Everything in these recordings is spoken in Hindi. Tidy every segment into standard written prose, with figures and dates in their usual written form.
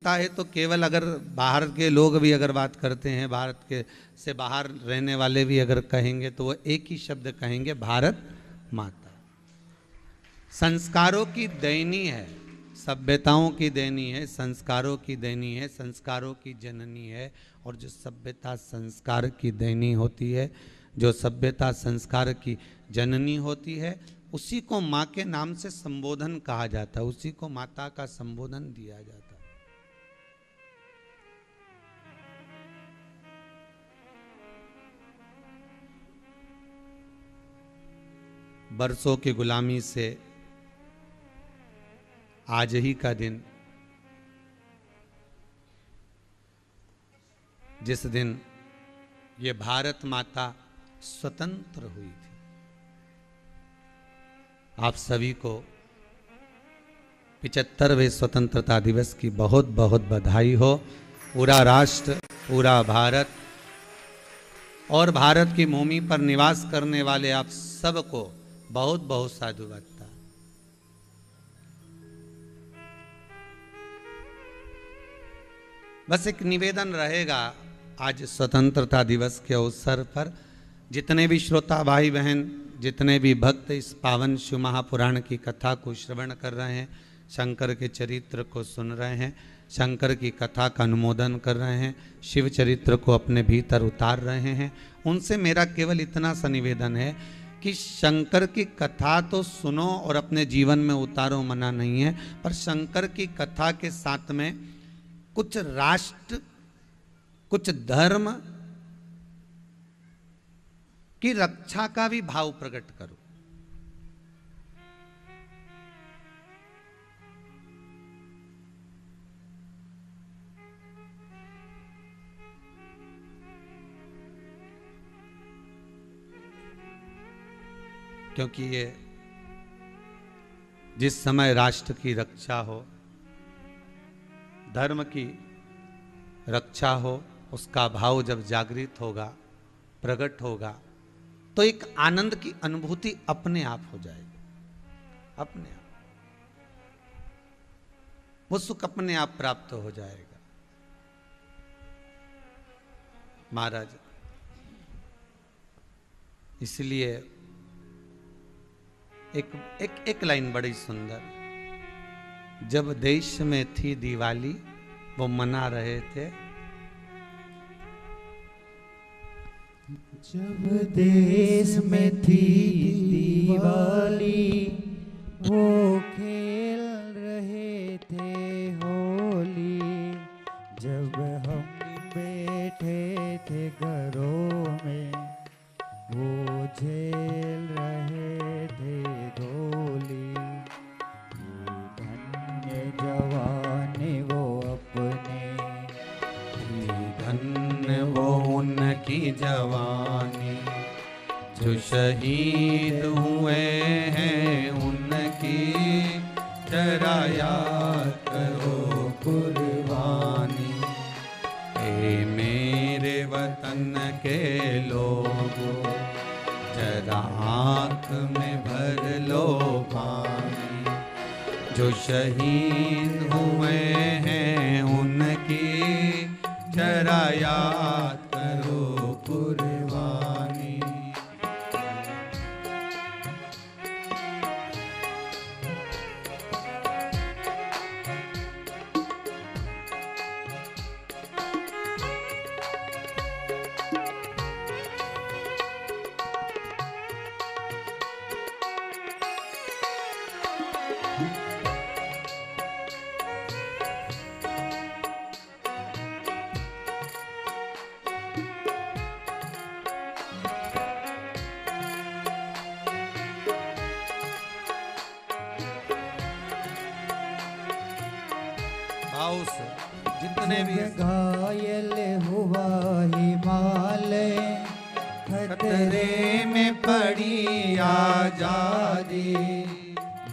लगता है तो केवल अगर बाहर के लोग भी अगर बात करते हैं, भारत के से बाहर रहने वाले भी अगर कहेंगे तो वो एक ही शब्द कहेंगे, भारत माता। संस्कारों की देनी है, सभ्यताओं की देनी है, संस्कारों की देनी है, संस्कारों की जननी है। और जो सभ्यता संस्कार की देनी होती है, जो सभ्यता संस्कार की जननी होती है, उसी को माँ के नाम से संबोधन कहा जाता है, उसी को माता का संबोधन दिया जाता है। बरसों की गुलामी से आज ही का दिन, जिस दिन ये भारत माता स्वतंत्र हुई थी, आप सभी को 75वें स्वतंत्रता दिवस की बहुत बहुत बधाई हो। पूरा राष्ट्र, पूरा भारत और भारत की भूमि पर निवास करने वाले आप सबको बहुत बहुत साधुवाद। बस एक निवेदन रहेगा, आज स्वतंत्रता दिवस के अवसर पर जितने भी श्रोता भाई बहन, जितने भी भक्त इस पावन शिव महापुराण की कथा को श्रवण कर रहे हैं, शंकर के चरित्र को सुन रहे हैं, शंकर की कथा का अनुमोदन कर रहे हैं, शिव चरित्र को अपने भीतर उतार रहे हैं, उनसे मेरा केवल इतना सा निवेदन है कि शंकर की कथा तो सुनो और अपने जीवन में उतारो, मना नहीं है, पर शंकर की कथा के साथ में कुछ राष्ट्र, कुछ धर्म की रक्षा का भी भाव प्रकट करो। क्योंकि ये जिस समय राष्ट्र की रक्षा हो, धर्म की रक्षा हो, उसका भाव जब जागृत होगा, प्रकट होगा, तो एक आनंद की अनुभूति अपने आप हो जाएगी, अपने आप वो सुख अपने आप प्राप्त हो जाएगा। महाराज, इसलिए एक लाइन बड़ी सुंदर, जब देश में थी दिवाली वो मना रहे थे, जब देश में थी दिवाली वो खेल रहे थे होली, जब हम बैठे थे घरों में वो झेल रहे थे गोली। धन्य जवानी वो अपने, धन्य वो उनकी जवानी, जो शहीद हुए हैं उनकी जरा याद करो कुर्बानी। ए मेरे वतन के लोगों, जरा आँख में भर लो पानी, जो शहीद हुए हैं उनकी जरा याद करो कुर्बानी। भाव से जितने भी घायल हुआ हिमालय, खतरे में पड़ी आजादी,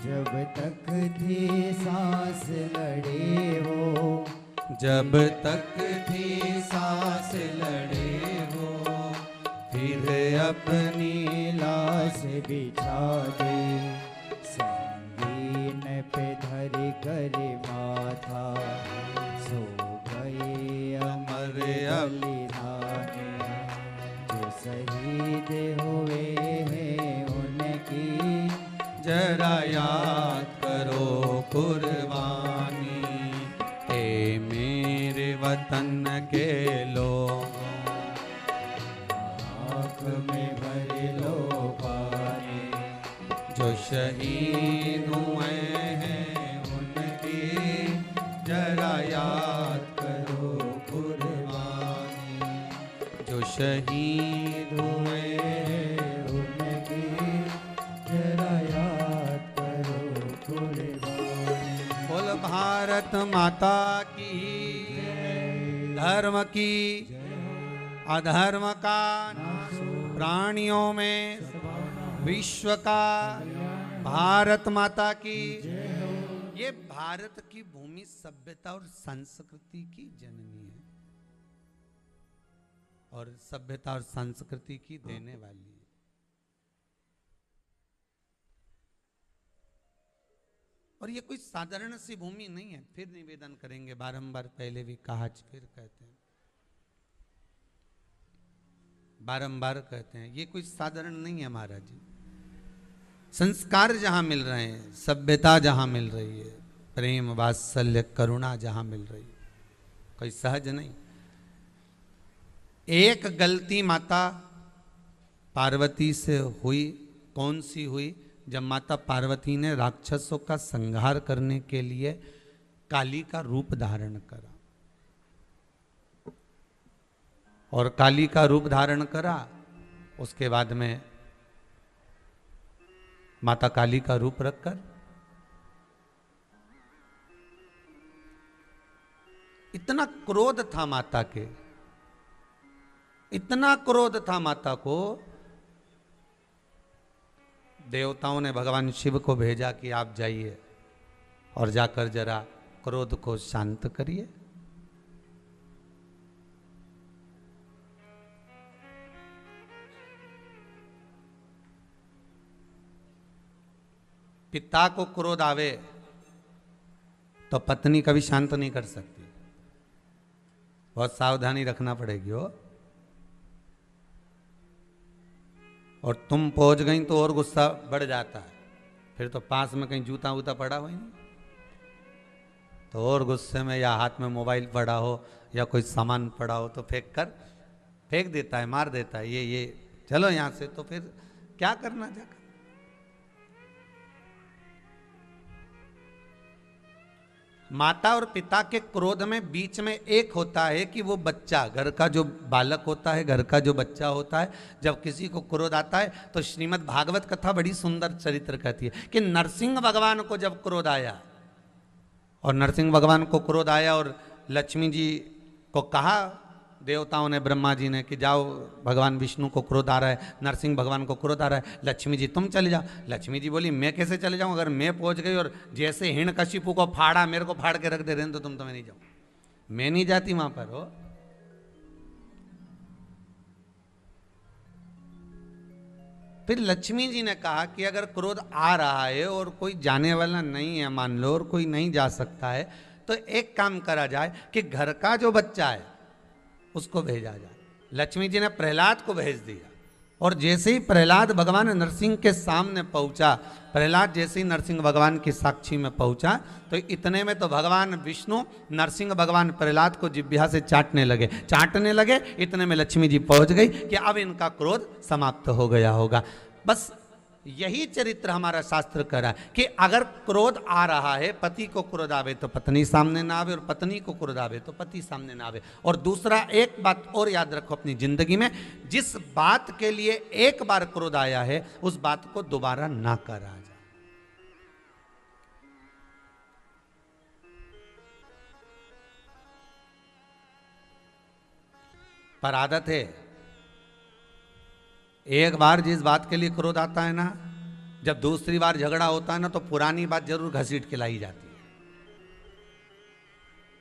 जब तक थी सांस लड़े हो, जब तक थी सांस लड़े हो, फिर अपनी लाश बिछा दे, संगीन पे धर कर माथा, सो गए अमर बलिदानी, जो शहीद हुए हैं उनकी जरा याद करो कुर्बानी। ए मेरे वतन के लोग, आँख में भर लो पानी, जो शहीद हुए हैं उनकी जरा याद करो कुर्बानी। जो शहीद हुए हैं उनकी जरा याद करो कुर्बानी। बोल भारत माता की, धर्म की अधर्म का प्राणियों में विश्व का, भारत माता की। ये भारत की भूमि सभ्यता और संस्कृति की जननी है और सभ्यता और संस्कृति की देने वाली है। और ये कोई साधारण सी भूमि नहीं है। फिर निवेदन करेंगे, बारंबार पहले भी कहा, फिर कहते हैं, बारंबार कहते हैं, ये कोई साधारण नहीं है महाराज जी। संस्कार जहां मिल रहे हैं, सभ्यता जहां मिल रही है, प्रेम वात्सल्य करुणा जहां मिल रही है, कोई सहज नहीं। एक गलती माता पार्वती से हुई, कौन सी हुई? जब माता पार्वती ने राक्षसों का संहार करने के लिए काली का रूप धारण करा, और काली का रूप धारण करा, उसके बाद में माता काली का रूप रखकर इतना क्रोध था माता के, इतना क्रोध था माता को, देवताओं ने भगवान शिव को भेजा कि आप जाइए और जाकर जरा क्रोध को शांत करिए। पिता को क्रोध आवे तो पत्नी कभी शांत नहीं कर सकती, बहुत सावधानी रखना पड़ेगी हो। और तुम पहुंच गई तो और गुस्सा बढ़ जाता है, फिर तो पास में कहीं जूता वूता पड़ा हो ही नहीं तो और गुस्से में, या हाथ में मोबाइल पड़ा हो या कोई सामान पड़ा हो तो फेंक देता है, मार देता है, ये चलो यहां से। तो फिर क्या करना जाकर? माता और पिता के क्रोध में बीच में एक होता है कि वो बच्चा, घर का जो बालक होता है, घर का जो बच्चा होता है, जब किसी को क्रोध आता है तो श्रीमद् भागवत कथा बड़ी सुंदर चरित्र कहती है कि नरसिंह भगवान को जब क्रोध आया, और नरसिंह भगवान को क्रोध आया और लक्ष्मी जी को कहा देवताओं ने, ब्रह्मा जी ने, कि जाओ भगवान विष्णु को क्रोध आ रहा है, नरसिंह भगवान को क्रोध आ रहा है, लक्ष्मी जी तुम चले जाओ। लक्ष्मी जी बोली मैं कैसे चले जाऊं? अगर मैं पहुंच गई और जैसे हिरण्यकशिपु को फाड़ा, मेरे को फाड़ के रख दे रहे हैं, तो तुम तो मैं नहीं जाऊं, मैं नहीं जाती वहां पर हो। फिर लक्ष्मी जी ने कहा कि अगर क्रोध आ रहा है और कोई जाने वाला नहीं है, मान लो, और कोई नहीं जा सकता है, तो एक काम करा जाए कि घर का जो बच्चा है उसको भेजा जाए। लक्ष्मी जी ने प्रहलाद को भेज दिया, और जैसे ही प्रहलाद भगवान नरसिंह के सामने पहुंचा, प्रहलाद जैसे ही नरसिंह भगवान की साक्षी में पहुंचा, तो इतने में तो भगवान विष्णु नरसिंह भगवान प्रहलाद को जिह्वा से चाटने लगे। इतने में लक्ष्मी जी पहुंच गई कि अब इनका क्रोध समाप्त हो गया होगा। बस यही चरित्र हमारा शास्त्र कह रहा है कि अगर क्रोध आ रहा है, पति को क्रोध आवे तो पत्नी सामने ना आवे, और पत्नी को क्रोध आवे तो पति सामने ना आवे। और दूसरा एक बात और याद रखो अपनी जिंदगी में, जिस बात के लिए एक बार क्रोध आया है उस बात को दोबारा ना करा जाए। पर आदत है, एक बार जिस बात के लिए क्रोध आता है ना, जब दूसरी बार झगड़ा होता है ना, तो पुरानी बात जरूर घसीट के लाई जाती है।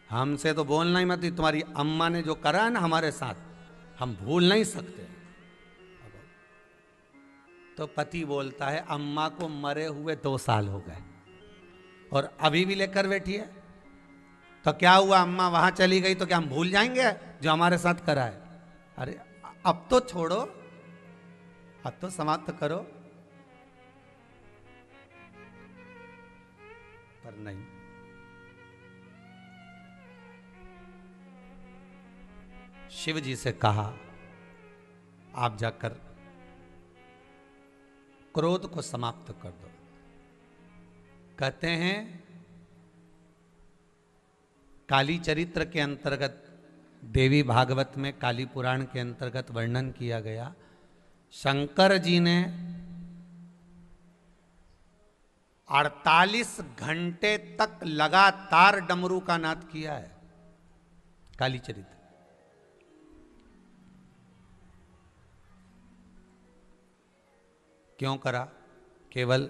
हमसे तो बोलना ही मत, तुम्हारी अम्मा ने जो करा है ना हमारे साथ, हम भूल नहीं सकते। तो पति बोलता है अम्मा को मरे हुए 2 साल हो गए और अभी भी लेकर बैठी है। तो क्या हुआ, अम्मा वहां चली गई तो क्या हम भूल जाएंगे जो हमारे साथ करा है? अरे अब तो छोड़ो, अब तो समाप्त करो। पर नहीं, शिव जी से कहा आप जाकर क्रोध को समाप्त कर दो। कहते हैं काली चरित्र के अंतर्गत, देवी भागवत में काली पुराण के अंतर्गत वर्णन किया गया, शंकर जी ने 48 घंटे तक लगातार डमरू का नाद किया है। काली चरित्र क्यों करा? केवल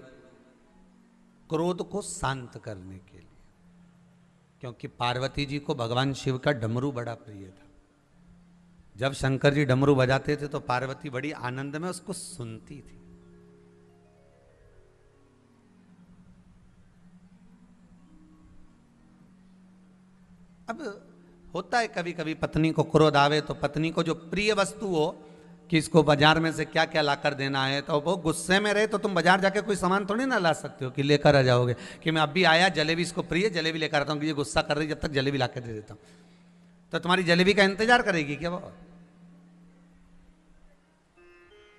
क्रोध को शांत करने के लिए, क्योंकि पार्वती जी को भगवान शिव का डमरू बड़ा प्रिय था। जब शंकर जी डमरू बजाते थे तो पार्वती बड़ी आनंद में उसको सुनती थी। अब होता है कभी कभी पत्नी को क्रोध आवे तो पत्नी को जो प्रिय वस्तु हो कि इसको बाजार में से क्या क्या लाकर देना है, तो वो गुस्से में रहे तो तुम बाजार जाके कोई सामान थोड़ी ना ला सकते हो कि लेकर आ जाओगे कि मैं अभी आया, जलेबी इसको प्रिय जलेबी लेकर आता हूँ कि ये गुस्सा कर रही, जब तक जलेबी ला के दे देता हूँ। तो तुम्हारी जलेबी का इंतजार करेगी क्या वो?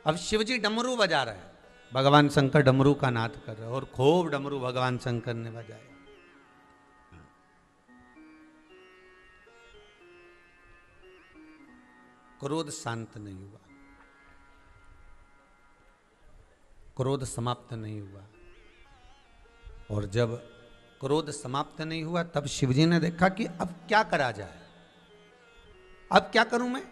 अब शिवजी डमरू बजा रहे हैं, भगवान शंकर डमरू का नाद कर रहे हैं और खूब डमरू भगवान शंकर ने बजाया। क्रोध शांत नहीं हुआ, क्रोध समाप्त नहीं हुआ। और जब क्रोध समाप्त नहीं हुआ तब शिवजी ने देखा कि अब क्या करा जाए, अब क्या करूं मैं?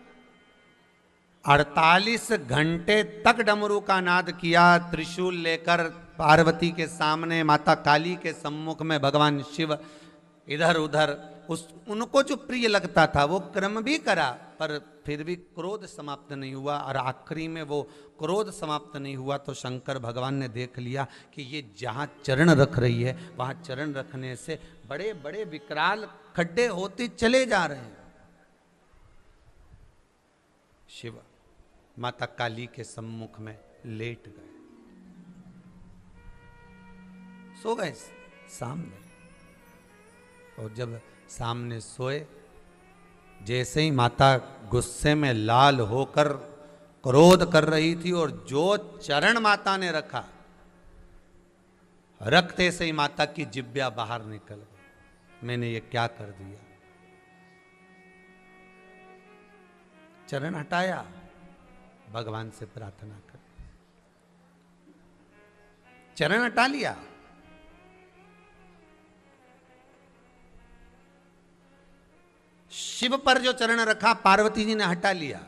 48 घंटे तक डमरू का नाद किया, त्रिशूल लेकर पार्वती के सामने, माता काली के सम्मुख में भगवान शिव इधर उधर उनको जो प्रिय लगता था वो क्रम भी करा, पर फिर भी क्रोध समाप्त नहीं हुआ। और आखिरी में वो क्रोध समाप्त नहीं हुआ तो शंकर भगवान ने देख लिया कि ये जहाँ चरण रख रही है वहाँ चरण रखने से बड़े बड़े विकराल खड्डे होते चले जा रहे हैं। शिव माता काली के सम्मुख में लेट गए, सो गए सामने। और जब सामने सोए, जैसे ही माता गुस्से में लाल होकर क्रोध कर रही थी और जो चरण माता ने रखा, रखते से ही माता की जिब्या बाहर निकल गई। मैंने ये क्या कर दिया? चरण हटाया, भगवान से प्रार्थना कर, चरण हटा लिया। शिव पर जो चरण रखा पार्वती जी ने हटा लिया,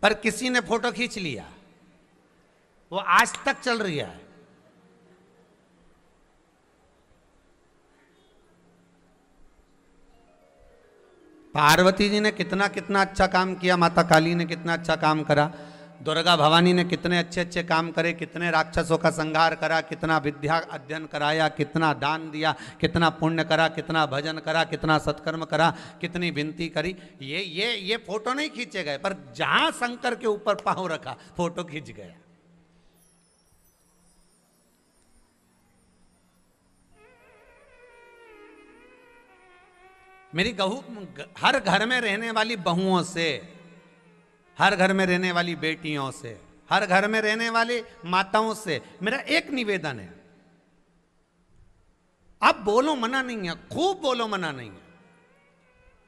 पर किसी ने फोटो खींच लिया, वो आज तक चल रही है। पार्वती जी ने कितना कितना अच्छा काम किया, माता काली ने कितना अच्छा काम करा, दुर्गा भवानी ने कितने अच्छे अच्छे काम करे, कितने राक्षसों का संहार करा, कितना विद्या अध्ययन कराया, कितना दान दिया, कितना पुण्य करा, कितना भजन करा, कितना सत्कर्म करा, कितनी विनती करी। ये फोटो नहीं खींचे गए, पर जहां शंकर के ऊपर पांव रखा फोटो खींच गया। मेरी हर घर में रहने वाली बहुओं से, हर घर में रहने वाली बेटियों से, हर घर में रहने वाली माताओं से मेरा एक निवेदन है, आप बोलो मना नहीं है, खूब बोलो मना नहीं है,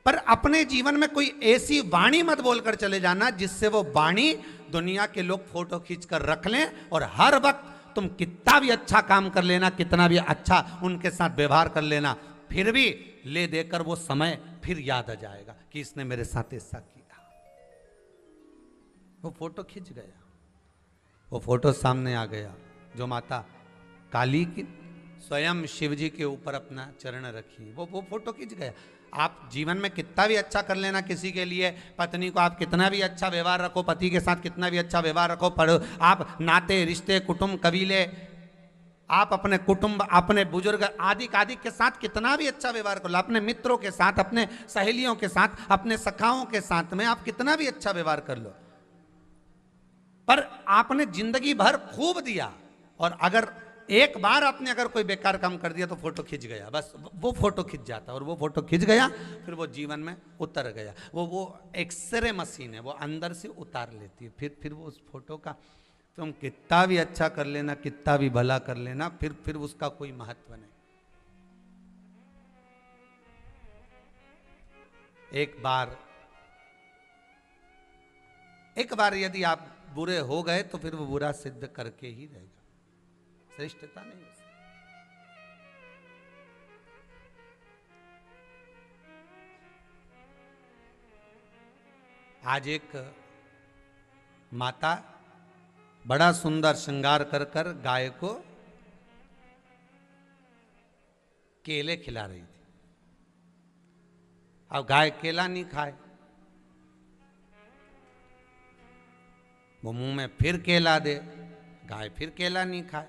पर अपने जीवन में कोई ऐसी वाणी मत बोलकर चले जाना जिससे वो वाणी दुनिया के लोग फोटो खींचकर रख लें और हर वक्त तुम कितना भी अच्छा काम कर लेना, कितना भी अच्छा उनके साथ व्यवहार कर लेना, फिर भी ले देकर वो समय फिर याद आ जाएगा कि इसने मेरे साथ ऐसा किया। वो फोटो खिंच गया, वो फोटो सामने आ गया जो माता काली की स्वयं शिव जी के ऊपर अपना चरण रखी, वो फोटो खिंच गया। आप जीवन में कितना भी अच्छा कर लेना किसी के लिए, पत्नी को आप कितना भी अच्छा व्यवहार रखो, पति के साथ कितना भी अच्छा व्यवहार रखो, पर आप नाते रिश्ते कुटुंब कबीले आप अपने कुटुंब, अपने बुजुर्ग आदि आदि के साथ कितना भी अच्छा व्यवहार कर लो, अपने मित्रों के साथ, अपने सहेलियों के साथ, अपने सखाओं के साथ में आप कितना भी अच्छा व्यवहार कर लो, पर आपने जिंदगी भर खूब दिया और अगर एक बार आपने अगर कोई बेकार काम कर दिया तो फोटो खिंच गया, बस वो फोटो खिंच जाता, और वो फोटो खिंच गया फिर वो जीवन में उतर गया। वो एक्सरे मशीन है, वो अंदर से उतार लेती है, फिर वो उस फोटो का तुम कितना भी अच्छा कर लेना, कितना भी भला कर लेना, फिर उसका कोई महत्व नहीं। एक बार यदि आप बुरे हो गए तो फिर वो बुरा सिद्ध करके ही रहेगा, श्रेष्ठता नहीं हो सकती। आज एक माता बड़ा सुंदर श्रृंगार कर कर गाय को केले खिला रही थी। अब गाय केला नहीं खाए, वो मुंह में फिर केला दे, गाय फिर केला नहीं खाए,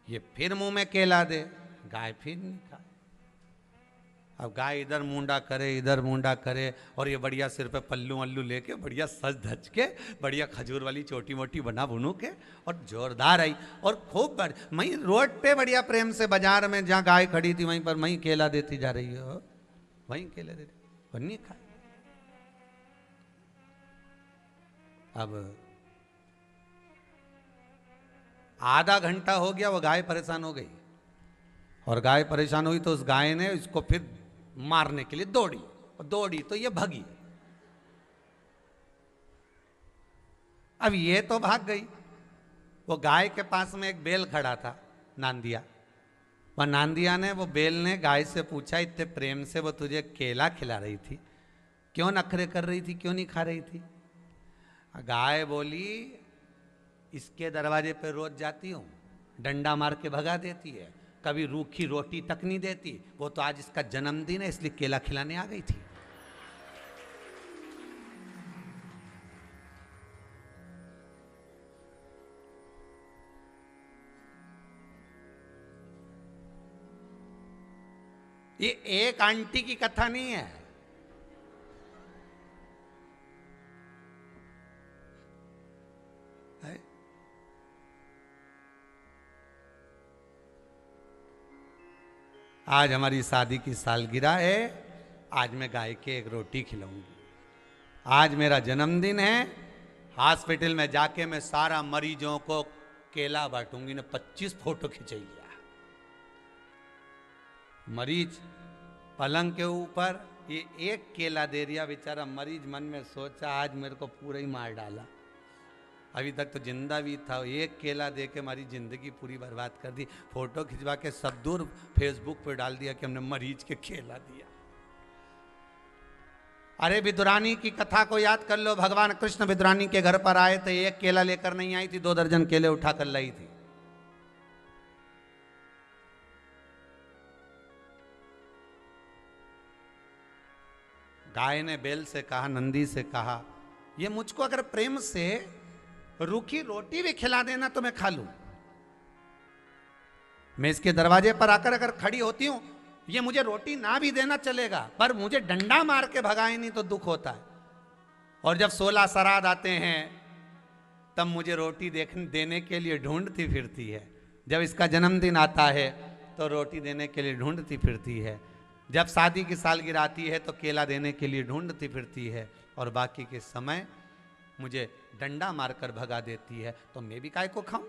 ये फिर मुंह में केला दे, गाय फिर नहीं खाए। अब गाय इधर मुंडा करे, इधर मुंडा करे, और ये बढ़िया सिर पे पल्लू वल्लू लेके बढ़िया सज धज के बढ़िया खजूर वाली छोटी मोटी बना बुनू के और जोरदार आई, और खूब वहीं रोड पे बढ़िया प्रेम से बाजार में जहाँ गाय खड़ी थी वहीं पर वहीं केला देती जा रही हो, वहीं केले देती, और नहीं खाए। अब आधा घंटा हो गया, वो गाय परेशान हो गई, और गाय परेशान हुई तो उस गाय ने इसको फिर मारने के लिए दौड़ी, और दौड़ी तो ये भागी। अब ये तो भाग गई, वो गाय के पास में एक बैल खड़ा था, नांदिया। वह नांदिया ने, वो बैल ने गाय से पूछा, इतने प्रेम से वो तुझे केला खिला रही थी, क्यों नखरे कर रही थी, क्यों नहीं खा रही थी? गाय बोली, इसके दरवाजे पे रोज जाती हूँ, डंडा मार के भगा देती है, कभी रूखी रोटी तक नहीं देती, वो तो आज इसका जन्मदिन है इसलिए केला खिलाने आ गई थी। ये एक आंटी की कथा नहीं है, आज हमारी शादी की सालगिरह है, आज मैं गाय के एक रोटी खिलाऊंगी, आज मेरा जन्मदिन है, हॉस्पिटल में जाके मैं सारा मरीजों को केला बांटूंगी। ने 25 फोटो खिंचाई लिया, मरीज पलंग के ऊपर ये एक केला दे दिया, बेचारा मरीज मन में सोचा आज मेरे को पूरा ही मार डाला, अभी तक तो जिंदा भी था, एक केला दे के हमारी जिंदगी पूरी बर्बाद कर दी। फोटो खिंचवा के सब दूर फेसबुक पर डाल दिया कि हमने मरीज के केला दिया। अरे विदुरानी की कथा को याद कर लो, भगवान कृष्ण विदुरानी के घर पर आए थे, एक केला लेकर नहीं आई थी, 2 दर्जन केले उठा कर लाई थी। गाय ने बैल से कहा, नंदी से कहा, ये मुझको अगर प्रेम से रूखी रोटी भी खिला देना तो मैं खा लूं, मैं इसके दरवाजे पर आकर अगर खड़ी होती हूं, ये मुझे रोटी ना भी देना चलेगा, पर मुझे डंडा मार के भगाए नहीं तो दुख होता है। और जब 16 श्राद्ध आते हैं तब मुझे रोटी देने के लिए ढूंढती फिरती है, जब इसका जन्मदिन आता है तो रोटी देने के लिए ढूंढती फिरती है, जब शादी की सालगिरह आती है तो केला देने के लिए ढूंढती फिरती है, और बाकी के समय मुझे डंडा मारकर भगा देती है, तो मैं भी काय को खाऊं?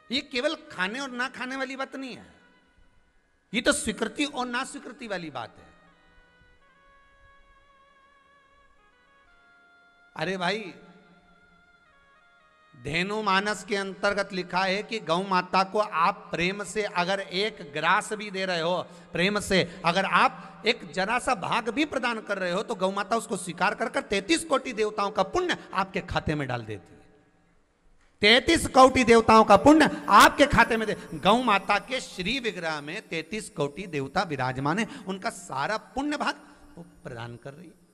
ये केवल खाने और ना खाने वाली बात नहीं है, ये तो स्वीकृति और ना स्वीकृति वाली बात है। अरे भाई, धेनु मानस के अंतर्गत लिखा है कि गौ माता को आप प्रेम से अगर एक ग्रास भी दे रहे हो, प्रेम से अगर आप एक जरा सा भाग भी प्रदान कर रहे हो, तो गौ माता उसको स्वीकार कर 33 कोटि देवताओं का पुण्य आपके खाते में डाल देती है। 33 कोटि देवताओं का पुण्य आपके खाते में दे। गौ माता के श्री विग्रह में 33 कोटि देवता विराजमान है, उनका सारा पुण्य भाग वो प्रदान कर रही है।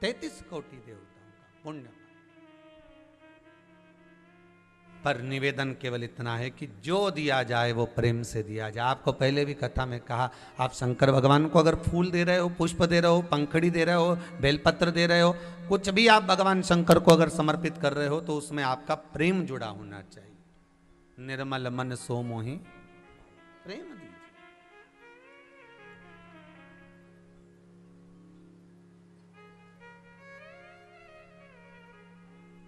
33 कोटि देवताओं का पुण्य। पर निवेदन केवल इतना है कि जो दिया जाए वो प्रेम से दिया जाए। आपको पहले भी कथा में कहा, आप शंकर भगवान को अगर फूल दे रहे हो, पुष्प दे रहे हो, पंखड़ी दे रहे हो, बेलपत्र दे रहे हो, कुछ भी आप भगवान शंकर को अगर समर्पित कर रहे हो तो उसमें आपका प्रेम जुड़ा होना चाहिए। निर्मल मन सो मोहि प्रेम दीजिए।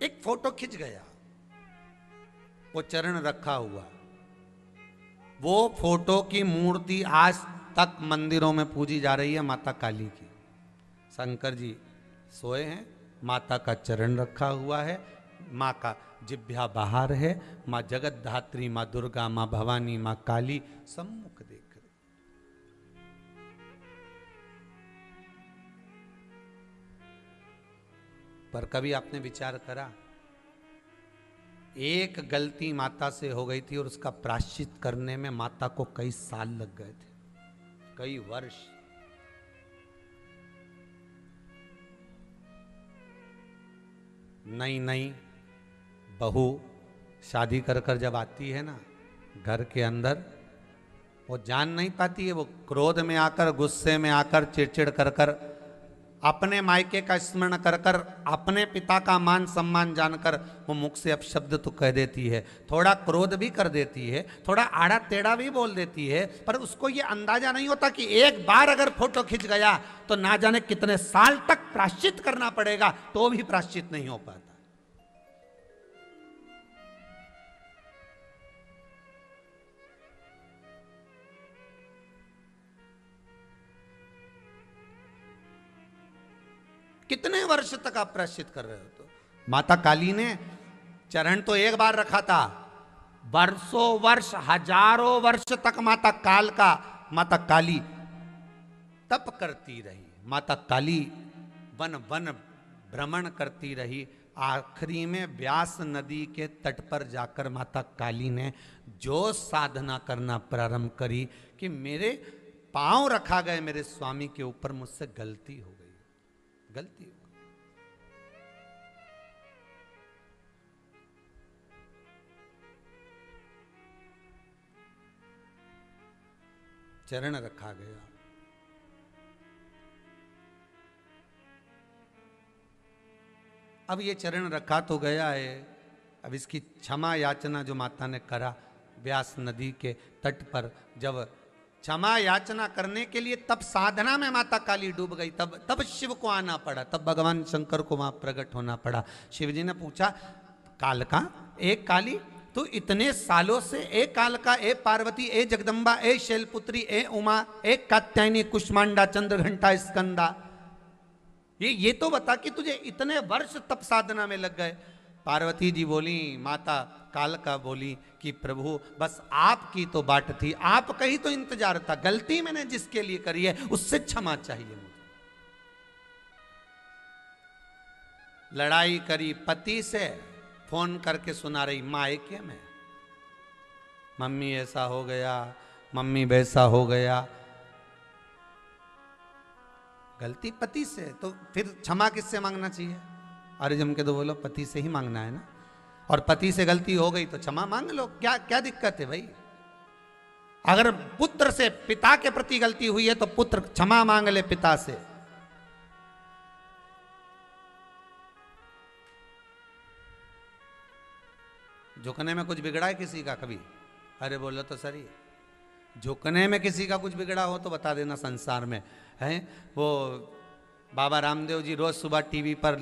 एक फोटो खिंच गया, वो चरण रखा हुआ, वो फोटो की मूर्ति आज तक मंदिरों में पूजी जा रही है, माता काली की। शंकर जी सोए हैं, माता का चरण रखा हुआ है, माँ का जिभ्या बाहर है, माँ जगत धात्री, माँ दुर्गा, माँ भवानी, माँ काली सम्मुख देख रहे। पर कभी आपने विचार करा, एक गलती माता से हो गई थी और उसका प्रायश्चित करने में माता को कई साल लग गए थे, कई वर्ष। नई नई बहू शादी कर कर जब आती है ना घर के अंदर, वो जान नहीं पाती है, वो क्रोध में आकर, गुस्से में आकर, चिड़चिड़ कर कर, अपने मायके का स्मरण कर कर, अपने पिता का मान सम्मान जानकर वो मुख से अपशब्द तो कह देती है, थोड़ा क्रोध भी कर देती है, थोड़ा आड़ा टेढ़ा भी बोल देती है, पर उसको ये अंदाजा नहीं होता कि एक बार अगर फोटो खिंच गया तो ना जाने कितने साल तक प्रायश्चित करना पड़ेगा, तो भी प्रायश्चित नहीं हो पाता। कितने वर्ष तक आप प्रायश्चित कर रहे हो? तो माता काली ने चरण तो एक बार रखा था, वर्षों वर्ष, हजारों वर्ष तक माता काली तप करती रही। माता काली वन वन भ्रमण करती रही। आखिरी में व्यास नदी के तट पर जाकर माता काली ने जो साधना करना प्रारंभ करी कि मेरे पांव रखा गए मेरे स्वामी के ऊपर, मुझसे गलती हो गई, गलती हो। चरण रखा गया। अब ये चरण रखा तो गया है, अब इसकी क्षमा याचना जो माता ने करा व्यास नदी के तट पर, जब क्षमा याचना करने के लिए तब साधना में माता काली डूब गई, तब शिव को आना पड़ा, तब भगवान शंकर को वहां प्रकट होना पड़ा। शिव जी ने पूछा, कालका, एक काली, तू इतने सालों से एक कालका, ए पार्वती, ए जगदम्बा, ए शैलपुत्री, ए उमा, ए कात्यायनी, कुष्मांडा, चंद्रघंटा, स्कंदा, ये तो बता कि तुझे इतने वर्ष तप साधना में लग गए। पार्वती जी बोली, माता कालका बोली कि प्रभु बस आपकी तो बाट थी, आपका ही तो इंतजार था, गलती मैंने जिसके लिए करी है उससे क्षमा चाहिए मुझे। लड़ाई करी पति से, फोन करके सुना रही मायके में, मम्मी ऐसा हो गया, मम्मी वैसा हो गया। गलती पति से, तो फिर क्षमा किससे मांगना चाहिए? अरे जम के तो बोलो पति से ही मांगना है ना, और पति से गलती हो गई तो क्षमा मांग लो, क्या क्या दिक्कत है भाई? अगर पुत्र से पिता के प्रति गलती हुई है तो पुत्र क्षमा मांग ले पिता से। झुकने में कुछ बिगड़ा है किसी का कभी? अरे बोलो तो सही, झुकने में किसी का कुछ बिगड़ा हो तो बता देना संसार में है। वो बाबा रामदेव जी रोज सुबह टीवी पर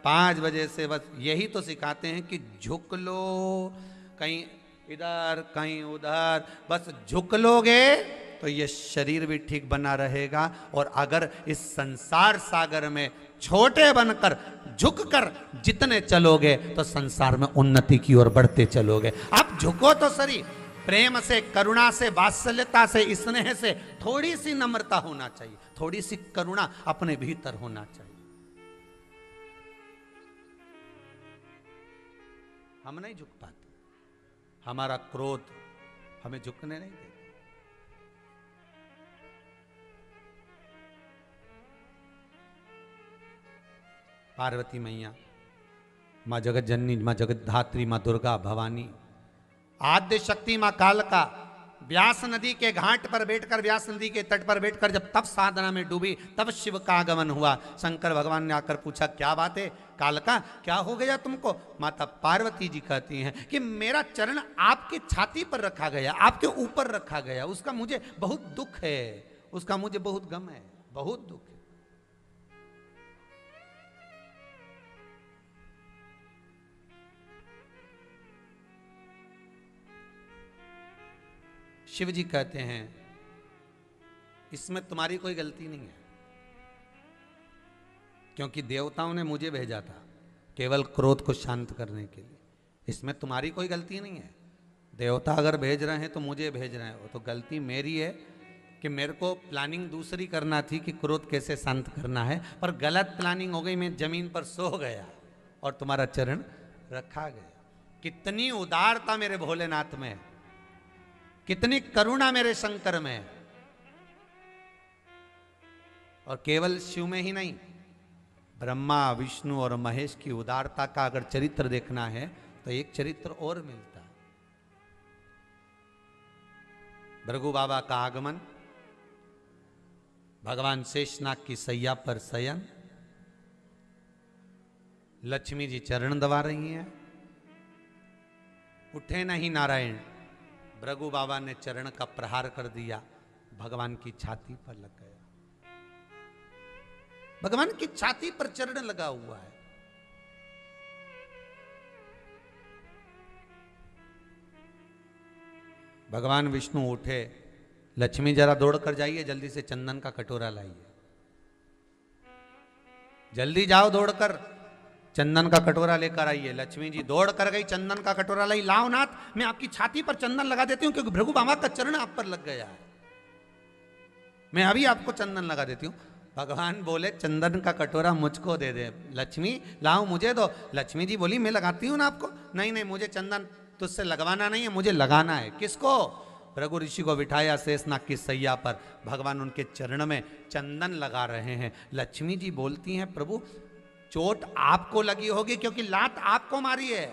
5 बजे से बस यही तो सिखाते हैं कि झुक लो, कहीं इधर कहीं उधर, बस झुक लोगे तो ये शरीर भी ठीक बना रहेगा। और अगर इस संसार सागर में छोटे बनकर झुककर जितने चलोगे तो संसार में उन्नति की ओर बढ़ते चलोगे। आप झुको तो सही, प्रेम से, करुणा से, वात्सल्यता से, स्नेह से, थोड़ी सी नम्रता होना चाहिए, थोड़ी सी करुणा अपने भीतर होना चाहिए। हम नहीं झुक पाते, हमारा क्रोध हमें झुकने नहीं देता। पार्वती मैया, माँ जगत जननी, माँ जगत धात्री, माँ दुर्गा भवानी, आद्य शक्ति माँ कालका, व्यास नदी के घाट पर बैठकर, व्यास नदी के तट पर बैठकर जब तप साधना में डूबी, तब शिव का आगमन हुआ। शंकर भगवान ने आकर पूछा, क्या बात है कालका, क्या हो गया तुमको? माता पार्वती जी कहती हैं कि मेरा चरण आपके छाती पर रखा गया, आपके ऊपर रखा गया, उसका मुझे बहुत दुख है, उसका मुझे बहुत गम है, बहुत दुख है। शिव जी कहते हैं, इसमें तुम्हारी कोई गलती नहीं है, क्योंकि देवताओं ने मुझे भेजा था केवल क्रोध को शांत करने के लिए, इसमें तुम्हारी कोई गलती नहीं है। देवता अगर भेज रहे हैं तो मुझे भेज रहे हैं, वो तो गलती मेरी है कि मेरे को प्लानिंग दूसरी करना थी कि क्रोध कैसे शांत करना है, पर गलत प्लानिंग हो गई, मैं जमीन पर सो गया और तुम्हारा चरण रखा गया। कितनी उदारता मेरे भोलेनाथ में, कितनी करुणा मेरे शंकर में, और केवल शिव में ही नहीं, ब्रह्मा विष्णु और महेश की उदारता का अगर चरित्र देखना है तो एक चरित्र और मिलता है। भृगु बाबा का आगमन, भगवान शेषनाग की सैया पर शयन, लक्ष्मी जी चरण दबा रही हैं, उठे नहीं नारायण, भृगु बाबा ने चरण का प्रहार कर दिया, भगवान की छाती पर लग गया, भगवान की छाती पर चरण लगा हुआ है। भगवान विष्णु उठे, लक्ष्मी जरा दौड़ कर जाइए, जल्दी से चंदन का कटोरा लाइए, जल्दी जाओ दौड़कर चंदन का कटोरा लेकर आइए। लक्ष्मी जी दौड़ कर गई, चंदन का कटोरा लाई, लाओ नाथ, मैं आपकी छाती पर चंदन लगा देती हूं, क्योंकि भृगु बाबा का चरण आप पर लग गया है, मैं अभी आपको चंदन लगा देती हूं। भगवान बोले, चंदन का कटोरा मुझको दे दे, लक्ष्मी लाओ मुझे दो। लक्ष्मी जी बोली, मैं लगाती हूं ना आपको। नहीं नहीं, मुझे चंदन तुझसे लगवाना नहीं है, मुझे लगाना है। किसको? भृगु ऋषि को बिठाया शेषनाग की सैया पर, भगवान उनके चरण में चंदन लगा रहे हैं। लक्ष्मी जी बोलती हैं, प्रभु चोट आपको लगी होगी क्योंकि लात आपको मारी है।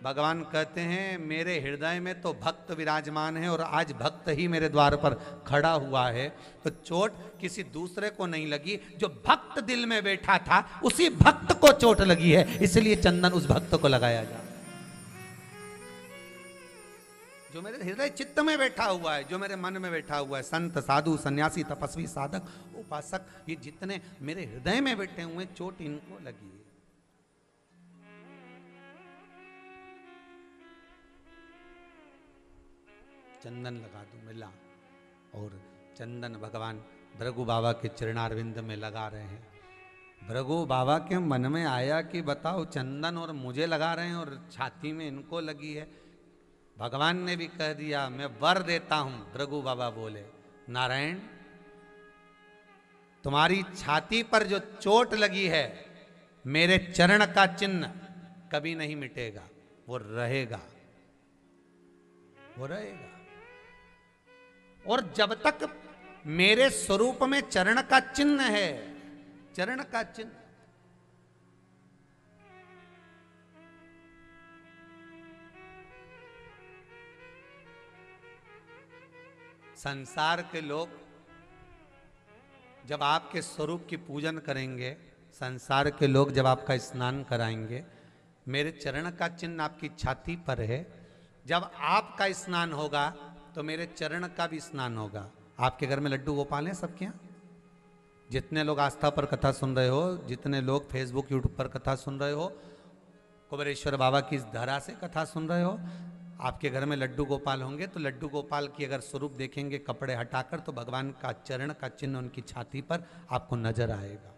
भगवान कहते हैं, मेरे हृदय में तो भक्त विराजमान है और आज भक्त ही मेरे द्वार पर खड़ा हुआ है, तो चोट किसी दूसरे को नहीं लगी, जो भक्त दिल में बैठा था उसी भक्त को चोट लगी है, इसलिए चंदन उस भक्त को लगाया जा। जो मेरे हृदय चित्त में बैठा हुआ है, जो मेरे मन में बैठा हुआ है, संत साधु सन्यासी तपस्वी साधक उपासक, ये जितने मेरे हृदय में बैठे हुए, चोट इनको लगी है। चंदन लगा दो, मिला, और चंदन भगवान भृगु बाबा के चरणारविंद में लगा रहे हैं। भृगु बाबा के मन में आया कि बताओ, चंदन और मुझे लगा रहे हैं और छाती में इनको लगी है। भगवान ने भी कह दिया, मैं वर देता हूं। भृगु बाबा बोले, नारायण तुम्हारी छाती पर जो चोट लगी है, मेरे चरण का चिन्ह कभी नहीं मिटेगा, वो रहेगा, वो रहेगा। और जब तक मेरे स्वरूप में चरण का चिन्ह है, चरण का चिन्ह, संसार के लोग जब आपके स्वरूप की पूजन करेंगे, संसार के लोग जब आपका स्नान कराएंगे, मेरे चरण का चिन्ह आपकी छाती पर है। जब आपका स्नान होगा तो मेरे चरण का भी स्नान होगा। आपके घर में लड्डू गोपाल हैं सबके यहाँ? जितने लोग आस्था पर कथा सुन रहे हो, जितने लोग फेसबुक यूट्यूब पर कथा सुन रहे हो, कुबेरेश्वर बाबा की इस धरा से कथा सुन रहे हो, आपके घर में लड्डू गोपाल होंगे, तो लड्डू गोपाल की अगर स्वरूप देखेंगे कपड़े हटाकर, तो भगवान का चरण का चिन्ह उनकी छाती पर आपको नजर आएगा।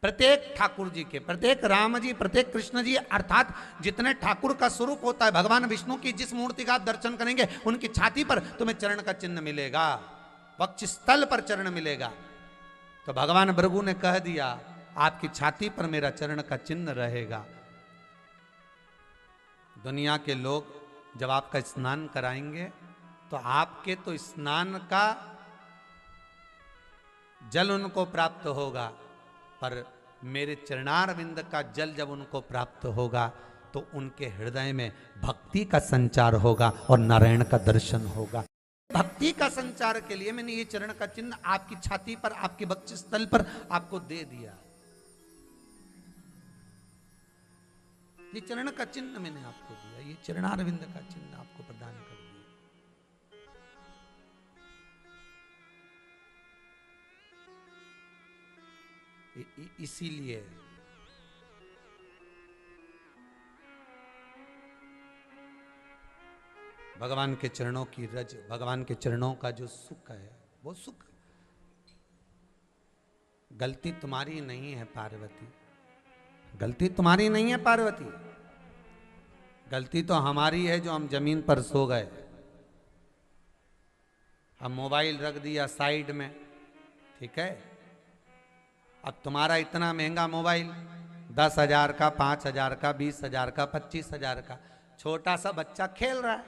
प्रत्येक ठाकुर जी के, प्रत्येक राम जी, प्रत्येक कृष्ण जी, अर्थात जितने ठाकुर का स्वरूप होता है, भगवान विष्णु की जिस मूर्ति का आप दर्शन करेंगे, उनकी छाती पर तुम्हें चरण का चिन्ह मिलेगा, वक्षस्थल पर चरण मिलेगा। तो भगवान भृगु ने कह दिया, आपकी छाती पर मेरा चरण का चिन्ह रहेगा। दुनिया के लोग जब आपका स्नान कराएंगे, तो आपके तो स्नान का जल उनको प्राप्त होगा, पर मेरे चरणारविंद का जल जब उनको प्राप्त होगा तो उनके हृदय में भक्ति का संचार होगा और नारायण का दर्शन होगा। भक्ति का संचार के लिए मैंने ये चरण का चिन्ह आपकी छाती पर, आपके वक्षस्थल पर आपको दे दिया। ये चरण का चिन्ह मैंने आपको दिया, ये चरणारविंद का चिन्ह आपको प्रदान कर दिया। इसीलिए भगवान के चरणों की रज, भगवान के चरणों का जो सुख है वो सुख, गलती तुम्हारी नहीं है पार्वती, गलती तुम्हारी नहीं है पार्वती, गलती तो हमारी है जो हम जमीन पर सो गए, हम मोबाइल रख दिया साइड में, ठीक है। अब तुम्हारा इतना महंगा मोबाइल 10,000 का, 5,000 का, 20,000 का, 25,000 का, छोटा सा बच्चा खेल रहा है,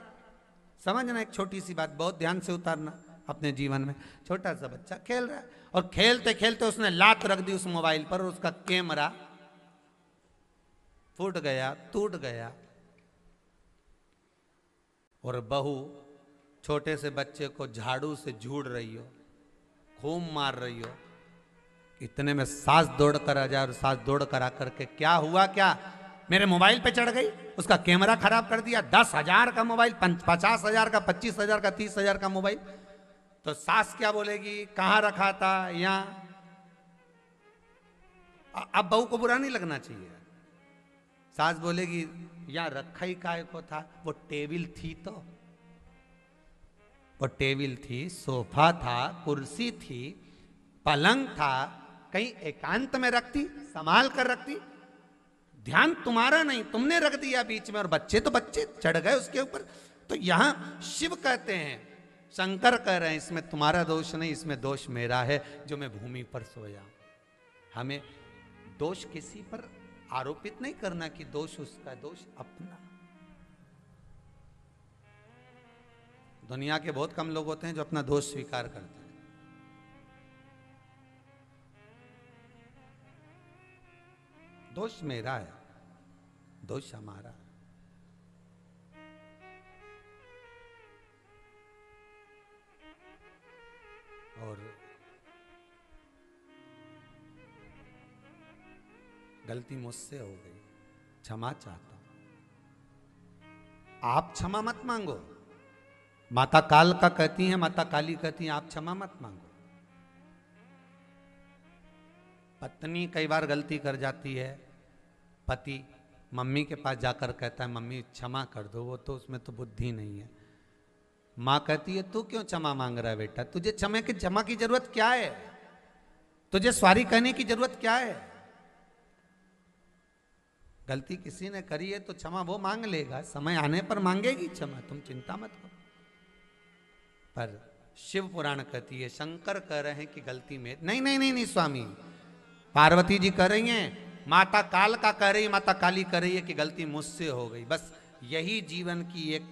समझना एक छोटी सी बात, बहुत ध्यान से उतारना अपने जीवन में। छोटा सा बच्चा खेल रहा है और खेलते खेलते उसने लात रख दी उस मोबाइल पर और उसका कैमरा फूट गया, टूट गया, और बहू छोटे से बच्चे को झाड़ू से झूड़ रही हो, खूब मार रही हो, इतने में सास दौड़ कर आ जाए और सास दौड़ कर आकर के क्या हुआ, क्या मेरे मोबाइल पे चढ़ गई, उसका कैमरा खराब कर दिया। 10,000 का मोबाइल, 50,000 का, 25,000 का, 30,000 का मोबाइल, तो सास क्या बोलेगी, कहां रखा था, यहां। अब बहू को बुरा नहीं लगना चाहिए, सास बोलेगी यहां रखा ही काय को था, वो टेबल थी, तो वो टेबल थी, सोफा था, कुर्सी थी, पलंग था, कहीं एकांत में रखती, संभाल कर रखती, ध्यान तुम्हारा नहीं, तुमने रख दिया बीच में, और बच्चे तो बच्चे चढ़ गए उसके ऊपर। तो यहां शिव कहते हैं, शंकर कह रहे हैं, इसमें तुम्हारा दोष नहीं, इसमें दोष मेरा है जो मैं भूमि पर सोया। हमें दोष किसी पर आरोपित नहीं करना कि दोष उसका, दोष अपना। दुनिया के बहुत कम लोग होते हैं जो अपना दोष स्वीकार करते हैं। दोष मेरा है, दोष हमारा है। और गलती मुझसे हो गई, क्षमा चाहता हूं। आप क्षमा मत मांगो, माता काल का कहती हैं, माता काली कहती हैं, आप क्षमा मत मांगो। पत्नी कई बार गलती कर जाती है, पति मम्मी के पास जाकर कहता है मम्मी क्षमा कर दो, वो तो उसमें तो बुद्धि नहीं है। माँ कहती है तू क्यों क्षमा मांग रहा है बेटा, तुझे क्षमा की जरूरत क्या है, तुझे सॉरी कहने की जरूरत क्या है। गलती किसी ने करी है तो क्षमा वो मांग लेगा, समय आने पर मांगेगी क्षमा, तुम चिंता मत करो। पर शिव पुराण कहती है, शंकर कह रहे हैं कि गलती में नहीं नहीं नहीं नहीं स्वामी, पार्वती जी कह रही हैं, माता काल का कह रही, माता काली कह रही है कि गलती मुझसे हो गई। बस यही जीवन की एक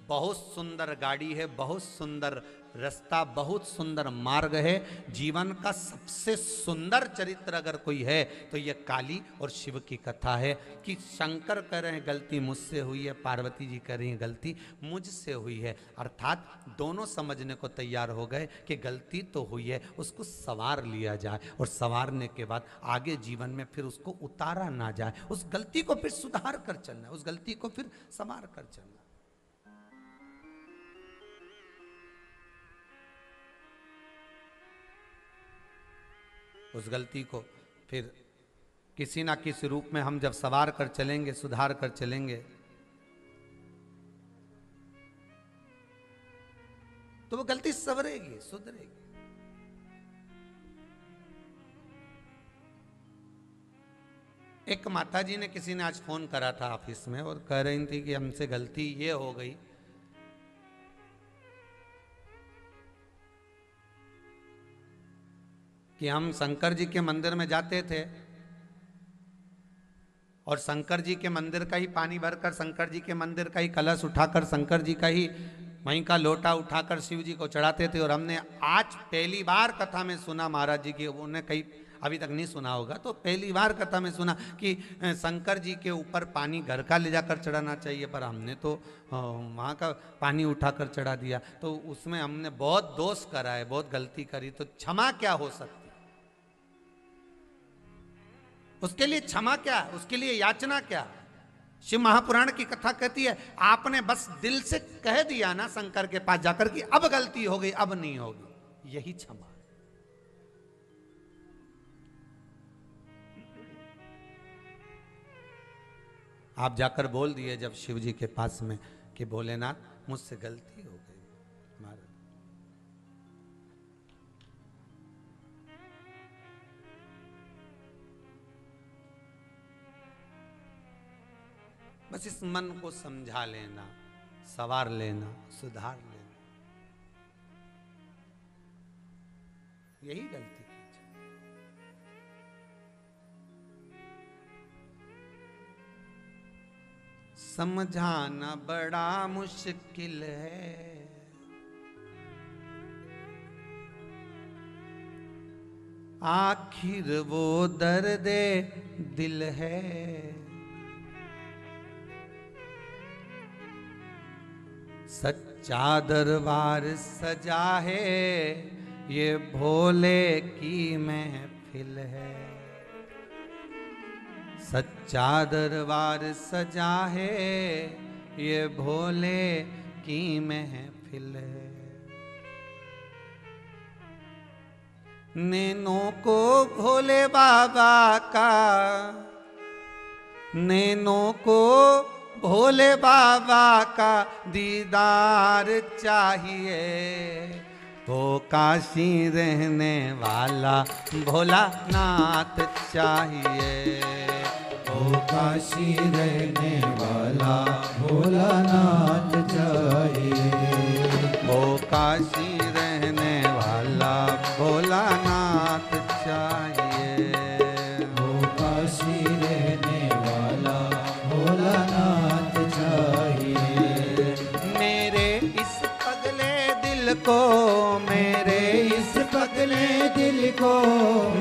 बहुत सुंदर गाड़ी है, बहुत सुंदर रास्ता, बहुत सुंदर मार्ग है। जीवन का सबसे सुंदर चरित्र अगर कोई है तो यह काली और शिव की कथा है कि शंकर कह रहे हैं गलती मुझसे हुई है, पार्वती जी कह रही हैं गलती मुझसे हुई है। अर्थात दोनों समझने को तैयार हो गए कि गलती तो हुई है, उसको संवार लिया जाए, और संवारने के बाद आगे जीवन में फिर उसको उतारा ना जाए, उस गलती को फिर सुधार कर चलना, उस गलती को फिर संवार कर चलना। उस गलती को फिर किसी ना किसी रूप में हम जब सवार कर चलेंगे, सुधार कर चलेंगे, तो वो गलती संवरेगी, सुधरेगी। एक माताजी ने, किसी ने आज फोन करा था ऑफिस में और कह रही थी कि हमसे गलती ये हो गई कि हम शंकर जी के मंदिर में जाते थे और शंकर जी के मंदिर का ही पानी भरकर, शंकर जी के मंदिर का ही कलश उठाकर, शंकर जी का ही वहीं का लोटा उठाकर शिव जी को चढ़ाते थे। और हमने आज पहली बार कथा में सुना महाराज जी की, उन्हें कहीं अभी तक नहीं सुना होगा तो पहली बार कथा में सुना कि शंकर जी के ऊपर पानी घर का ले जाकर चढ़ाना चाहिए, पर हमने तो वहाँ का पानी उठाकर चढ़ा दिया, तो उसमें हमने बहुत दोष करा है, बहुत गलती करी, तो क्षमा क्या हो सकती, उसके लिए क्षमा क्या, उसके लिए याचना क्या। शिव महापुराण की कथा कहती है आपने बस दिल से कह दिया ना शंकर के पास जाकर कि अब गलती हो गई, अब नहीं होगी, यही क्षमा। आप जाकर बोल दिए जब शिव जी के पास में कि भोलेनाथ मुझसे गलती हो गई महाराज। बस इस मन को समझा लेना, सवार लेना, सुधार लेना, यही गलती की। समझाना बड़ा मुश्किल है, आखिर वो दर्द दिल है। सच्चा दरबार सजा है, ये भोले की महफिल है। सच्चा दरबार सजा है, ये भोले की महफिल है। नैनों को भोले बाबा का, नैनों को भोले बाबा का दीदार चाहिए। वो काशी रहने वाला भोलानाथ चाहिए। वो काशी रहने वाला भोलानाथ चाहिए। वो काशी रहने वाला भोलानाथ चाहिए। वो काशी रहने वाला भोलानाथ चाहिए। मेरे इस पगले दिल को, मेरे इस पगले दिल को,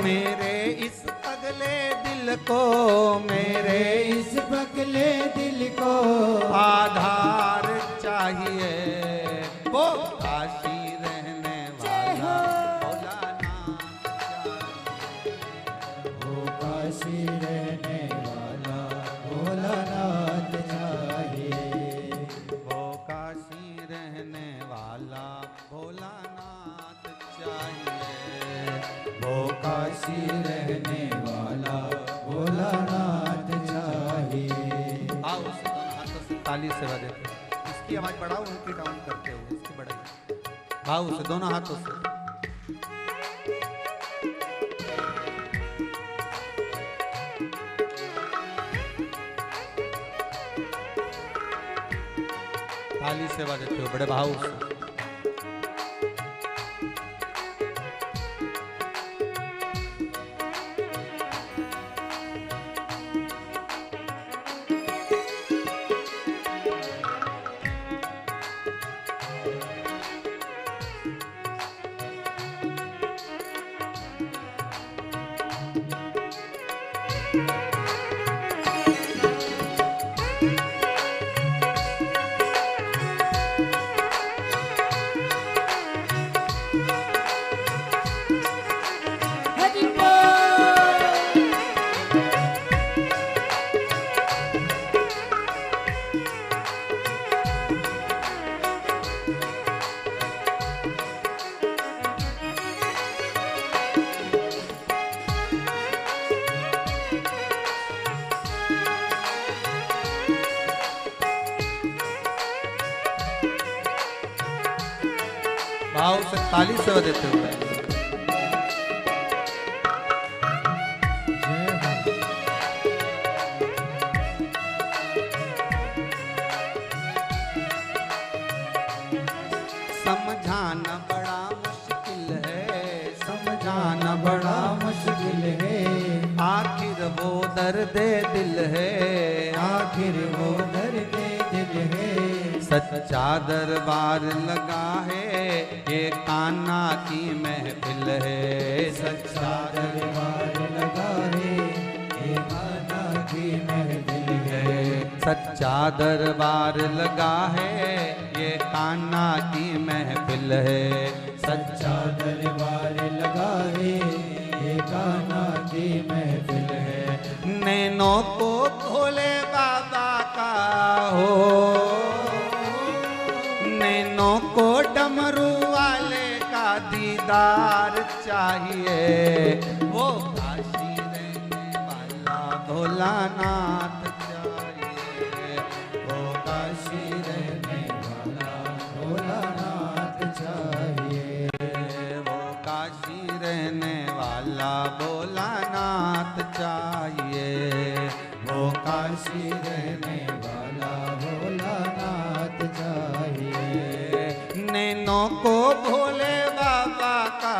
मेरे इस पगले दिल को, मेरे इस पगले दिल को आधार चाहिए। वो काशी रहने वाला भोलानाथ चाहिए। वो काशी रहने वाला भोलानाथ चाहिए। वो काशी रहने वाला भोलानाथ चाहिए। वो काशी रहने वाला भोलानाथ चाहिए। आओ उसे दोनों हाथों से ताली से बजाते हैं। इसकी आवाज बढ़ाओ, उनकी डाउन करते हुए इसकी बढ़ाइए। भाव से दोनों हाथों से। ताली से बजाते हो बड़े भाव से। भाव से ताली से देते हुए समझाना बड़ा मुश्किल है, समझाना बड़ा मुश्किल है। आखिर वो दर्द दिल है, आखिर वो दर्द दिल है। सच्चा दरबार लगा है ये कान्हा की महफिल है। सच्चा दरबार लगा है ये कान्हा की महफिल है। सच्चा दरबार लगा है ये कान्हा की महफिल है। सच्चा दरबार लगा है ये कान्हा की महफिल है। नैनों को भोले बाबा का हो, नैनों को डमरू वाले का दीदार चाहिए। वो काशी रहने वाला भोलानाथ चाहिए। वो काशी रहने वाला भोलानाथ चाहिए। वो काशी रहने वाला भोलानाथ चाहिए। वो काशी रहने वाला भोलानाथ चाहिए। नैनों को भोले बाबा का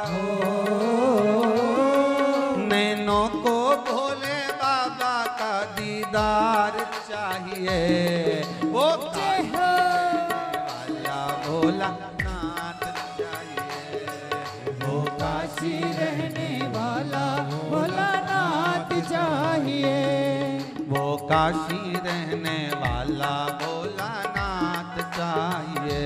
हो, नैनों को भोले बाबा का दीदार चाहिए। वो काशी वाला भोलानाथ चाहिए। वो काशी रहने वाला भोलानाथ चाहिए। वो काशी रहने वाला भोलानाथ चाहिए।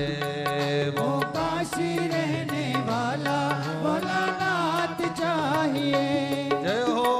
वो काशी रहने वाला भोलानाथ चाहिए। जय हो।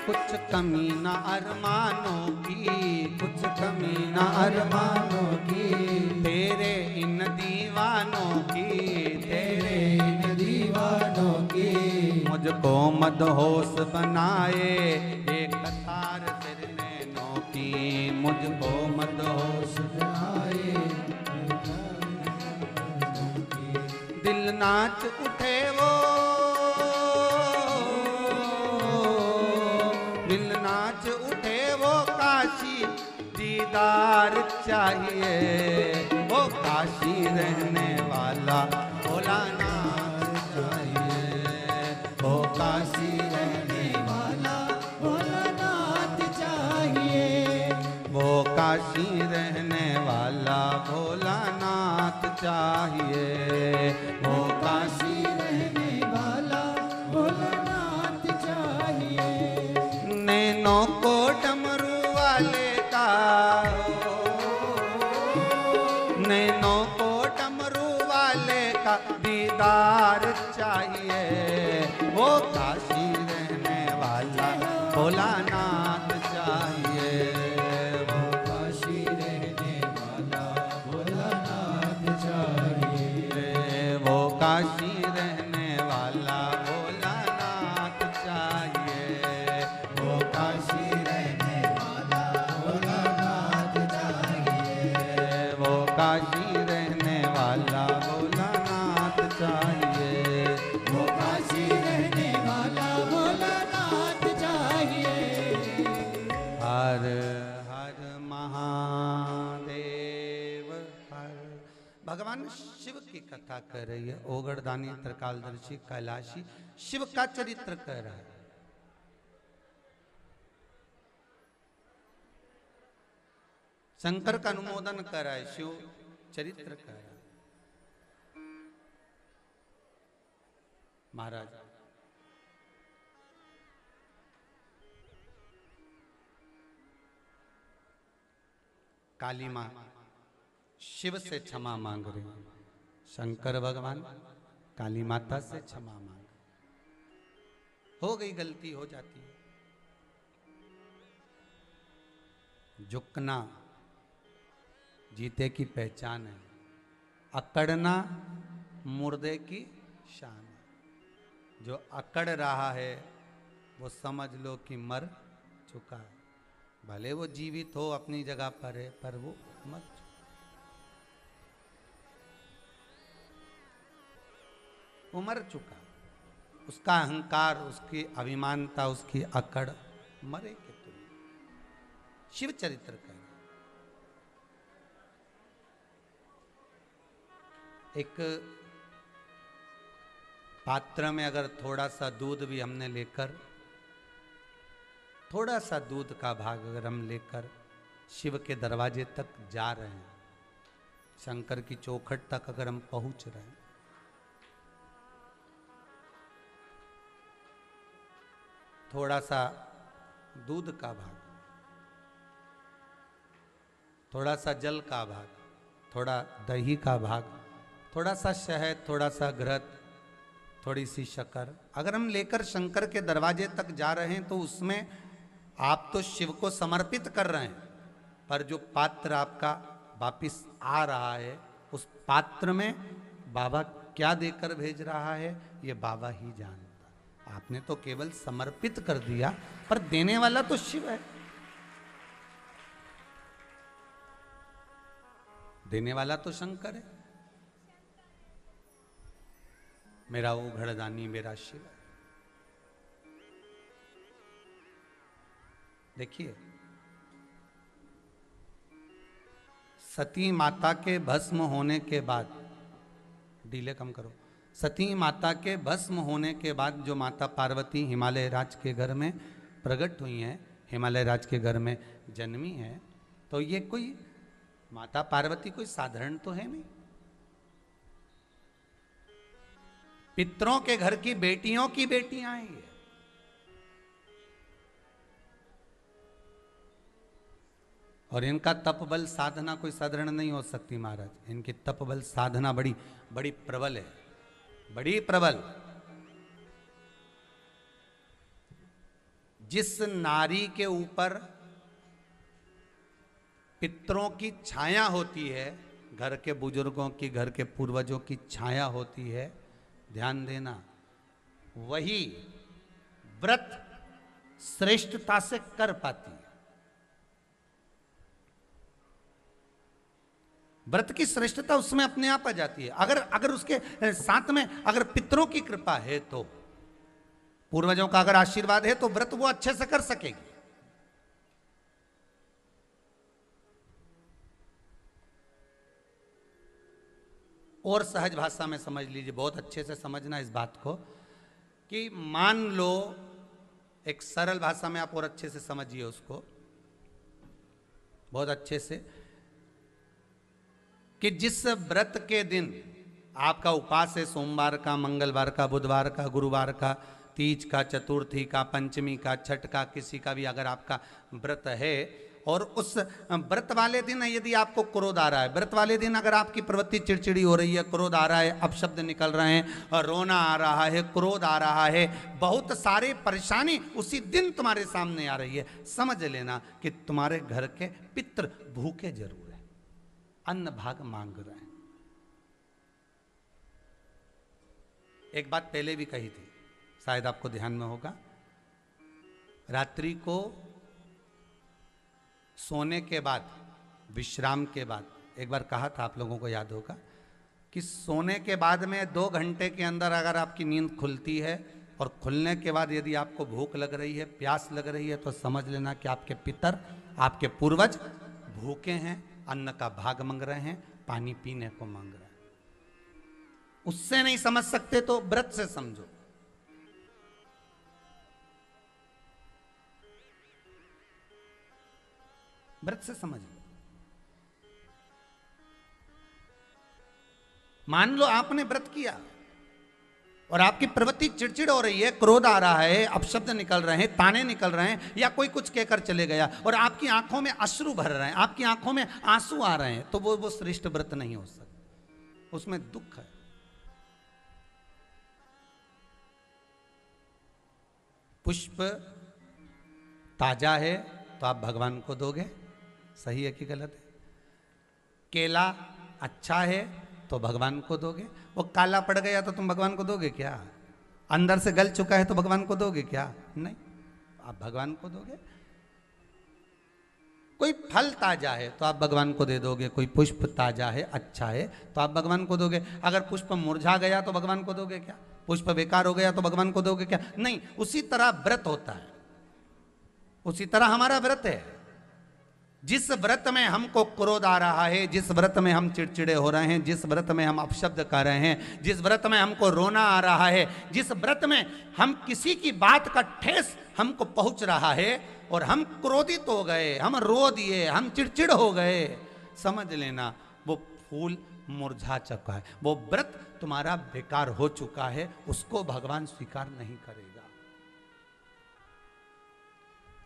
कुछ कमी न अरमानों की, कुछ कमी न अरमानों की, तेरे इन दीवानों की, तेरे इन दीवानों की। मुझको मदहोश बनाए एक तार तेरे नैनों की। मुझको मदहोश बनाए दिल नाच उठे वो, दिल नाच उठे वो काशी दीदार चाहिए। वो काशी रहने वाला भोलानाथ चाहिए। वो काशी रहने वाला भोलानाथ चाहिए। वो काशी रहने वाला भोलानाथ चाहिए। वो काशी रहने वाला भोलानाथ चाहिए। नैनों को डमरू वाले का, नैनों को डमरू वाले का दीदार चाहिए। वो काशी रहने वाला भोलानाथ चाहिए। वो काशी रहने वाला भोलानाथ चाहिए। वो काशी रहने वाला भोलानाथ चाहिए। वो काशी रहने वाला भोलानाथ चाहिए। वो काशी रहने वाला भोलानाथ चाहिए। वो काशी रहने वाला भोलानाथ चाहिए। कथा कर रही है। ओगड़दानी त्रिकालदर्शी कैलाशी शिव का चरित्र कह रहा है। शंकर का अनुमोदन कर रहा है, शिव चरित्र कर रहा है। महाराज काली मां शिव से क्षमा मांग रहे हैं। शंकर भगवान काली माता से क्षमा मांग, हो गई गलती हो जाती है। झुकना जीते की पहचान है, अकड़ना मुर्दे की शान है। जो अकड़ रहा है वो समझ लो कि मर चुका है। भले वो जीवित हो अपनी जगह पर है, पर वो मर चुका। वो मर चुका, उसका अहंकार, उसकी अभिमानता, उसकी अकड़ मरे के तुम। शिव चरित्र का एक पात्र में अगर थोड़ा सा दूध भी हमने लेकर, थोड़ा सा दूध का भाग अगर हम लेकर शिव के दरवाजे तक जा रहे हैं, शंकर की चौखट तक अगर हम पहुंच रहे हैं, थोड़ा सा दूध का भाग, थोड़ा सा जल का भाग, थोड़ा दही का भाग, थोड़ा सा शहद, थोड़ा सा घृत, थोड़ी सी शक्कर अगर हम लेकर शंकर के दरवाजे तक जा रहे हैं, तो उसमें आप तो शिव को समर्पित कर रहे हैं, पर जो पात्र आपका वापिस आ रहा है, उस पात्र में बाबा क्या देकर भेज रहा है, ये बाबा ही जानता। आपने तो केवल समर्पित कर दिया, पर देने वाला तो शिव है। देने वाला तो शंकर है। मेरा वो घड़दानी मेरा शिव है। देखिए, सती माता के भस्म होने के बाद, डीले कम करो, सती माता के भस्म होने के बाद जो माता पार्वती हिमालय राज के घर में प्रकट हुई हैं, हिमालय राज के घर में जन्मी है, तो ये कोई माता पार्वती कोई साधारण तो है नहीं। पितरों के घर की बेटियों की बेटियां हैं ये। और इनका तप बल साधना कोई साधारण नहीं हो सकती महाराज। इनकी तप बल साधना बड़ी बड़ी प्रबल है, बड़ी प्रबल। जिस नारी के ऊपर पितरों की छाया होती है, घर के बुजुर्गों की, घर के पूर्वजों की छाया होती है, ध्यान देना, वही व्रत श्रेष्ठता से कर पाती है। व्रत की श्रेष्ठता उसमें अपने आप आ जाती है। अगर उसके साथ में अगर पितरों की कृपा है, तो पूर्वजों का अगर आशीर्वाद है, तो व्रत वो अच्छे से कर सकेगी। और सहज भाषा में समझ लीजिए, बहुत अच्छे से समझना इस बात को, कि मान लो, एक सरल भाषा में आप और अच्छे से समझिए उसको, बहुत अच्छे से, कि जिस व्रत के दिन आपका उपास है, सोमवार का, मंगलवार का, बुधवार का, गुरुवार का, तीज का, चतुर्थी का, पंचमी का, छठ का, किसी का भी अगर आपका व्रत है, और उस व्रत वाले दिन यदि आपको क्रोध आ रहा है, व्रत वाले दिन अगर आपकी प्रवृत्ति चिड़चिड़ी हो रही है, क्रोध आ रहा है, अपशब्द निकल रहे हैं, रोना आ रहा है, क्रोध आ रहा है, बहुत सारे परेशानी उसी दिन तुम्हारे सामने आ रही है, समझ लेना कि तुम्हारे घर के पितृ भूखे जरूर है, अन्न भाग मांग रहे हैं। एक बात पहले भी कही थी, शायद आपको ध्यान में होगा, रात्रि को सोने के बाद, विश्राम के बाद, एक बार कहा था, आप लोगों को याद होगा, कि सोने के बाद में 2 घंटे के अंदर अगर आपकी नींद खुलती है, और खुलने के बाद यदि आपको भूख लग रही है, प्यास लग रही है, तो समझ लेना कि आपके पितर, आपके पूर्वज भूखे हैं, अन्न का भाग मांग रहे हैं, पानी पीने को मांग रहे हैं। उससे नहीं समझ सकते तो व्रत से समझो। व्रत से समझ लो। मान लो आपने व्रत किया और आपकी प्रवृत्ति चिड़चिड़ हो रही है, क्रोध आ रहा है, अपशब्द निकल रहे हैं, ताने निकल रहे हैं, या कोई कुछ कहकर चले गया और आपकी आंखों में अश्रु भर रहे हैं, आपकी आंखों में आंसू आ रहे हैं, तो वो श्रेष्ठ व्रत नहीं हो सकता, उसमें दुख है। पुष्प ताजा है तो आप भगवान को दोगे, सही है कि गलत है? केला अच्छा है तो भगवान को दोगे, वो काला पड़ गया तो तुम भगवान को दोगे क्या? अंदर से गल चुका है तो भगवान को दोगे क्या? नहीं, आप भगवान को दोगे। कोई फल ताजा है तो आप भगवान को दे दोगे, कोई पुष्प ताजा है अच्छा है तो आप भगवान को दोगे। अगर पुष्प मुरझा गया तो भगवान को दोगे क्या? पुष्प बेकार हो गया तो भगवान को दोगे क्या? नहीं। उसी तरह व्रत होता है, उसी तरह हमारा व्रत है। जिस व्रत में हमको क्रोध आ रहा है, जिस व्रत में हम चिड़चिड़े हो रहे हैं, जिस व्रत में हम अपशब्द कर रहे हैं, जिस व्रत में हमको रोना आ रहा है, जिस व्रत में हम किसी की बात का ठेस हमको पहुंच रहा है और हम क्रोधित हो गए, हम रो दिए, हम चिड़चिड़ हो गए, समझ लेना वो फूल मुरझा चुका है, वो व्रत तुम्हारा बेकार हो चुका है, उसको भगवान स्वीकार नहीं करेगा।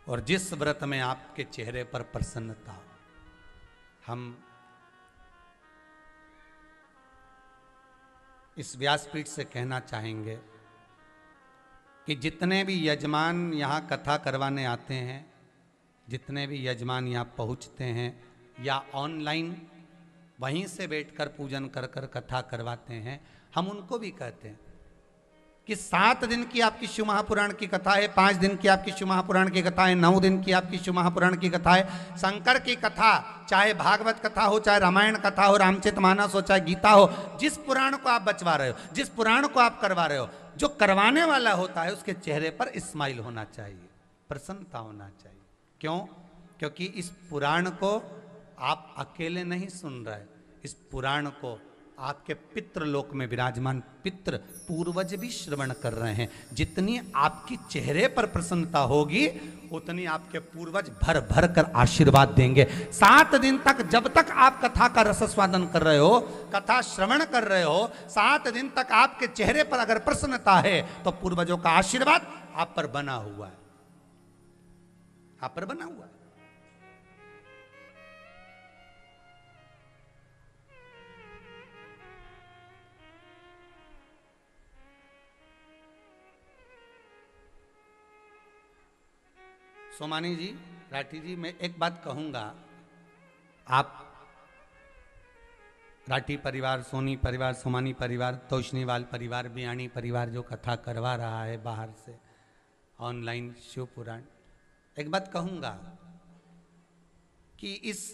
और जिस व्रत में आपके चेहरे पर प्रसन्नता, हम इस व्यासपीठ से कहना चाहेंगे कि जितने भी यजमान यहाँ कथा करवाने आते हैं, जितने भी यजमान यहाँ पहुँचते हैं या ऑनलाइन वहीं से बैठकर पूजन कर कर कथा करवाते हैं, हम उनको भी कहते हैं कि 7 दिन की आपकी शिव महापुराण की कथा है, 5 दिन की आपकी शिव महापुराण की कथा है, 9 दिन की आपकी शिव महापुराण की कथा है। शंकर की कथा, चाहे भागवत कथा हो, चाहे रामायण कथा हो, रामचरितमानस हो, चाहे गीता हो, जिस पुराण को आप बचवा रहे हो, जिस पुराण को आप करवा रहे हो, जो करवाने वाला होता है उसके चेहरे पर स्माइल होना चाहिए, प्रसन्नता होना चाहिए। क्यों? क्योंकि इस पुराण को आप अकेले नहीं सुन रहे, इस पुराण को आपके पितृलोक में विराजमान पितृ पूर्वज भी श्रवण कर रहे हैं। जितनी आपकी चेहरे पर प्रसन्नता होगी उतनी आपके पूर्वज भर भर कर आशीर्वाद देंगे। 7 दिन तक, जब तक आप कथा का रसस्वादन कर रहे हो, कथा श्रवण कर रहे हो, 7 दिन तक आपके चेहरे पर अगर प्रसन्नता है तो पूर्वजों का आशीर्वाद आप पर बना हुआ है, आप पर बना हुआ है। सोमानी जी, राठी जी, मैं एक बात कहूंगा, आप राठी परिवार, सोनी परिवार, सोमानी परिवार, तोशनीवाल परिवार, बियाणी परिवार जो कथा करवा रहा है बाहर से ऑनलाइन शिव पुराण, एक बात कहूंगा कि इस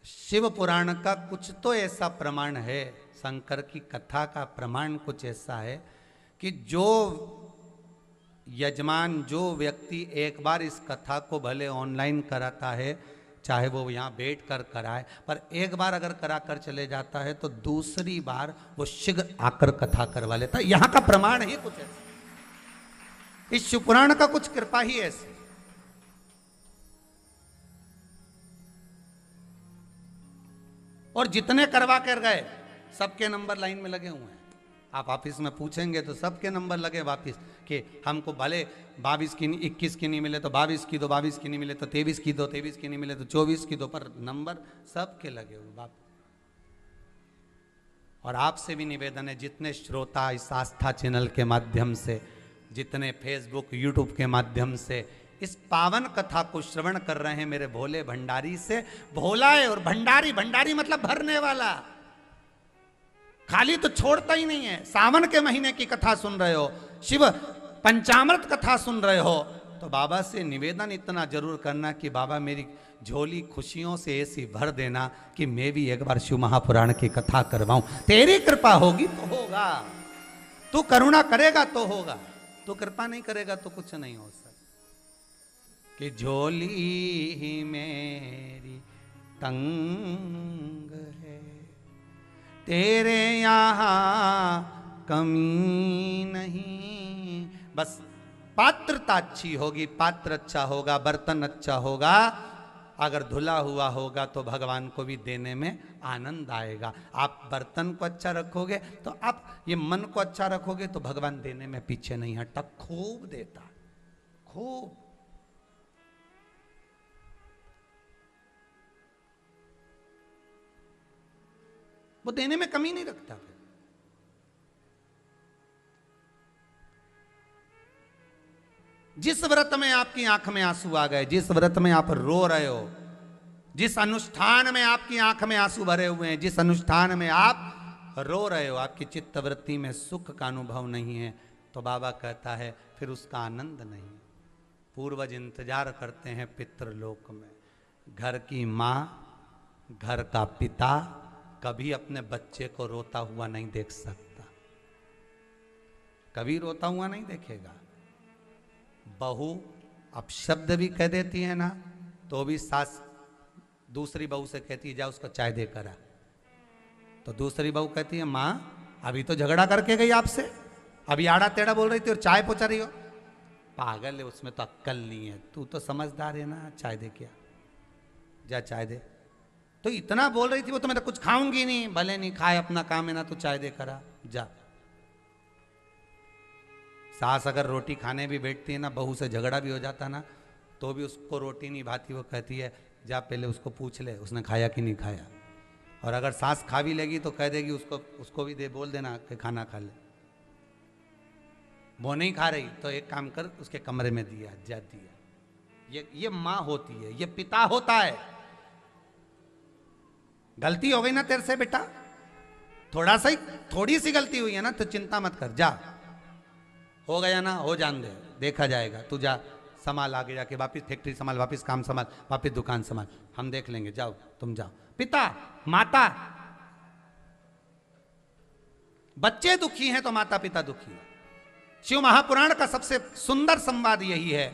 शिव पुराण का कुछ तो ऐसा प्रमाण है, शंकर की कथा का प्रमाण कुछ ऐसा है कि जो यजमान, जो व्यक्ति एक बार इस कथा को भले ऑनलाइन कराता है, चाहे वो यहाँ बैठ कर कराए, पर एक बार अगर करा कर चले जाता है तो दूसरी बार वो शीघ्र आकर कथा करवा लेता है। यहाँ का प्रमाण ही कुछ ऐसा, इस शिवपुराण का कुछ कृपा ही ऐसी। और जितने करवा कर गए सबके नंबर लाइन में लगे हुए हैं। आप ऑफिस में पूछेंगे तो सबके नंबर लगे वापिस कि हमको भले 22 की 21 की नहीं मिले तो 22 की दो, 22 की नहीं मिले तो 23 की दो, 23 की नहीं मिले तो 24 की दो, पर नंबर सबके लगे हुए बाप। और आपसे भी निवेदन है, जितने श्रोता इस आस्था चैनल के माध्यम से, जितने फेसबुक यूट्यूब के माध्यम से इस पावन कथा को श्रवण कर रहे हैं, मेरे भोले भंडारी से, भोला है और भंडारी, भंडारी मतलब भरने वाला, खाली तो छोड़ता ही नहीं है। सावन के महीने की कथा सुन रहे हो, शिव पंचामृत कथा सुन रहे हो, तो बाबा से निवेदन इतना जरूर करना कि बाबा मेरी झोली खुशियों से ऐसी भर देना कि मैं भी एक बार शिव महापुराण की कथा करवाऊं। तेरी कृपा होगी तो होगा, तू करुणा करेगा तो होगा, तू कृपा नहीं करेगा तो कुछ नहीं हो सकता। कि झोली ही मेरी तंग है, तेरे यहाँ कमी नहीं। बस पात्रता अच्छी होगी, पात्र अच्छा होगा, बर्तन अच्छा होगा, अगर धुला हुआ होगा तो भगवान को भी देने में आनंद आएगा। आप बर्तन को अच्छा रखोगे तो आप ये मन को अच्छा रखोगे तो भगवान देने में पीछे नहीं हटता, खूब देता, खूब। वो देने में कमी नहीं रखता। फिर जिस व्रत में आपकी आंख में आंसू आ गए, जिस व्रत में आप रो रहे हो, जिस अनुष्ठान में आपकी आंख में आंसू भरे हुए हैं, जिस अनुष्ठान में आप रो रहे हो, आपकी चित्तवृत्ति में सुख का अनुभव नहीं है, तो बाबा कहता है फिर उसका आनंद नहीं। पूर्वज इंतजार करते हैं पितृलोक में। घर की माँ, घर का पिता कभी अपने बच्चे को रोता हुआ नहीं देख सकता, कभी रोता हुआ नहीं देखेगा। बहू अपशब्द भी कह देती है ना, तो भी सास दूसरी बहू से कहती है जा उसको चाय दे कर आ। तो दूसरी बहू कहती है माँ अभी तो झगड़ा करके गई आपसे, अभी आड़ा टेढ़ा बोल रही थी और चाय पहुंचा रही हो। पागल है, उसमें तो अक्कल नहीं है, तू तो समझदार है ना, चाय दे क्या, जा चाय दे। तो इतना बोल रही थी वो, तो मैं तो कुछ खाऊंगी नहीं, भले नहीं खाए, अपना काम है ना, तो चाय दे करा जा। सास अगर रोटी खाने भी बैठती है ना, बहू से झगड़ा भी हो जाता ना, तो भी उसको रोटी नहीं भाती, वो कहती है जा पहले उसको पूछ ले उसने खाया कि नहीं खाया। और अगर सास खा भी लेगी तो कह देगी उसको भी दे, बोल देना कि खाना खा ले। वो नहीं खा रही तो एक काम कर, उसके कमरे में दिया जा दिया। ये माँ होती है, ये पिता होता है। गलती हो गई ना तेरे से बेटा, थोड़ी सी गलती हुई है ना, तो चिंता मत कर, जा हो गया ना, हो जान दे, देखा जाएगा। तू जा संभाल, आगे जाके वापिस फैक्ट्री संभाल, वापिस काम संभाल, वापिस दुकान संभाल, हम देख लेंगे, जाओ तुम जाओ। पिता माता, बच्चे दुखी हैं तो माता पिता दुखी है। शिव महापुराण का सबसे सुंदर संवाद यही है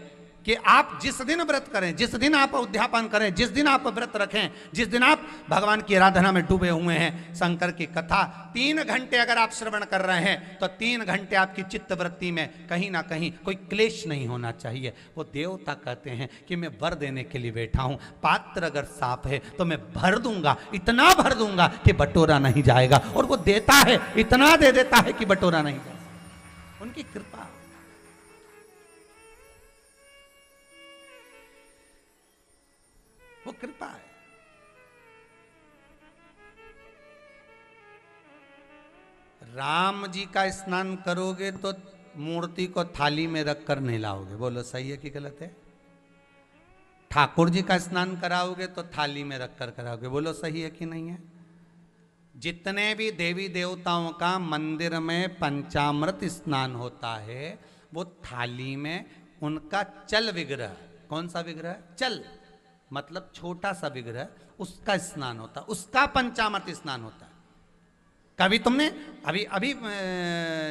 कि आप जिस दिन व्रत करें, जिस दिन आप उद्यापन करें, जिस दिन आप व्रत रखें, जिस दिन आप भगवान की आराधना में डूबे हुए हैं, शंकर की कथा 3 घंटे अगर आप श्रवण कर रहे हैं तो 3 घंटे आपकी चित्तवृत्ति में कहीं ना कहीं कोई क्लेश नहीं होना चाहिए। वो देवता कहते हैं कि मैं वर देने के लिए बैठा हूं, पात्र अगर साफ है तो मैं भर दूंगा, इतना भर दूंगा कि बटोरा नहीं जाएगा। और वो देता है, इतना दे देता है कि बटोरा नहीं जाएगा। उनकी कृपा। वो कृपा है। राम जी का स्नान करोगे तो मूर्ति को थाली में रखकर नहीं लाओगे, बोलो सही है कि गलत है? ठाकुर जी का स्नान कराओगे तो थाली में रखकर कराओगे, बोलो सही है कि नहीं है? जितने भी देवी देवताओं का मंदिर में पंचामृत स्नान होता है, वो थाली में उनका चल विग्रह, कौन सा विग्रह? चल मतलब छोटा सा विग्रह, उसका स्नान होता, उसका पंचामृत स्नान होता। कभी तुमने अभी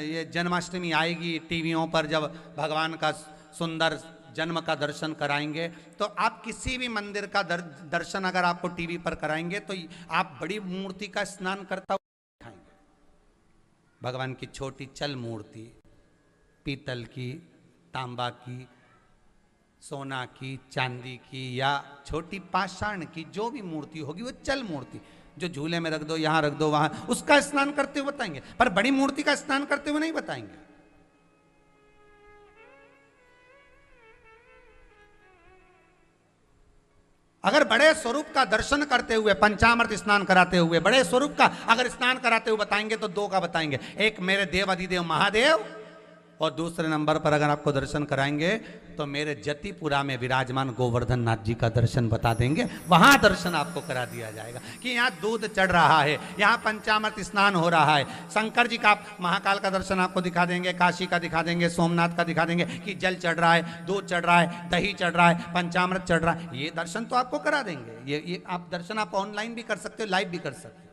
ये जन्माष्टमी आएगी टीवियों पर, जब भगवान का सुंदर जन्म का दर्शन कराएंगे, तो आप किसी भी मंदिर का दर्शन अगर आपको टीवी पर कराएंगे तो आप बड़ी मूर्ति का स्नान करता हुआ दिखाएंगे। भगवान की छोटी चल मूर्ति, पीतल की, तांबा की, सोना की, चांदी की या छोटी पाषाण की, जो भी मूर्ति होगी वो चल मूर्ति, जो झूले में रख दो, यहां रख दो, वहां, उसका स्नान करते हुए बताएंगे, पर बड़ी मूर्ति का स्नान करते हुए नहीं बताएंगे। अगर बड़े स्वरूप का दर्शन करते हुए, पंचामृत स्नान कराते हुए, बड़े स्वरूप का अगर स्नान कराते हुए बताएंगे तो 2 का बताएंगे, एक मेरे देव अधिदेव महादेव, और दूसरे नंबर पर अगर आपको दर्शन कराएंगे तो मेरे जतिपुरा में विराजमान गोवर्धन नाथ जी का दर्शन बता देंगे। वहां दर्शन आपको करा दिया जाएगा कि यहाँ दूध चढ़ रहा है, यहाँ पंचामृत स्नान हो रहा है। शंकर जी का महाकाल का दर्शन आपको दिखा देंगे, काशी का दिखा देंगे, सोमनाथ का दिखा देंगे कि जल चढ़ रहा है, दूध चढ़ रहा है, दही चढ़ रहा है, पंचामृत चढ़ रहा है। ये दर्शन तो आपको करा देंगे। ये आप दर्शन आप ऑनलाइन भी कर सकते हो, लाइव भी कर सकते हो।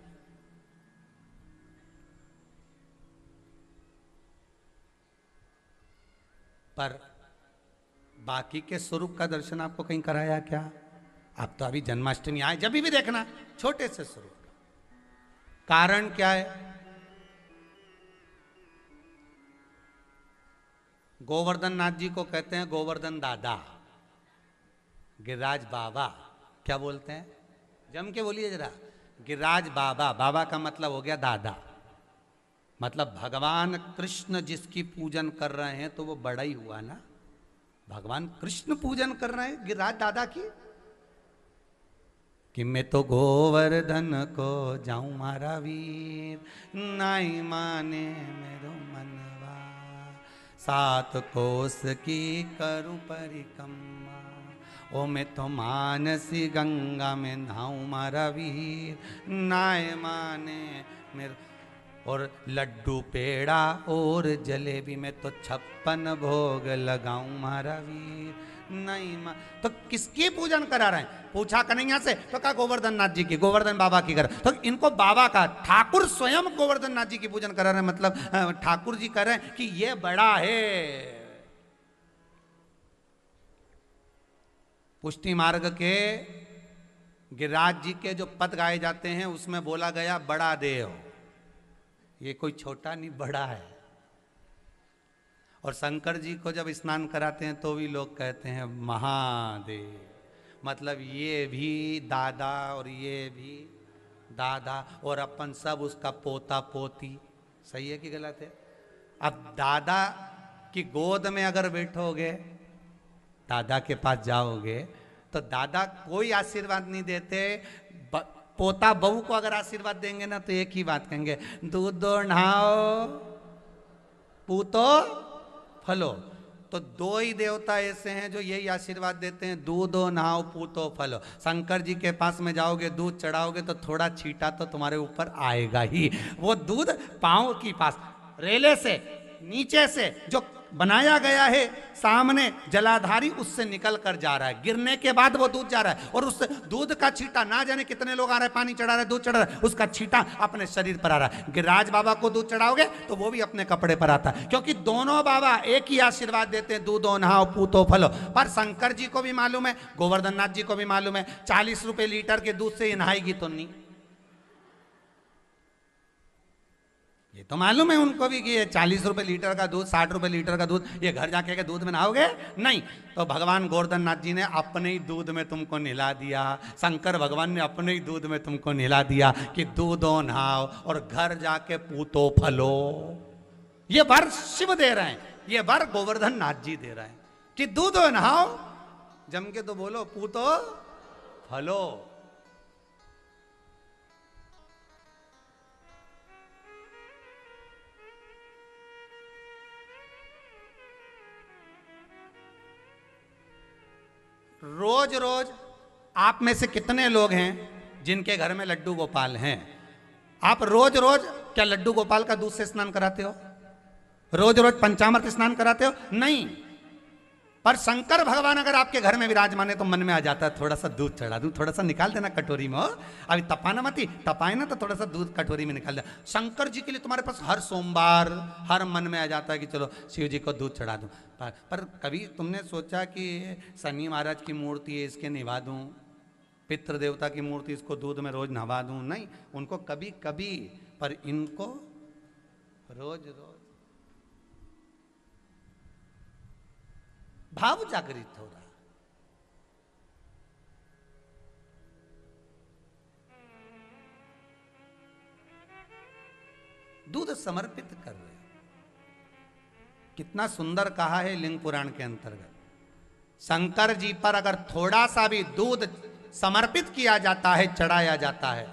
पर बाकी के स्वरूप का दर्शन आपको कहीं कराया क्या? आप तो अभी जन्माष्टमी आए, जब भी देखना छोटे से स्वरूप का। कारण क्या है? गोवर्धन नाथ जी को कहते हैं गोवर्धन दादा, गिरिराज बाबा। क्या बोलते हैं? जम के बोलिए जरा। गिरिराज बाबा। बाबा का मतलब हो गया दादा। मतलब भगवान कृष्ण जिसकी पूजन कर रहे हैं तो वो बड़ा ही हुआ ना। भगवान कृष्ण पूजन कर रहे हैं गिरिराज दादा की। कि मैं तो गोवर्धन को जाऊं मारा वीर, नाई माने मेरो मनवा, 7 कोस की करूं परिक्रमा, ओ मैं तो मानसी गंगा में नहाऊं मारा वीर, नाय माने मेरे। और लड्डू पेड़ा और जलेबी में तो 56 भोग लगाऊं मारा वीर, नहीं मां। तो किसकी पूजन करा रहे हैं? पूछा कन्हैया से तो कहा गोवर्धन नाथ जी की, गोवर्धन बाबा की कर। तो इनको बाबा का, ठाकुर स्वयं गोवर्धन नाथ जी की पूजन करा रहे हैं। मतलब ठाकुर जी कह रहे हैं कि ये बड़ा है। पुष्टि मार्ग के गिरिराज जी के जो पद गाए जाते हैं उसमें बोला गया बड़ा देव। ये कोई छोटा नहीं, बड़ा है। और शंकर जी को जब स्नान कराते हैं तो भी लोग कहते हैं महादेव। मतलब ये भी दादा और ये भी दादा, और अपन सब उसका पोता पोती। सही है कि गलत है? अब दादा की गोद में अगर बैठोगे, दादा के पास जाओगे तो दादा कोई आशीर्वाद नहीं देते। पोता बहू को अगर आशीर्वाद देंगे ना तो एक ही बात कहेंगे, दूध दो नहाओ पूतो फलो। तो 2 ही देवता ऐसे हैं जो यही आशीर्वाद देते हैं, दूधो नहाओ पूतो फलो। शंकर जी के पास में जाओगे, दूध चढ़ाओगे तो थोड़ा छींटा तो तुम्हारे ऊपर आएगा ही। वो दूध पांव की पास रेले से नीचे से जो बनाया गया है सामने जलाधारी, उससे निकल कर जा रहा है। गिरने के बाद वो दूध जा रहा है और उस दूध का छींटा, ना जाने कितने लोग आ रहे हैं, पानी चढ़ा रहे, दूध चढ़ा रहे, उसका छींटा अपने शरीर पर आ रहा है। गिरिराज बाबा को दूध चढ़ाओगे तो वो भी अपने कपड़े पर आता है, क्योंकि दोनों बाबा एक ही आशीर्वाद देते हैं, दूधो नहाओ पूतो फलो। पर शंकर जी को भी मालूम है, गोवर्धन नाथ जी को भी मालूम है, 40 रुपए लीटर के दूध से ये नहाएगी तो नहीं। ये तो मालूम है उनको भी कि ये 40 रुपए लीटर का दूध, 60 रुपए लीटर का दूध, ये घर जाके के दूध में नहाओगे नहीं। तो भगवान गोवर्धन नाथ जी ने अपने ही दूध में तुमको नहला दिया, शंकर भगवान ने अपने ही दूध में तुमको नहला दिया कि दूधो नहाओ और घर जाके पूतो फलो। ये वर शिव दे रहे हैं, ये वर गोवर्धन नाथ जी दे रहे हैं कि दूधो नहाओ, जम के तो बोलो पूतो फलो। रोज रोज आप में से कितने लोग हैं जिनके घर में लड्डू गोपाल हैं? आप रोज रोज क्या लड्डू गोपाल का दूध से स्नान कराते हो? रोज रोज पंचामृत स्नान कराते हो? नहीं। पर शंकर भगवान अगर आपके घर में विराजमान है तो मन में आ जाता है थोड़ा सा दूध चढ़ा दूं, थोड़ा सा निकाल देना कटोरी में। अभी तपाना मत ही, तपाए ना तो थोड़ा सा दूध कटोरी में निकाल दे। शंकर जी के लिए तुम्हारे पास हर सोमवार हर मन में आ जाता है कि चलो शिव जी को दूध चढ़ा दूं। पर कभी तुमने सोचा कि शनि महाराज की मूर्ति है, इसके निभा दूं, पितृ देवता की मूर्ति, इसको दूध में रोज नहवा दूं? नहीं, उनको कभी कभी, पर इनको रोज रोज। भाव जागृत हो रहा। दूध समर्पित कर रहे। कितना सुंदर कहा है लिंग पुराण के अंतर्गत, शंकर जी पर अगर थोड़ा सा भी दूध समर्पित किया जाता है, चढ़ाया जाता है,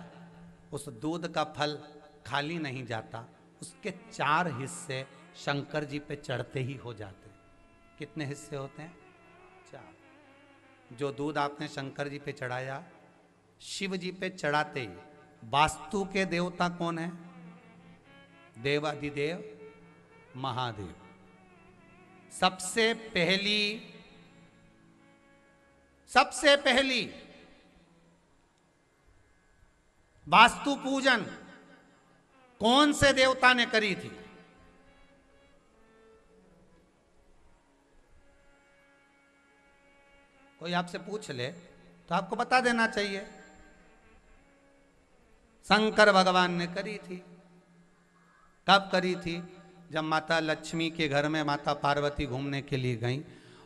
उस दूध का फल खाली नहीं जाता, उसके 4 हिस्से शंकर जी पे चढ़ते ही हो जाते। कितने हिस्से होते हैं? 4। जो दूध आपने शंकर जी पे चढ़ाया, शिव जी पे चढ़ाते ही वास्तु के देवता कौन है? देवाधिदेव महादेव। सबसे पहली वास्तु पूजन कौन से देवता ने करी थी? कोई आपसे पूछ ले तो आपको बता देना चाहिए। शंकर भगवान ने करी थी। कब करी थी? जब माता लक्ष्मी के घर में माता पार्वती घूमने के लिए गई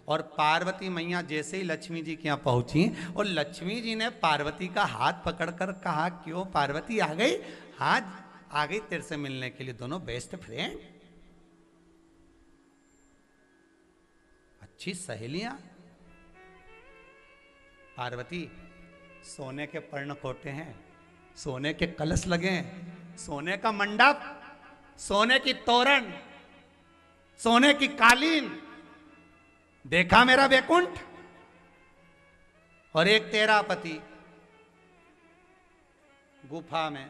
और पार्वती मैया जैसे ही लक्ष्मी जी के यहाँ पहुंची और लक्ष्मी जी ने पार्वती का हाथ पकड़कर कहा, क्यों पार्वती आ गई? आज आ गई तेरे से मिलने के लिए, दोनों बेस्ट फ्रेंड, अच्छी सहेलियां। पार्वती, सोने के पर्ण कोटे हैं, सोने के कलश लगे हैं, सोने का मंडप, सोने की तोरण, सोने की कालीन, देखा मेरा वैकुंठ? और एक तेरा पति गुफा में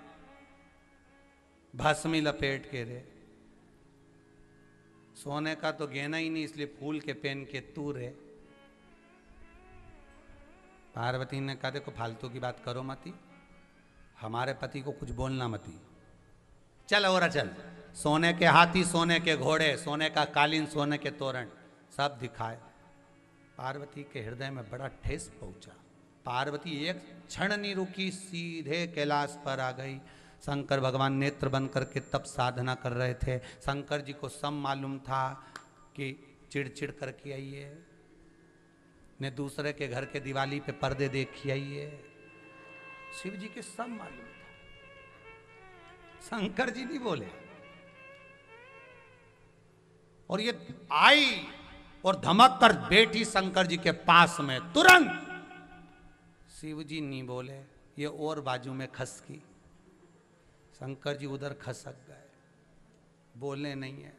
भस्मी लपेट के रे, सोने का तो गहना ही नहीं, इसलिए फूल के पहन के तू रे। पार्वती ने कहा, देखो फालतू की बात करो मती, हमारे पति को कुछ बोलना मती, चल और चल। सोने के हाथी, सोने के घोड़े, सोने का कालीन, सोने के तोरण सब दिखाए। पार्वती के हृदय में बड़ा ठेस पहुंचा। पार्वती एक क्षण नहीं रुकी, सीधे कैलाश पर आ गई। शंकर भगवान नेत्र बंद करके तब साधना कर रहे थे। शंकर जी को सब मालूम था कि चिड़चिड़ करके आई है, ने दूसरे के घर के दिवाली पे पर्दे देखी आई है। शिव जी के सब मालूम था, शंकर जी नहीं बोले। और ये आई और धमक कर बैठी शंकर जी के पास में, तुरंत शिव जी नहीं बोले, ये और बाजू में खसकी। शंकर जी उधर खसक गए, बोले नहीं है,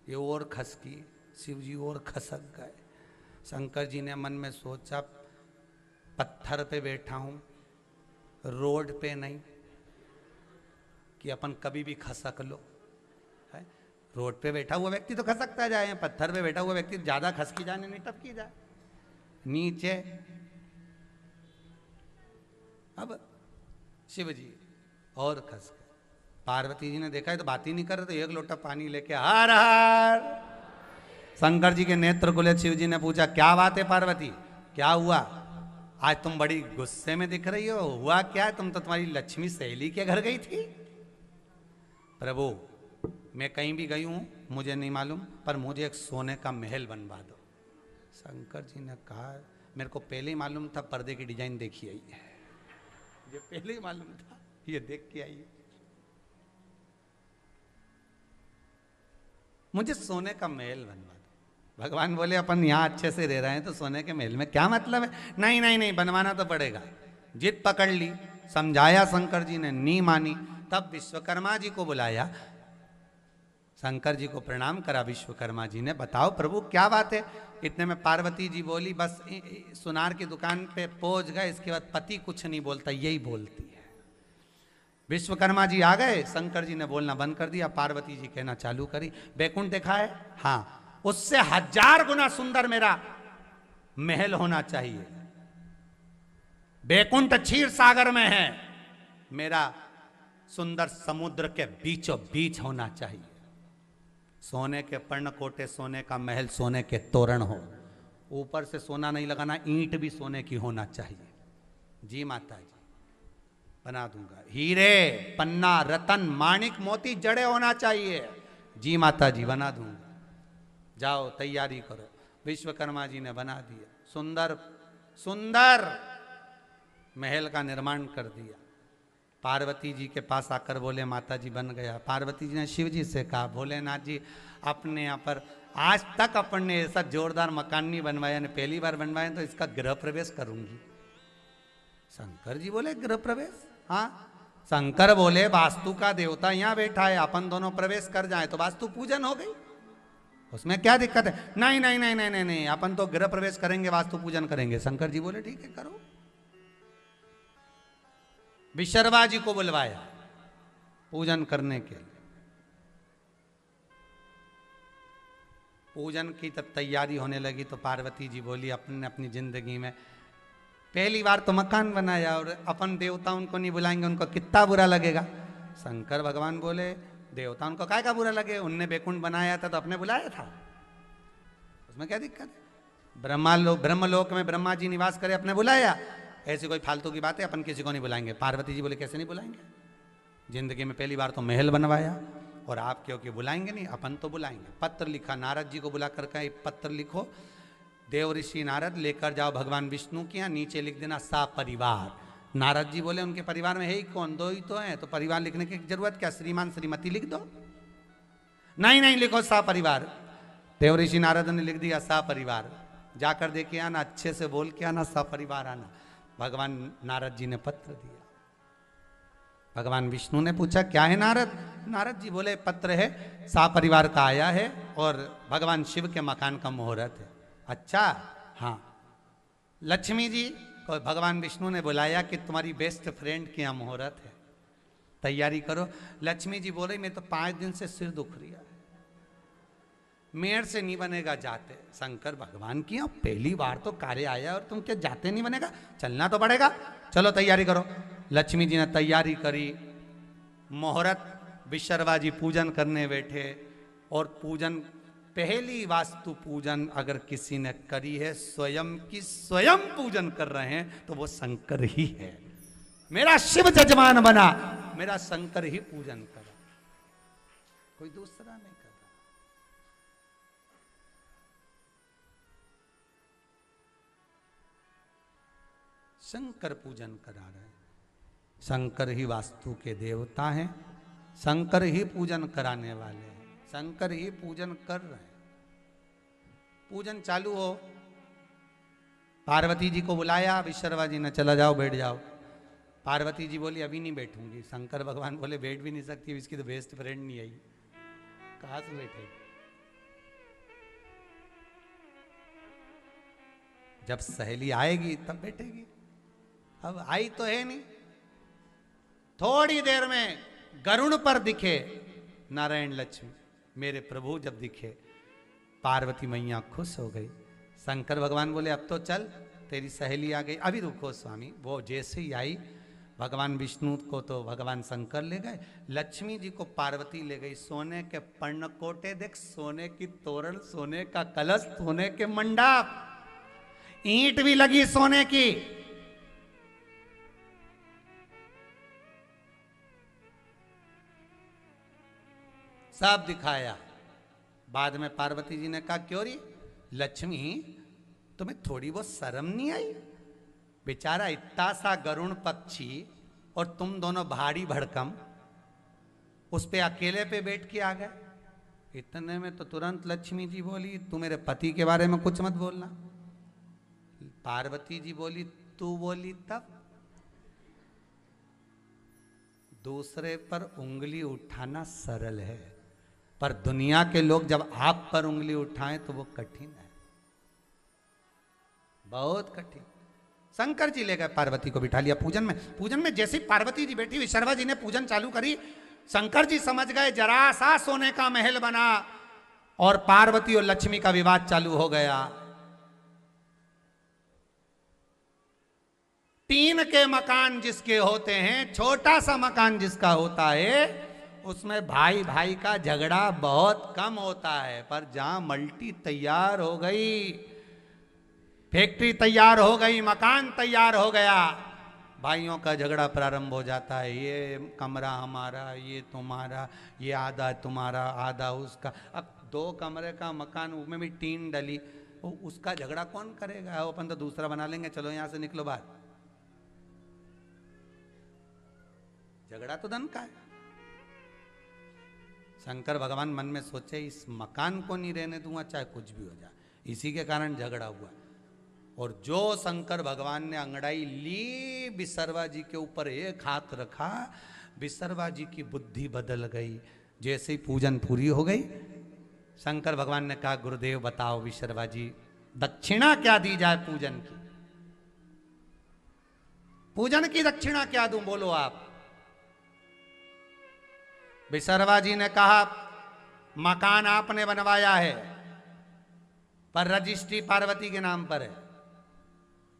ये और खसकी, शिव जी और खसक गए। शंकर जी ने मन में सोचा, पत्थर पे बैठा हूं, रोड पे नहीं कि अपन कभी भी खसक लो। है? रोड पे बैठा हुआ व्यक्ति तो खसकता जाए, पत्थर पे बैठा हुआ व्यक्ति ज्यादा खसकी जाने नहीं टपकी जाए नीचे। अब शिव जी और खस गए। पार्वती जी ने देखा है तो बात ही नहीं कर रहे, तो एक लोटा पानी लेके हर हर। शंकर जी के नेत्र खुले। शिव जी ने पूछा, क्या बात है पार्वती, क्या हुआ? आज तुम बड़ी गुस्से में दिख रही हो, हुआ क्या? तुम तो तुम्हारी लक्ष्मी सहेली के घर गई थी। प्रभु, मैं कहीं भी गई हूं मुझे नहीं मालूम, पर मुझे एक सोने का महल बनवा दो। शंकर जी ने कहा, मेरे को पहले ही मालूम था, पर्दे की डिजाइन देखी आई है, मुझे पहले ही मालूम था, ये देख के आई है। मुझे सोने का महल बनवा दो। भगवान बोले, अपन यहां अच्छे से रह रहे हैं तो सोने के महल में क्या मतलब है? नहीं नहीं नहीं, बनवाना तो पड़ेगा। जिद पकड़ ली, समझाया शंकर जी ने, नहीं मानी। तब विश्वकर्मा जी को बुलाया, शंकर जी को प्रणाम करा। विश्वकर्मा जी ने, बताओ प्रभु क्या बात है? इतने में पार्वती जी बोली, बस सुनार की दुकान पे पहुंच गए, इसके बाद पति कुछ नहीं बोलता, यही बोलती है। विश्वकर्मा जी आ गए, शंकर जी ने बोलना बंद कर दिया, पार्वती जी कहना चालू करी। बैकुंठ देखा है? हाँ, उससे 1000 गुना सुंदर मेरा महल होना चाहिए। बैकुंठ क्षीर सागर में है, मेरा सुंदर समुद्र के बीचों बीच होना चाहिए। सोने के पर्णकोटे, सोने का महल, सोने के तोरण हो, ऊपर से सोना नहीं लगाना, ईंट भी सोने की होना चाहिए। जी माता जी, बना दूंगा। हीरे, पन्ना, रतन, माणिक, मोती जड़े होना चाहिए। जी माता जी, बना दूंगा। जाओ तैयारी करो। विश्वकर्मा जी ने बना दिया, सुंदर सुंदर महल का निर्माण कर दिया। पार्वती जी के पास आकर बोले, माता जी बन गया। पार्वती जी ने शिव जी से कहा, भोलेनाथ जी, अपने यहाँ पर आज तक अपन ने ऐसा जोरदार मकान नहीं बनवाया, ने पहली बार बनवाया, तो इसका गृह प्रवेश करूंगी। शंकर जी बोले, गृह प्रवेश? हाँ। शंकर बोले, वास्तु का देवता यहाँ बैठा है, अपन दोनों प्रवेश कर जाए तो वास्तु पूजन हो गई, उसमें क्या दिक्कत है? नहीं नहीं नहीं नहीं नहीं नहीं, अपन तो गृह प्रवेश करेंगे, वास्तु पूजन करेंगे। शंकर जी बोले, ठीक है करो। विशर्वा जी को बुलवाया पूजन करने के लिए। पूजन की तब तैयारी होने लगी तो पार्वती जी बोली, अपने अपनी जिंदगी में पहली बार तो मकान बनाया और अपन देवता उनको नहीं बुलाएंगे, उनको कितना बुरा लगेगा। शंकर भगवान बोले, देवता उनको काय का बुरा लगे, उनने बैकुंठ बनाया था तो अपने बुलाया था, उसमें क्या दिक्कत है? ब्रह्मलोक में ब्रह्मा जी निवास करे, अपने बुलाया, ऐसी कोई फालतू की बात है, अपन किसी को नहीं बुलाएंगे। पार्वती जी बोले, कैसे नहीं बुलाएंगे? जिंदगी में पहली बार तो महल बनवाया, और आप क्योंकि बुलाएंगे नहीं, अपन तो बुलाएंगे। पत्र लिखा, नारद जी को बुला कर कहा पत्र लिखो, देव ऋषि नारद लेकर जाओ भगवान विष्णु के यहाँ, नीचे लिख देना सा परिवार। नारद जी बोले उनके परिवार में है ही कौन, दो ही तो है, तो परिवार लिखने की जरूरत क्या, श्रीमान श्रीमती लिख दो। नहीं नहीं लिखो सा परिवार। देव ऋषि नारद ने लिख दिया सा परिवार, जाकर दे के आना, अच्छे से बोल के आना, सा परिवार आना। भगवान नारद जी ने पत्र दिया। भगवान विष्णु ने पूछा क्या है नारद? नारद जी बोले पत्र है, सा परिवार का आया है और भगवान शिव के मकान का मुहूर्त है। अच्छा हाँ। लक्ष्मी जी को भगवान विष्णु ने बुलाया कि तुम्हारी बेस्ट फ्रेंड के यहाँ मुहूर्त है, तैयारी करो। लक्ष्मी जी बोले मैं तो 5 दिन से सिर दुख रही है, मेयर से नहीं बनेगा जाते। शंकर भगवान की यहाँ पहली बार तो कार्य आया और तुम क्या जाते नहीं बनेगा, चलना तो पड़ेगा, चलो तैयारी करो। लक्ष्मी जी ने तैयारी करी, मुहूर्त, विश्वकर्मा जी पूजन करने बैठे, और पूजन पहली वास्तु पूजन अगर किसी ने करी है, स्वयं की स्वयं पूजन कर रहे हैं, तो वो शंकर ही है। मेरा शिव जजमान बना, मेरा शंकर ही पूजन करा, कोई दूसरा नहीं कर रहा। शंकर पूजन करा रहे हैं। शंकर ही वास्तु के देवता हैं, शंकर ही पूजन कराने वाले हैं, शंकर ही पूजन कर रहे हैं। पूजन चालू हो, पार्वती जी को बुलाया, विश्वकर्मा जी ने चला जाओ बैठ जाओ। पार्वती जी बोली अभी नहीं बैठूंगी। शंकर भगवान बोले बैठ भी नहीं सकती, इसकी तो बेस्ट फ्रेंड नहीं आई, कहां से बैठे? जब सहेली आएगी तब बैठेगी, अब आई तो है नहीं। थोड़ी देर में गरुड़ पर दिखे नारायण लक्ष्मी, मेरे प्रभु जब दिखे, पार्वती मैया खुश हो गई। शंकर भगवान बोले अब तो चल, तेरी सहेली आ गई। अभी रुको स्वामी। वो जैसे ही आई, भगवान विष्णु को तो भगवान शंकर ले गए, लक्ष्मी जी को पार्वती ले गई। सोने के पर्णकोटे देख, सोने की तोरण, सोने का कलश, सोने के मंडप, ईंट भी लगी सोने की। सब दिखाया। बाद में पार्वती जी ने कहा क्यों री लक्ष्मी, तुम्हें थोड़ी बहुत शर्म नहीं आई? बेचारा इतना सा गरुण पक्षी और तुम दोनों भारी भड़कम उस पे अकेले पे बैठ के आ गए। इतने में तो तुरंत लक्ष्मी जी बोली तू मेरे पति के बारे में कुछ मत बोलना। पार्वती जी बोली तू बोली तब? दूसरे पर उंगली उठाना सरल है, पर दुनिया के लोग जब आप पर उंगली उठाएं तो वो कठिन है, बहुत कठिन। शंकर जी ले गए, पार्वती को बिठा लिया पूजन में। पूजन में जैसे पार्वती जी बैठी, विश्वकर्मा जी ने पूजन चालू करी। शंकर जी समझ गए जरा सा सोने का महल बना और पार्वती और लक्ष्मी का विवाद चालू हो गया। 3 के मकान जिसके होते हैं, छोटा सा मकान जिसका होता है, उसमें भाई भाई का झगड़ा बहुत कम होता है। पर जहां मल्टी तैयार हो गई, फैक्ट्री तैयार हो गई, मकान तैयार हो गया, भाइयों का झगड़ा प्रारंभ हो जाता है। ये कमरा हमारा, ये तुम्हारा, ये आधा तुम्हारा आधा उसका। अब 2 कमरे का मकान, उसमें भी टीन डली, उसका झगड़ा कौन करेगा? अपन तो दूसरा बना लेंगे, चलो यहां से निकलो बाहर। झगड़ा तो धन का है। शंकर भगवान मन में सोचे इस मकान को नहीं रहने दूंगा चाहे कुछ भी हो जाए, इसी के कारण झगड़ा हुआ। और जो शंकर भगवान ने अंगड़ाई ली, विश्वकर्मा जी के ऊपर एक हाथ रखा, विश्वकर्मा जी की बुद्धि बदल गई। जैसे ही पूजन पूरी हो गई, शंकर भगवान ने कहा गुरुदेव बताओ विश्वकर्मा जी दक्षिणा क्या दी जाए पूजन की? पूजन की दक्षिणा क्या दूं, बोलो आप। विश्वकर्मा जी ने कहा मकान आपने बनवाया है पर रजिस्ट्री पार्वती के नाम पर है,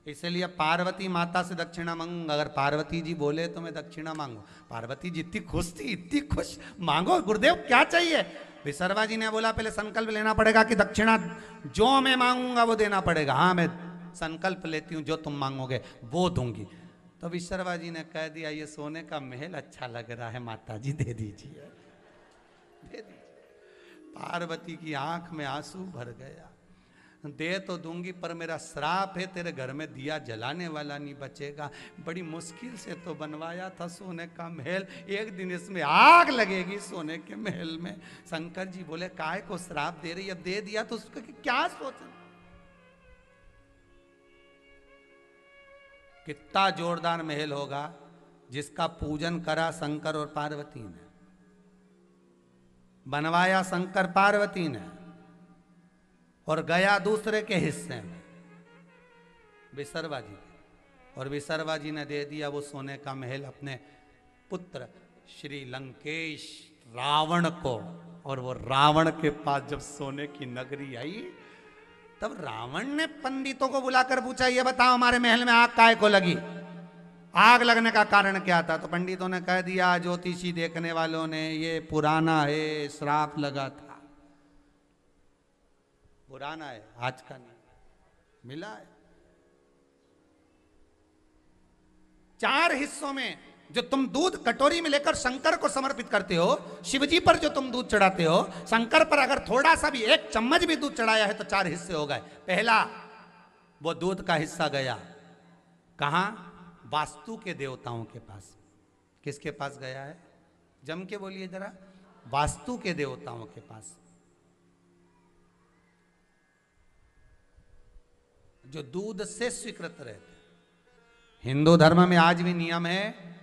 इसलिए पार्वती माता से दक्षिणा मांगूंगा। अगर पार्वती जी बोले तो मैं दक्षिणा मांगू। पार्वती जी इतनी खुश थी, इतनी खुश, मांगो गुरुदेव क्या चाहिए। विश्वकर्मा जी ने बोला पहले संकल्प लेना पड़ेगा कि दक्षिणा जो मैं मांगूंगा वो देना पड़ेगा। हाँ मैं संकल्प लेती हूं, जो तुम मांगोगे वो दूंगी। तो विश्वकर्मा जी ने कह दिया ये सोने का महल अच्छा लग रहा है, माता जी दे दीजिए, दे दीजिए। पार्वती की आंख में आंसू भर गया। दे तो दूंगी पर मेरा श्राप है, तेरे घर में दिया जलाने वाला नहीं बचेगा। बड़ी मुश्किल से तो बनवाया था सोने का महल, एक दिन इसमें आग लगेगी सोने के महल में। शंकर जी बोले काय को श्राप दे रही, अब दे दिया तो उसका क्या सोचना। कितना जोरदार महल होगा जिसका पूजन करा शंकर और पार्वती ने, बनवाया शंकर पार्वती ने, और गया दूसरे के हिस्से में विश्वकर्मा जी के। और विश्वकर्मा जी ने दे दिया वो सोने का महल अपने पुत्र श्री लंकेश रावण को। और वो रावण के पास जब सोने की नगरी आई, तब रावण ने पंडितों को बुलाकर पूछा ये बताओ हमारे महल में आग काहे को लगी, आग लगने का कारण क्या था। तो पंडितों ने कह दिया ज्योतिषी देखने वालों ने, ये पुराना है, श्राप लगा था। पुराना है, आज का नहीं, मिला है। 4 हिस्सों में जो तुम दूध कटोरी में लेकर शंकर को समर्पित करते हो, शिवजी पर जो तुम दूध चढ़ाते हो, शंकर पर अगर थोड़ा सा भी 1 चम्मच भी दूध चढ़ाया है तो 4 हिस्से हो गए। पहला वो दूध का हिस्सा गया कहां, वास्तु के देवताओं के पास। किसके पास गया है, जम के बोलिए जरा, वास्तु के देवताओं के पास, जो दूध से स्वीकृत रहते। हिंदू धर्म में आज भी नियम है,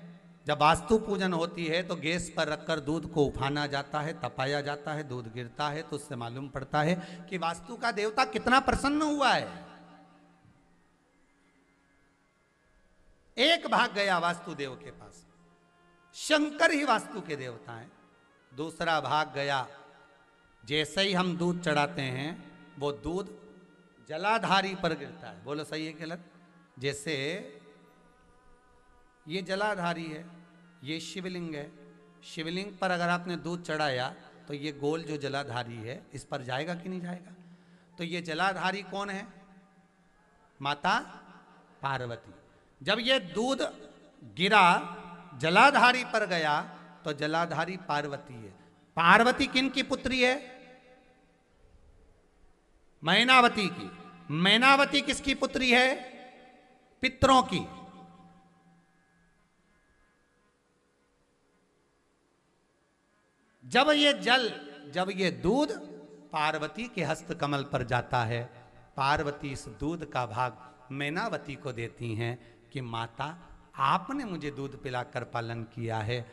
जब वास्तु पूजन होती है तो गैस पर रखकर दूध को उफाना जाता है, तपाया जाता है, दूध गिरता है, तो उससे मालूम पड़ता है कि वास्तु का देवता कितना प्रसन्न हुआ है। एक भाग गया वास्तुदेव के पास, शंकर ही वास्तु के देवता हैं। दूसरा भाग गया, जैसे ही हम दूध चढ़ाते हैं वो दूध जलाधारी पर गिरता है। बोलो सही है कि गलत। जैसे ये जलाधारी है, ये शिवलिंग है, शिवलिंग पर अगर आपने दूध चढ़ाया तो ये गोल जो जलाधारी है इस पर जाएगा कि नहीं जाएगा। तो ये जलाधारी कौन है, माता पार्वती। जब ये दूध गिरा जलाधारी पर गया तो जलाधारी पार्वती है। पार्वती किन की पुत्री है, मैनावती की। मैनावती किसकी पुत्री है, पितरों की। जब ये दूध पार्वती के हस्त कमल पर जाता है, पार्वती इस दूध का भाग मैनावती को देती हैं कि माता आपने मुझे दूध पिलाकर पालन किया है।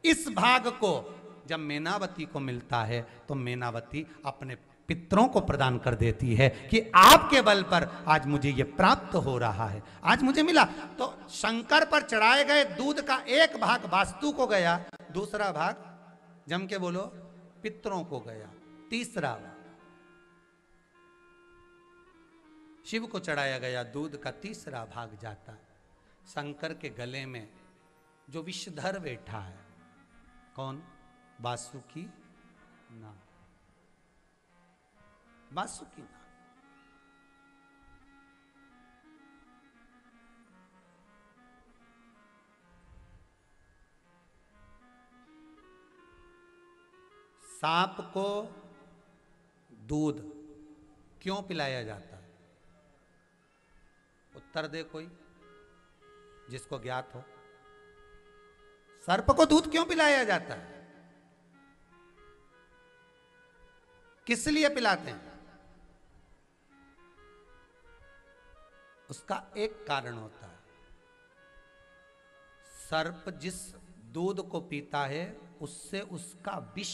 इस भाग को जब मैनावती को मिलता है तो मैनावती अपने पितरों को प्रदान कर देती है कि आपके बल पर आज मुझे ये प्राप्त हो रहा है, आज मुझे मिला। तो शंकर पर चढ़ाए गए दूध का एक भाग वास्तु को गया, दूसरा भाग जम के बोलो पितरों को गया, तीसरा शिव को चढ़ाया गया दूध का तीसरा भाग जाता है शंकर के गले में जो विषधर बैठा है। कौन, वासुकी नाग, वासुकी नाग। सांप को दूध क्यों पिलाया जाता है, उत्तर दे कोई जिसको ज्ञात हो। सर्प को दूध क्यों पिलाया जाता है, किस लिए पिलाते हैं? उसका एक कारण होता है, सर्प जिस दूध को पीता है उससे उसका विष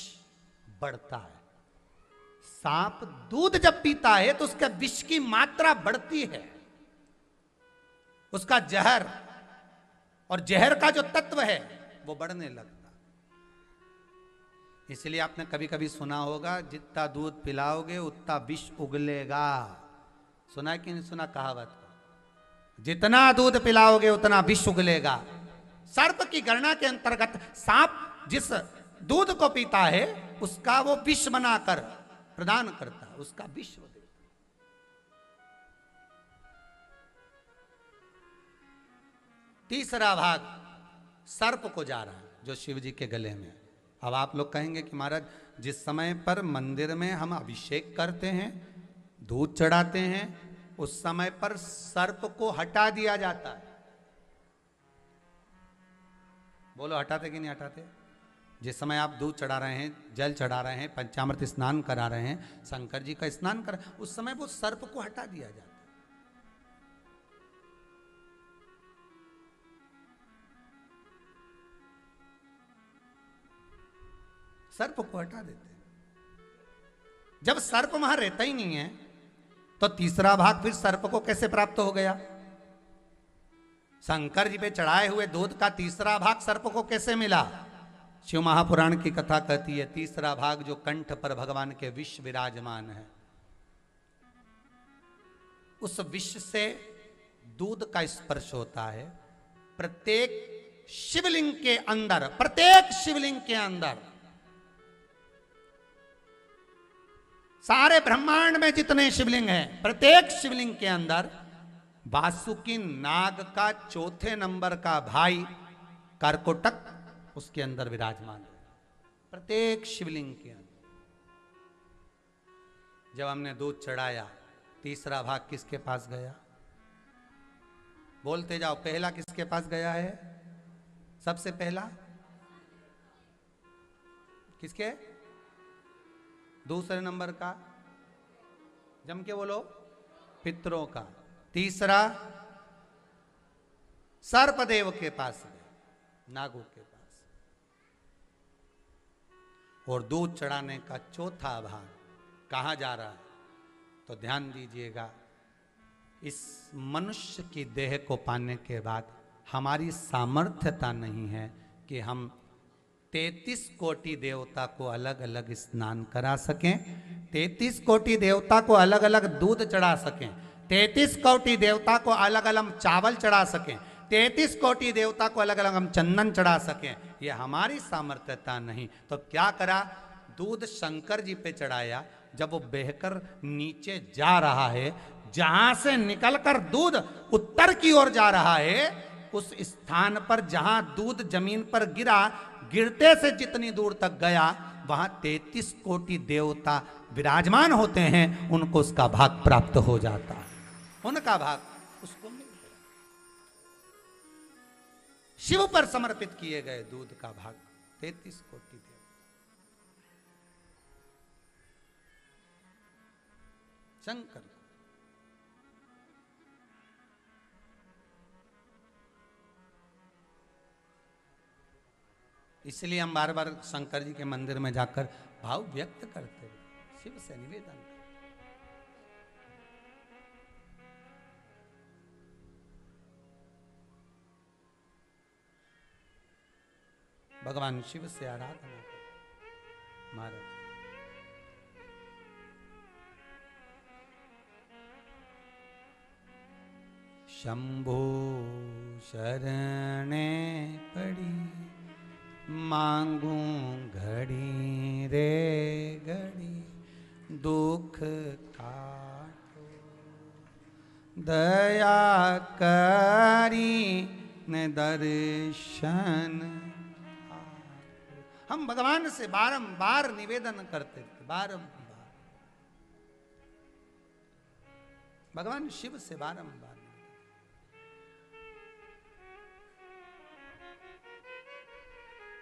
बढ़ता है। सांप दूध जब पीता है तो उसका विष की मात्रा बढ़ती है, उसका जहर और जहर का जो तत्व है वो बढ़ने लगता। इसलिए आपने कभी कभी सुना होगा, जितना दूध पिलाओगे उतना विष उगलेगा। सुना कि नहीं सुना कहावत को, जितना दूध पिलाओगे उतना विष उगलेगा। सर्प की गणना के अंतर्गत सांप जिस दूध को पीता है उसका वो विष बनाकर प्रदान करता है, उसका विष देता। तीसरा भाग सर्प को जा रहा है जो शिव जी के गले में। अब आप लोग कहेंगे कि महाराज जिस समय पर मंदिर में हम अभिषेक करते हैं, दूध चढ़ाते हैं, उस समय पर सर्प को हटा दिया जाता है। बोलो हटाते कि नहीं हटाते? जिस समय आप दूध चढ़ा रहे हैं, जल चढ़ा रहे हैं, पंचामृत स्नान करा रहे हैं, शंकर जी का स्नान करा, उस समय वो सर्प को हटा दिया जाता है। सर्प को हटा देते हैं। जब सर्प वहां रहता ही नहीं है तो तीसरा भाग फिर सर्प को कैसे प्राप्त हो गया? शंकर जी पे चढ़ाए हुए दूध का तीसरा भाग सर्प को कैसे मिला? शिव महापुराण की कथा कहती है तीसरा भाग जो कंठ पर भगवान के विष विराजमान है, उस विष से दूध का स्पर्श होता है। प्रत्येक शिवलिंग के अंदर, प्रत्येक शिवलिंग के अंदर, सारे ब्रह्मांड में जितने शिवलिंग हैं, प्रत्येक शिवलिंग के अंदर वासुकी नाग का चौथे नंबर का भाई कर्कोटक उसके अंदर विराजमान है। प्रत्येक शिवलिंग के अंदर। जब हमने दूध चढ़ाया, तीसरा भाग किसके पास गया? बोलते जाओ, पहला किसके पास गया है? सबसे पहला किसके? दूसरे नंबर का, जम के बोलो, पितरों का। तीसरा सर्पदेव के पास गया, नागों के पास। और दूध चढ़ाने का चौथा भाग कहां जा रहा है? तो ध्यान दीजिएगा, इस मनुष्य की देह को पाने के बाद हमारी सामर्थ्यता नहीं है कि हम 33 कोटि देवता को अलग अलग स्नान करा सकें, 33 कोटि देवता को अलग अलग दूध चढ़ा सकें, 33 कोटि देवता को अलग अलग चावल चढ़ा सकें, 33 कोटि देवता को अलग अलग हम चंदन चढ़ा सकें। ये हमारी सामर्थ्यता नहीं। तो क्या करा? दूध शंकर जी पे चढ़ाया। जब वो बहकर नीचे जा रहा है, जहां से निकलकर दूध उत्तर की ओर जा रहा है, उस स्थान पर जहां दूध जमीन पर गिरा, गिरते से जितनी दूर तक गया, वहां 33 कोटि देवता विराजमान होते हैं, उनको उसका भाग प्राप्त हो जाता है। उनका भाग उसको मिल गया। शिव पर समर्पित किए गए दूध का भाग 33 कोटि देवता। शंकर इसलिए हम बार बार शंकर जी के मंदिर में जाकर भाव व्यक्त करते हैं, शिव से निवेदन करते। भगवान शिव से आराधना करते महाराज। शंभो शरणे पड़ी, मांगू घड़ी रे घड़ी, दुख काटो दया करी न दर्शन। हम भगवान से बारंबार निवेदन करते थे, बारंबार भगवान शिव से बारंबार।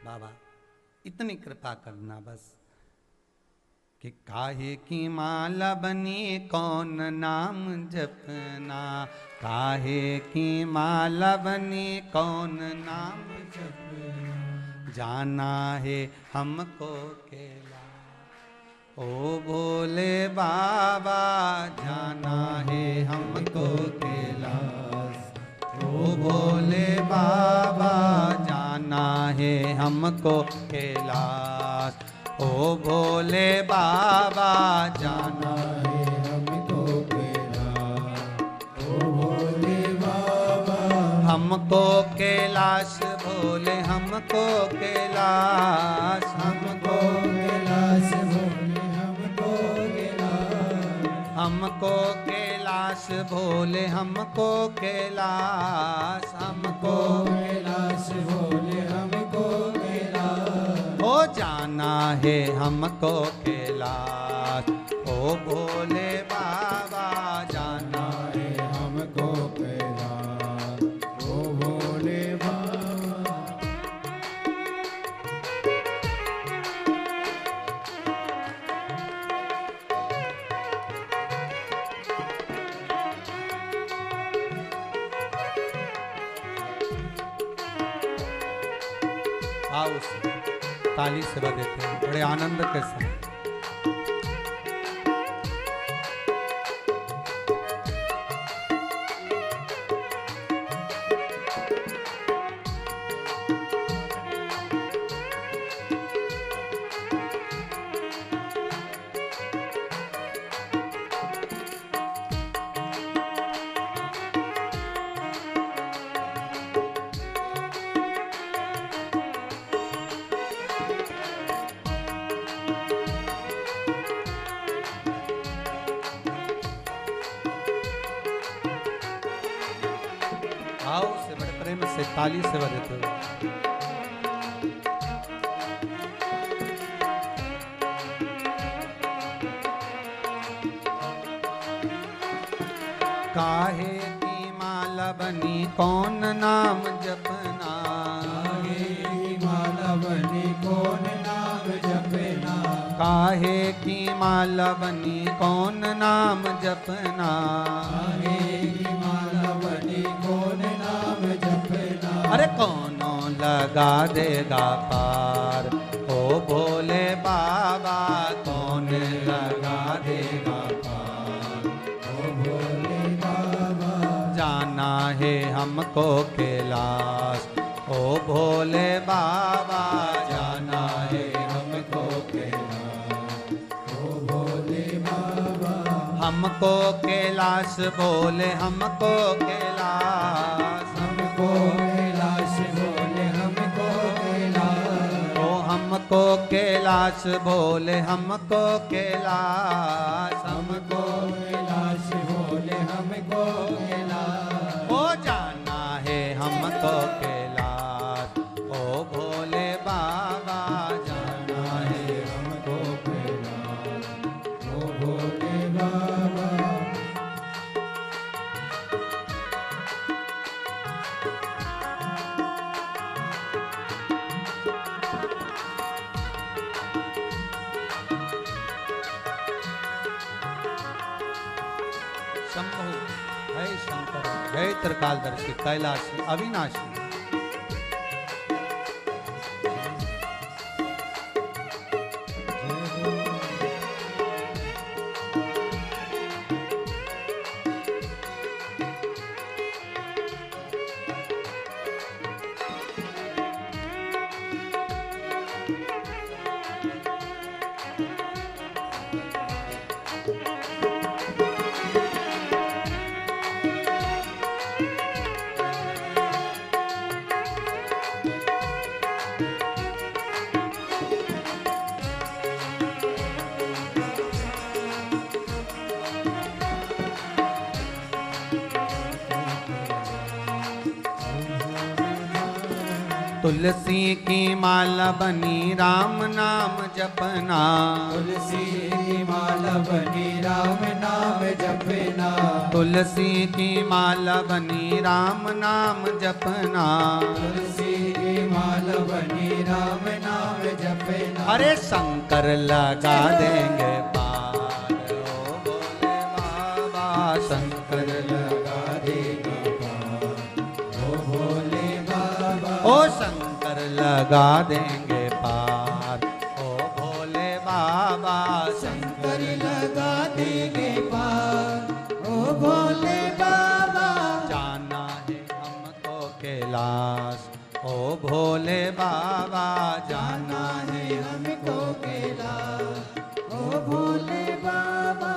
बाबा इतनी कृपा करना बस कि काहे की माला बनी कौन नाम जपना, काहे की माला बनी कौन नाम जपना, जाना है हमको केला ओ भोले बाबा, जाना है हमको कैलाश ओ भोले बाबा, जाना है हमको कैलाश ओ भोले बाबा, जाना है हमको कैलाश ओ भोले बाबा, हमको कैलाश भोले, हमको कैलाश, हमको कैलाश भोले, हमको कैलाश, हमको कैलाश कैलाश भोले हमको कैलाश, हमको कैलाश भोले हमको कैलाश, हो जाना है हमको कैलाश, ओ भोले बाबा जाना है हमको कैलाश, ओ भोले बाबा। आओ ताली से बजाते हैं बड़े आनंद के साथ। आओ से बड़े प्रेम से ताली से बजाते हुए। काहे की माला बनी कौन नाम जपना, काहे की माला बनी कौन नाम जपना, काहे की माला बनी कौन नाम जपना, काहे की माला बनी कौन नाम जपना, अरे कौनो लगा देगा पार, ओ भोले बाबा कौन लगा देगा पार, ओ भोले बाबा। जाना है हमको कैलाश, ओ भोले बाबा जाना है हमको कैलाश, ओ भोले बाबा। हमको कैलाश बोले हमको कैलाश, हमको कैलाश बोले हमको कैलाश, ओ हमको कैलाश बोले हमको कैलाश, हमको कैलाश बोले हमको कैलाश, ओ जाना है हमको कैलाश, ओ भोले बाबा जाना है हमको कैलाश, ओ भोले बाबा। शंभु जय शंकर जय त्रिकालदर्शी कैलाशी अविनाशी। तुलसी की माला बनी राम नाम जपना, तुलसी की माला बनी राम नाम जपना, तुलसी की माला बनी राम नाम जपना, तुलसी की माला बनी राम नाम जपना, अरे शंकर लगा देंगे पार, ओ भोले बाबा शंकर लगा देगा पार, ओ भोले बाबा। ओ शंकर लगा देंगे पार, ओ भोले बाबा शंकर लगा देंगे पार, ओ भोले बाबा। जाना है हमको कैलाश, ओ भोले बाबा जाना है हमको कैलाश, ओ भोले बाबा।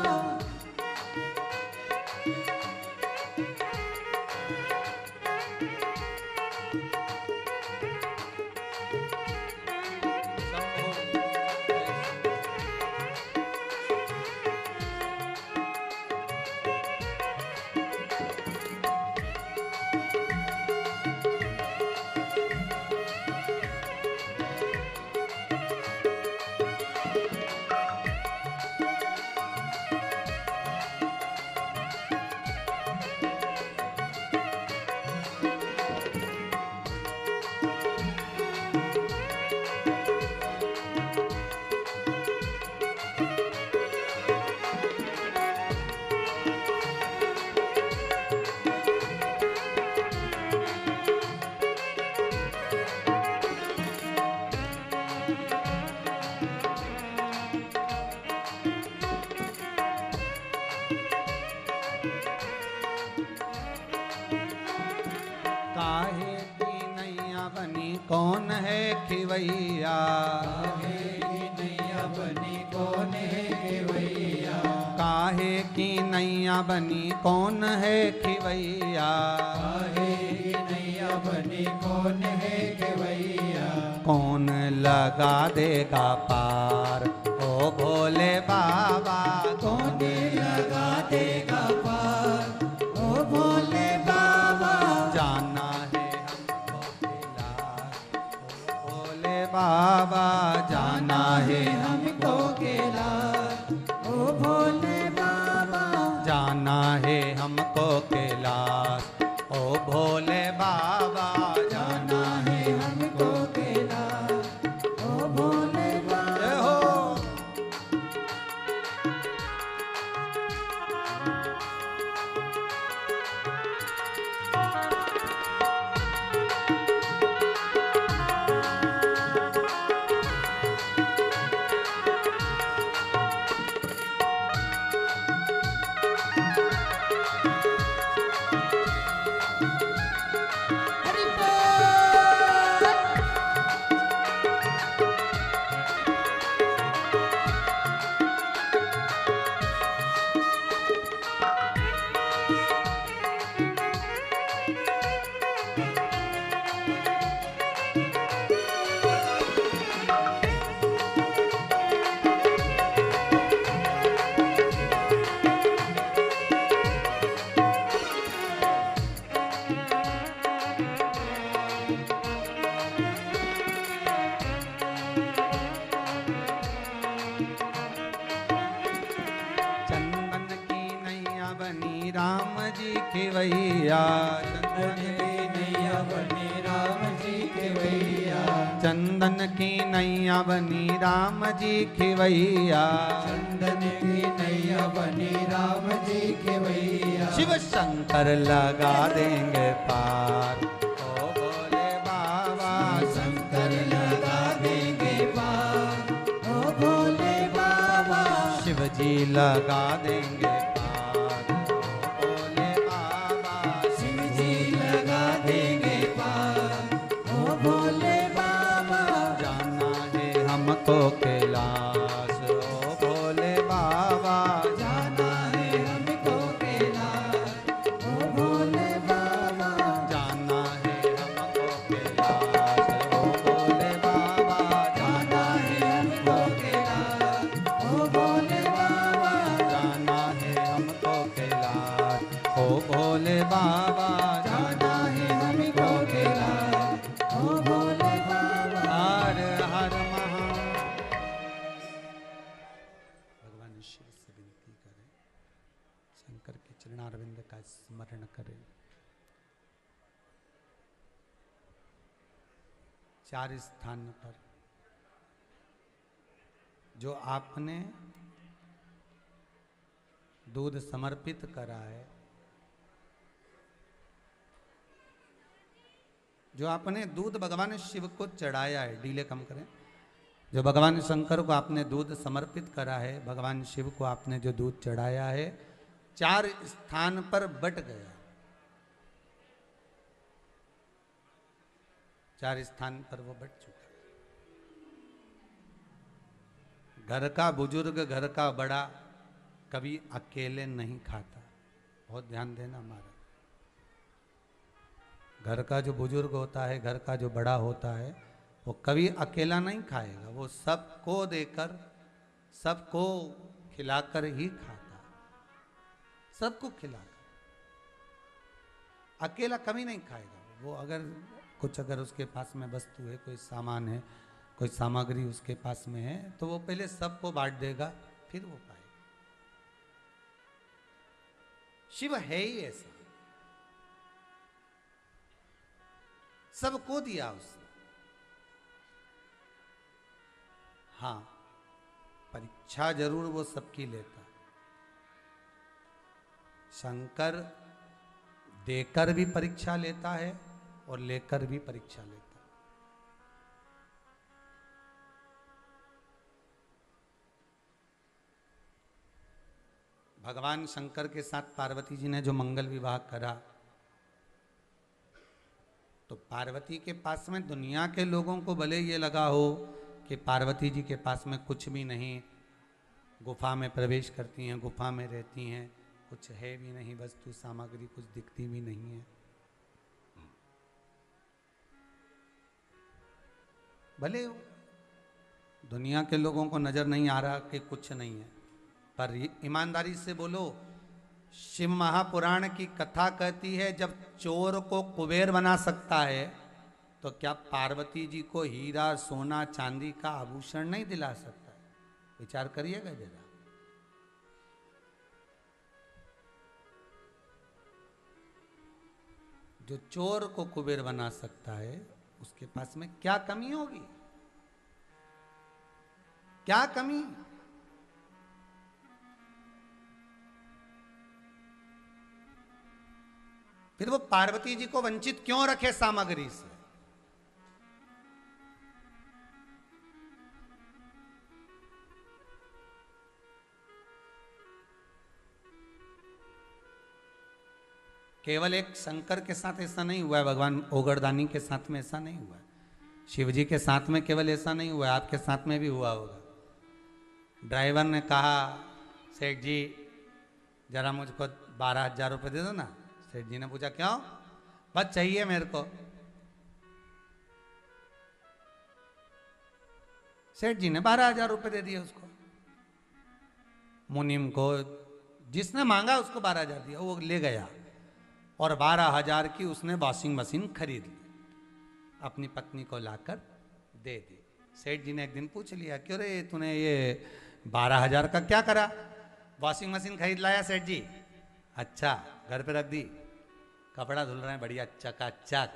है खिवैया, काहे की नैया बनी कौन है खेवैया, काहे की नैया बनी कौन है खिवैया, काहे की नैया बनी कौन है खेवैया, कौन लगा देगा पार ओ भोले बाबा, कौन लगा देगा पार ओ भोले बाबा, जाना है हमको कैलाश ओ भोले बाबा, जाना है हमको कैलाश ओ भोले बाबा, जाना है हमको कैलाश ओ भोले बाबा, जाना है हमको कैलाश ओ भोले बाबा। जय हो। हरि बोल। चंदन की नैया बनी राम जी खिवैया, चंदन की नैया बनी राम जी खेवैया, चंदन की नैया बनी राम जी खिवैया, चंदन की नैया बनी राम जी खेवैया, शिव शंकर लगा देंगे पार ओ भोले बाबा, शंकर लगा देंगे पार ओ भोले बाबा, शिव जी लगा देंगे पार ओ भोले बाबा, शिव जी लगा देंगे पार ओ भोले बाबा, जाना है हमको कैलाश ओ भोले बाबा, जाना है हमको कैलाश ओ भोले बाबा, जाना है हमको कैलाश ओ भोले बाबा, जाना है हमको कैलाश ओ भोले बाबा, जाना है हमको कैलाश ओ भोले बाबा, जाना है हमको कैलाश ओ भोले बाबा। हर हर महा। भगवान शिव से विनती करें, शंकर के चरणारविंद का स्मरण करें। चार स्थान पर जो आपने दूध समर्पित करा है, जो आपने दूध भगवान शिव को चढ़ाया है, डीले कम करें, जो भगवान शंकर को आपने दूध समर्पित करा है, भगवान शिव को आपने जो दूध चढ़ाया है, चार स्थान पर बट गया, चार स्थान पर वो बट चुका है। घर का बुजुर्ग, घर का बड़ा कभी अकेले नहीं खाता, बहुत ध्यान देना हमारा। घर का जो बुजुर्ग होता है, घर का जो बड़ा होता है, वो कभी अकेला नहीं खाएगा, वो सबको देकर, सबको खिलाकर ही खाता है, सबको खिलाकर, अकेला कभी नहीं खाएगा। वो अगर कुछ, अगर उसके पास में वस्तु है, कोई सामान है, कोई सामग्री उसके पास में है, तो वो पहले सबको बांट देगा, फिर वो पाएगा। शिव है ही ऐसा, सबको दिया उसने। हाँ, परीक्षा जरूर वो सबकी लेता। शंकर देकर भी परीक्षा लेता है और लेकर भी परीक्षा लेता है। भगवान शंकर के साथ पार्वती जी ने जो मंगल विवाह करा, तो पार्वती के पास में दुनिया के लोगों को भले ये लगा हो कि पार्वती जी के पास में कुछ भी नहीं, गुफा में प्रवेश करती हैं, गुफा में रहती हैं, कुछ है भी नहीं, वस्तु सामग्री कुछ दिखती भी नहीं है, भले दुनिया के लोगों को नजर नहीं आ रहा कि कुछ नहीं है, पर ईमानदारी से बोलो, शिव महापुराण की कथा कहती है जब चोर को कुबेर बना सकता है तो क्या पार्वती जी को हीरा सोना चांदी का आभूषण नहीं दिला सकता है? विचार करिएगा जरा। जो चोर को कुबेर बना सकता है उसके पास में क्या कमी होगी? क्या कमी? फिर वो पार्वती जी को वंचित क्यों रखे सामग्री से? केवल एक शंकर के साथ ऐसा नहीं हुआ है, भगवान ओगरदानी के साथ में ऐसा नहीं हुआ है, शिव जी के साथ में केवल ऐसा नहीं हुआ है, आपके साथ में भी हुआ होगा। ड्राइवर ने कहा सेठ जी जरा मुझको 12,000 रुपये दे दो ना। सेठ जी ने पूछा क्यों? बस चाहिए मेरे को। सेठ जी ने 12,000 रुपये दे दिए उसको, मुनीम को, जिसने मांगा उसको 12,000 दिया, वो ले गया और 12,000 की उसने वॉशिंग मशीन खरीद ली, अपनी पत्नी को लाकर दे दी। सेठ जी ने एक दिन पूछ लिया क्यों रे तूने ये 12,000 का क्या करा? वॉशिंग मशीन खरीद लाया सेठ जी। अच्छा, घर पे रख दी, कपड़ा धुल रहे हैं बढ़िया चकाचक।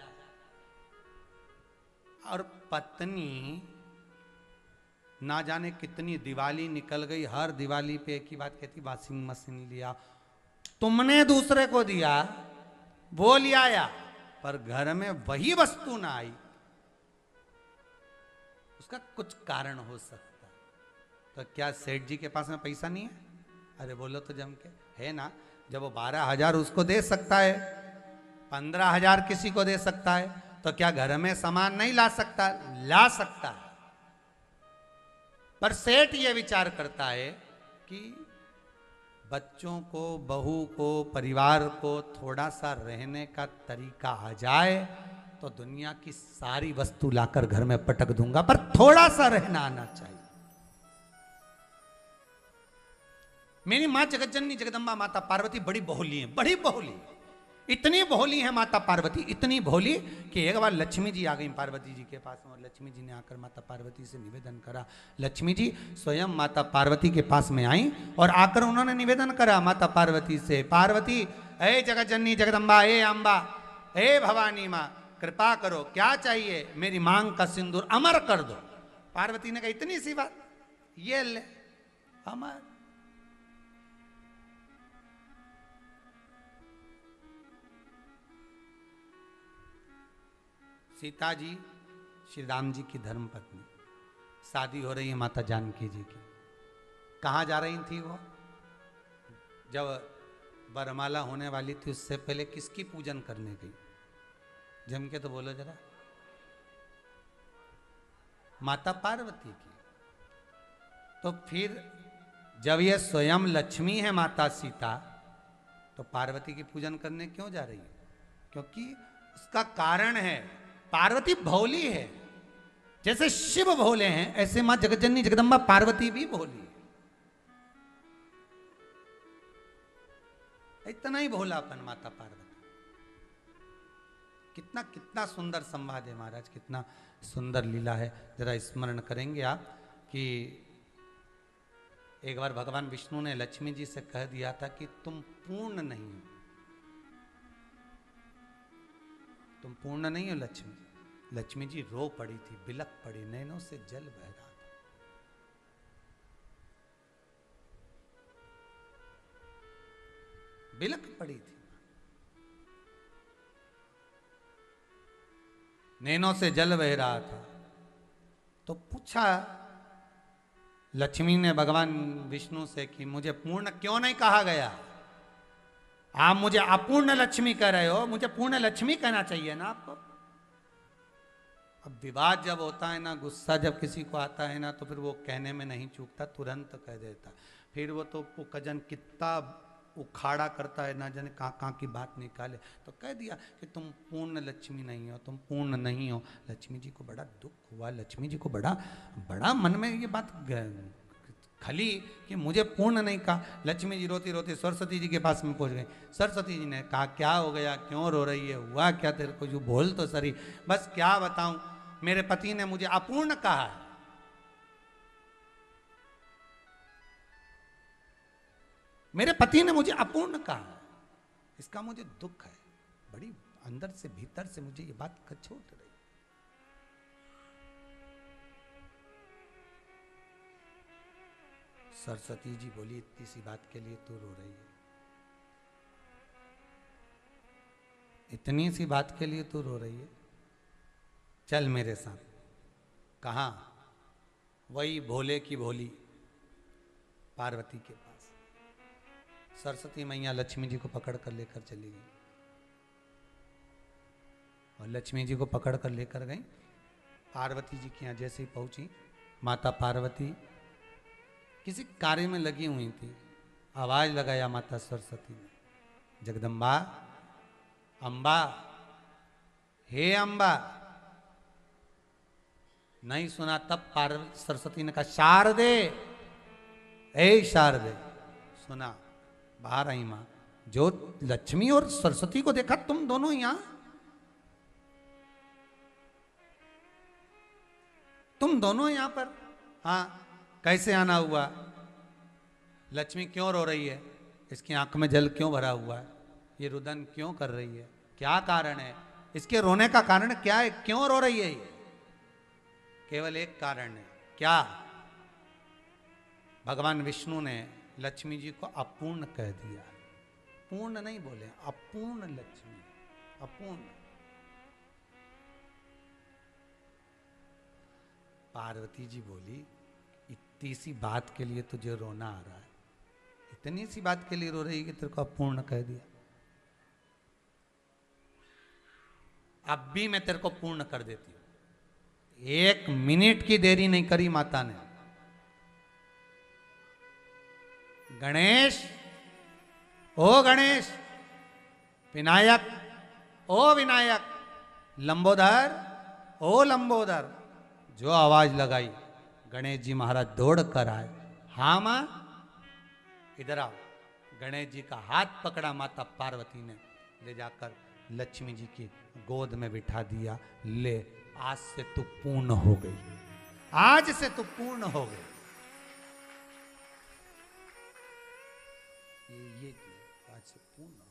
और पत्नी ना जाने कितनी दिवाली निकल गई, हर दिवाली पे एक ही बात कहती वॉशिंग मशीन लिया। तुमने दूसरे को दिया, वो ले आया, पर घर में वही वस्तु ना आई, उसका कुछ कारण हो सकता। तो क्या सेठ जी के पास में पैसा नहीं है? अरे बोलो तो जम के, है ना। जब वो 12,000 उसको दे सकता है, 15,000 किसी को दे सकता है, तो क्या घर में सामान नहीं ला सकता? ला सकता है। पर सेठ ये विचार करता है कि बच्चों को, बहू को, परिवार को थोड़ा सा रहने का तरीका आ जाए तो दुनिया की सारी वस्तु लाकर घर में पटक दूंगा, पर थोड़ा सा रहना आना चाहिए। मेरी मां जगतजननी जगदम्बा माता पार्वती बड़ी बहुली है, बड़ी बहुली, इतनी भोली है माता पार्वती, इतनी भोली कि एक बार लक्ष्मी जी आ गई पार्वती जी के पास में, और लक्ष्मी जी ने आकर माता पार्वती से निवेदन करा। लक्ष्मी जी स्वयं माता पार्वती के पास में आई और आकर उन्होंने निवेदन करा माता पार्वती से, पार्वती हे जगतजननी जगदम्बा, हे अम्बा, हे भवानी माँ, कृपा करो, क्या चाहिए? मेरी मांग का सिंदूर अमर कर दो। पार्वती ने कहा इतनी सी बात, ये ले अमर। सीता जी श्री राम जी की धर्म पत्नी, शादी हो रही है माता जानकी जी की। कहाँ जा रही थी वो? जब वरमाला होने वाली थी उससे पहले किसकी पूजन करने गई? जम के तो बोलो जरा। माता पार्वती की। तो फिर जब ये स्वयं लक्ष्मी है माता सीता, तो पार्वती की पूजन करने क्यों जा रही है? क्योंकि उसका कारण है, पार्वती भोली है। जैसे शिव भोले हैं, ऐसे मां जगतजननी जगदम्बा पार्वती भी भोली है। इतना ही भोलापन माता पार्वती। कितना कितना सुंदर संवाद है महाराज, कितना सुंदर लीला है। जरा स्मरण करेंगे आप कि एक बार भगवान विष्णु ने लक्ष्मी जी से कह दिया था कि तुम पूर्ण नहीं हो, तुम पूर्ण नहीं हो लक्ष्मी। लक्ष्मी जी रो पड़ी थी, बिलक पड़ी, नैनों से जल बह रहा था। बिलक पड़ी थी, नैनों से जल बह रहा था। तो पूछा लक्ष्मी ने भगवान विष्णु से कि मुझे पूर्ण क्यों नहीं कहा गया? आप मुझे अपूर्ण लक्ष्मी कह रहे हो, मुझे पूर्ण लक्ष्मी कहना चाहिए ना आपको। अब विवाद जब होता है ना, गुस्सा जब किसी को आता है ना, तो फिर वो कहने में नहीं चूकता, तुरंत कह देता। फिर वो तो वो कजन कितना उखाड़ा करता है ना, जाने कहाँ कहाँ की बात निकाले। तो कह दिया कि तुम पूर्ण लक्ष्मी नहीं हो, तुम पूर्ण नहीं हो। लक्ष्मी जी को बड़ा दुख हुआ, लक्ष्मी जी को बड़ा बड़ा मन में ये बात खली कि मुझे पूर्ण नहीं कहा। लक्ष्मी जी रोती रोती सरस्वती जी के पास में पहुंच गई। सरस्वती जी ने कहा क्या हो गया, क्यों रो रही है, हुआ क्या तेरे को, जो बोल तो सरी। बस क्या बताऊं, मेरे पति ने मुझे अपूर्ण कहा है। मेरे पति ने मुझे अपूर्ण कहा है, इसका मुझे दुख है, बड़ी अंदर से भीतर से मुझे ये बात कचोट रही। सरस्वती जी बोली इतनी सी बात के लिए तू रो रही है, इतनी सी बात के लिए तू रो रही है, चल मेरे साथ। कहाँ? वही भोले की भोली पार्वती के पास। सरस्वती मैया लक्ष्मी जी को पकड़ कर लेकर चली गई, और लक्ष्मी जी को पकड़ कर लेकर गई। पार्वती जी के यहाँ जैसे ही पहुंची, माता पार्वती किसी कार्य में लगी हुई थी। आवाज लगाया माता सरस्वती ने, जगदम्बा, अम्बा, हे अम्बा। नहीं सुना, तब सरस्वती ने कहा शारदे, ए शारदे। सुना, बाहर आई मां। जो लक्ष्मी और सरस्वती को देखा, तुम दोनों यहां, तुम दोनों यहां पर? हाँ, कैसे आना हुआ? लक्ष्मी क्यों रो रही है? इसकी आंख में जल क्यों भरा हुआ है? ये रुदन क्यों कर रही है? क्या कारण है इसके रोने का? कारण क्या है? क्यों रो रही है ये? केवल एक कारण है। क्या? भगवान विष्णु ने लक्ष्मी जी को अपूर्ण कह दिया। पूर्ण नहीं बोले, अपूर्ण लक्ष्मी, अपूर्ण। पार्वती जी बोली इतनी सी बात के लिए तुझे रोना आ रहा है, इतनी सी बात के लिए रो रही है कि तेरे को अपूर्ण कह दिया। अब भी मैं तेरे को पूर्ण कर देती हूं। 1 मिनट की देरी नहीं करी माता ने। गणेश, ओ गणेश, विनायक, ओ विनायक, लंबोदर, ओ लंबोदर। जो आवाज लगाई, गणेश जी महाराज दौड़ कर आए। हाँ मां, इधर आओ। गणेश जी का हाथ पकड़ा माता पार्वती ने, ले जाकर लक्ष्मी जी की गोद में बिठा दिया। ले, आज से तू पूर्ण हो गई, आज से तू पूर्ण हो गई। ये आज से पूर्ण हो गई।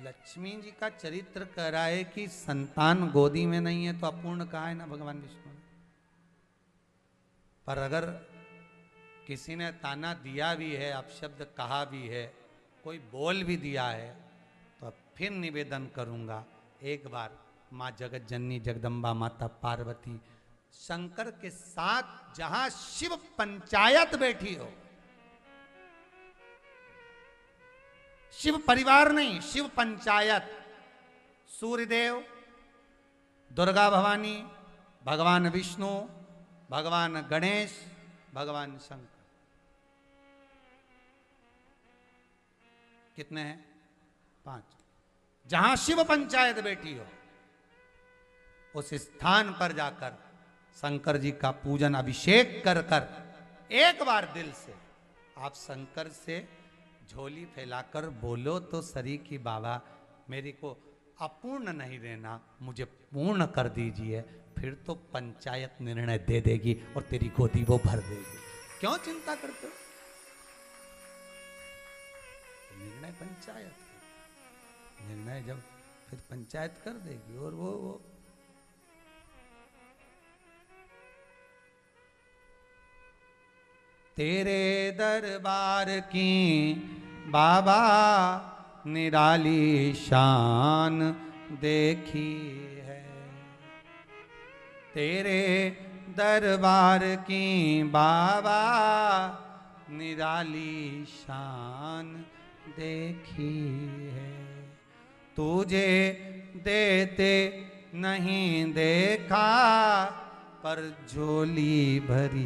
लक्ष्मी जी का चरित्र कह रहा है कि संतान गोदी में नहीं है तो अपूर्ण कहा है ना भगवान विष्णु ने। पर अगर किसी ने ताना दिया भी है, अपशब्द कहा भी है, कोई बोल भी दिया है, तो फिर निवेदन करूंगा, एक बार माँ जगत जननी जगदम्बा माता पार्वती शंकर के साथ जहां शिव पंचायत बैठी हो, शिव परिवार नहीं, शिव पंचायत, सूर्यदेव, दुर्गा भवानी, भगवान विष्णु, भगवान गणेश, भगवान शंकर, कितने हैं? 5। जहां शिव पंचायत बैठी हो, उस स्थान पर जाकर शंकर जी का पूजन अभिषेक कर कर एक बार दिल से आप शंकर से झोली फैलाकर बोलो तो सरी की बाबा, मेरे को अपूर्ण नहीं रहना, मुझे पूर्ण कर दीजिए। फिर तो पंचायत निर्णय दे देगी और तेरी गोदी वो भर देगी। क्यों चिंता करते हो? निर्णय पंचायत, निर्णय जब फिर पंचायत कर देगी। और वो तेरे दरबार की बाबा निराली शान देखी है, तेरे दरबार की बाबा निराली शान देखी है। तुझे देते नहीं देखा, पर झोली भरी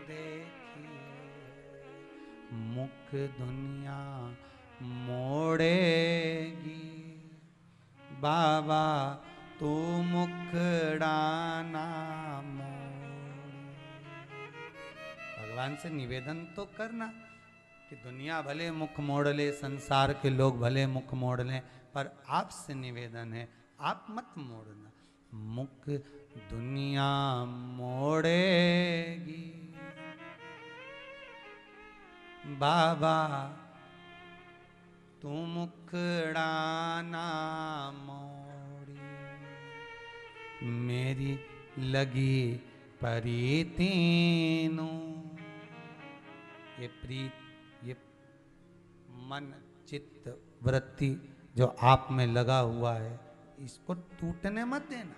देखी। मुख दुनिया मोड़ेगी, बाबा तू मुखड़ाना मोड़। भगवान से निवेदन तो करना कि दुनिया भले मुख मोड़ ले, संसार के लोग भले मुख मोड़ लें, पर आपसे निवेदन है आप मत मोड़ना। मुख दुनिया मोड़ेगी, बाबा तू मुखड़ाना मोड़ी। मेरी लगी प्रीतिनु, ये प्रीत, ये मन चित्त वृत्ति जो आप में लगा हुआ है, इसको टूटने मत देना।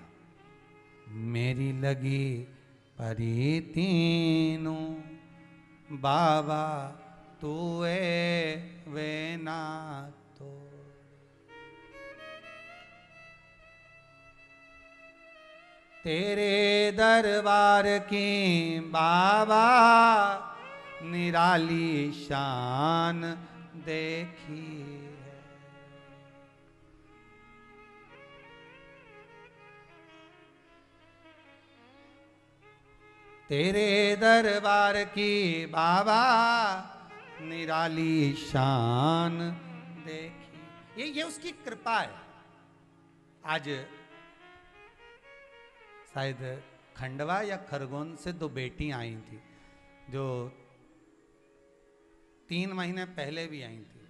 मेरी लगी प्रीतिनु, बाबा तू वे ना तो। तेरे दरबार की बाबा निराली शान देखी है। तेरे दरबार की बाबा निराली शान देखी। ये उसकी कृपा है। आज शायद खंडवा या खरगोन से 2 बेटी आई थी, जो 3 महीने पहले भी आई थी,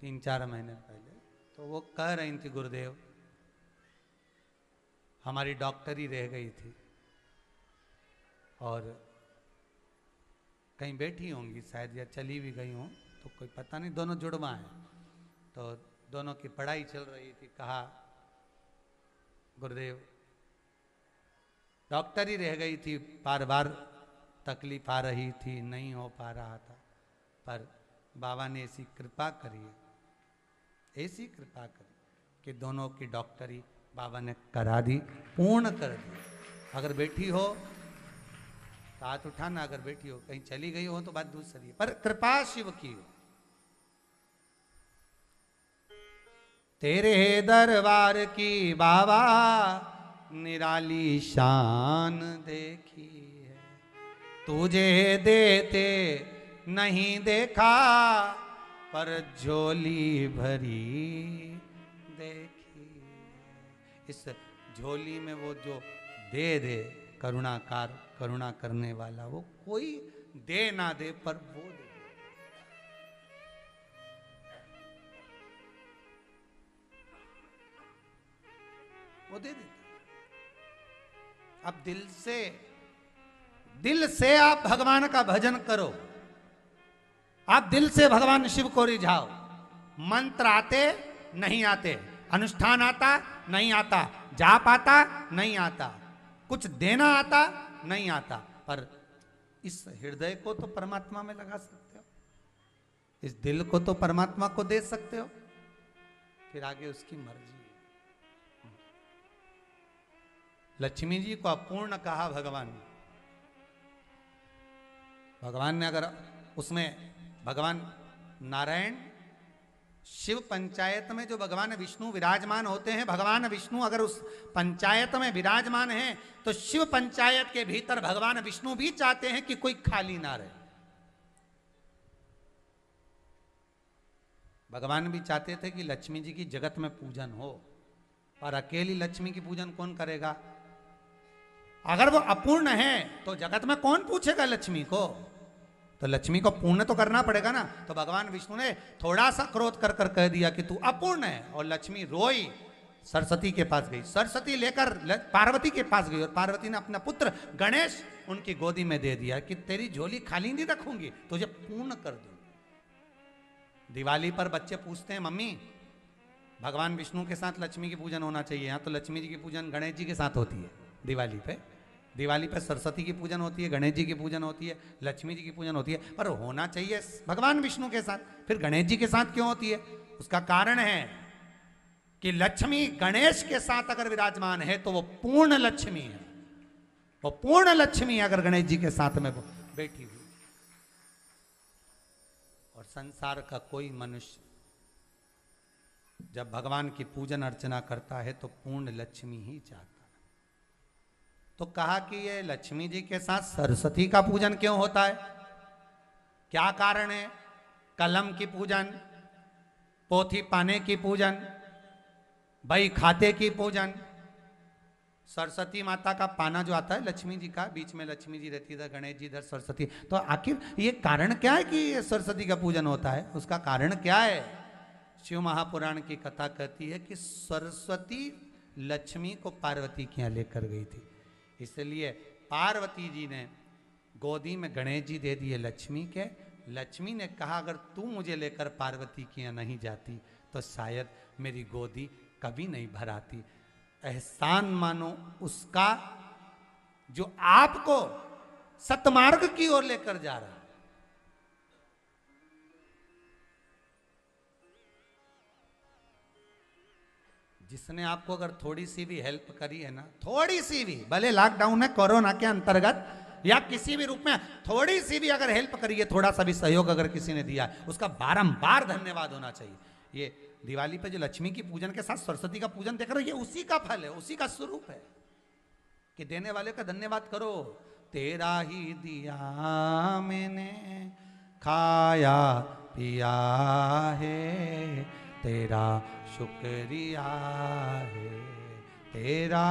3-4 महीने पहले। तो वो कह रही थी, गुरुदेव हमारी डॉक्टरी रह गई थी और कहीं बैठी होंगी शायद, या चली भी गई हों, तो कोई पता नहीं। दोनों जुड़वा हैं, तो दोनों की पढ़ाई चल रही थी। कहा गुरुदेव डॉक्टरी रह गई थी, बार बार तकलीफ आ रही थी, नहीं हो पा रहा था, पर बाबा ने ऐसी कृपा करी है, ऐसी कृपा करी कि दोनों की डॉक्टरी बाबा ने करा दी, पूर्ण कर दी। अगर बैठी हो तो हाथ उठाना, अगर बैठी हो, कहीं चली गई हो तो बात दूसरी है, पर कृपा शिव की हो। तेरे दरबार की बाबा निराली शान देखी है, तुझे देते नहीं देखा, पर झोली भरी देखी। इस झोली में वो जो दे करुणाकार, करुणा करने वाला, वो कोई दे ना दे, पर वो दे। वो दे देता। अब दिल से आप भगवान का भजन करो, आप दिल से भगवान शिव को रिझाओ। मंत्र आते नहीं आते, अनुष्ठान आता नहीं आता, जाप आता नहीं आता, कुछ देना आता नहीं आता, पर इस हृदय को तो परमात्मा में लगा सकते हो, इस दिल को तो परमात्मा को दे सकते हो, फिर आगे उसकी मर्जी। लक्ष्मी जी को अपूर्ण कहा भगवान ने। भगवान ने अगर उसमें, भगवान नारायण शिव पंचायत में जो भगवान विष्णु विराजमान होते हैं, भगवान विष्णु अगर उस पंचायत में विराजमान हैं, तो शिव पंचायत के भीतर भगवान विष्णु भी चाहते हैं कि कोई खाली ना रहे। भगवान भी चाहते थे कि लक्ष्मी जी की जगत में पूजन हो, और अकेली लक्ष्मी की पूजन कौन करेगा? अगर वो अपूर्ण है तो जगत में कौन पूछेगा लक्ष्मी को? तो लक्ष्मी को पूर्ण तो करना पड़ेगा ना। तो भगवान विष्णु ने थोड़ा सा क्रोध कर कर कह दिया कि तू अपूर्ण है, और लक्ष्मी रोई, सरस्वती के पास गई, सरस्वती लेकर पार्वती के पास गई, और पार्वती ने अपना पुत्र गणेश उनकी गोदी में दे दिया कि तेरी झोली खाली नहीं रखूंगी, तुझे पूर्ण कर दूं। दिवाली पर बच्चे पूछते हैं, मम्मी भगवान विष्णु के साथ लक्ष्मी की पूजन होना चाहिए, यहाँ तो लक्ष्मी जी की पूजन गणेश जी के साथ होती है। दिवाली पे सरस्वती की पूजन होती है, गणेश जी की पूजन होती है, लक्ष्मी जी की पूजन होती है, पर होना चाहिए भगवान विष्णु के साथ। फिर गणेश जी के साथ क्यों होती है? उसका कारण है कि लक्ष्मी गणेश के साथ अगर विराजमान है तो वो पूर्ण लक्ष्मी है। वो पूर्ण लक्ष्मी अगर गणेश जी के साथ में बैठी हुई, और संसार का कोई मनुष्य जब भगवान की पूजन अर्चना करता है तो पूर्ण लक्ष्मी ही चाहता है। तो कहा कि ये लक्ष्मी जी के साथ सरस्वती का पूजन क्यों होता है, क्या कारण है? कलम की पूजन, पोथी पाने की पूजन, बही खाते की पूजन, सरस्वती माता का पाना जो आता है लक्ष्मी जी का, बीच में लक्ष्मी जी रहती है, गणेश जी इधर सरस्वती। तो आखिर ये कारण क्या है कि ये सरस्वती का पूजन होता है? उसका कारण क्या है? शिव महापुराण की कथा कहती है कि सरस्वती लक्ष्मी को पार्वती के यहाँ लेकर गई थी, इसलिए पार्वती जी ने गोदी में गणेश जी दे दिए लक्ष्मी के। लक्ष्मी ने कहा अगर तू मुझे लेकर पार्वती के यहाँ नहीं जाती तो शायद मेरी गोदी कभी नहीं भराती। एहसान मानो उसका जो आपको सतमार्ग की ओर लेकर जा रहा है। जिसने आपको अगर थोड़ी सी भी हेल्प करी है ना, थोड़ी सी भी, भले लॉकडाउन है कोरोना के अंतर्गत या किसी भी रूप में थोड़ी सी भी अगर हेल्प करी है, थोड़ा सा भी सहयोग अगर किसी ने दिया है, उसका बारंबार धन्यवाद होना चाहिए। ये दिवाली पे जो लक्ष्मी की पूजन के साथ सरस्वती का पूजन देख रहे हो, ये उसी का फल है, उसी का स्वरूप है कि देने वाले का धन्यवाद करो। तेरा ही दिया मैंने खाया पिया है, तेरा शुक्रिया है, तेरा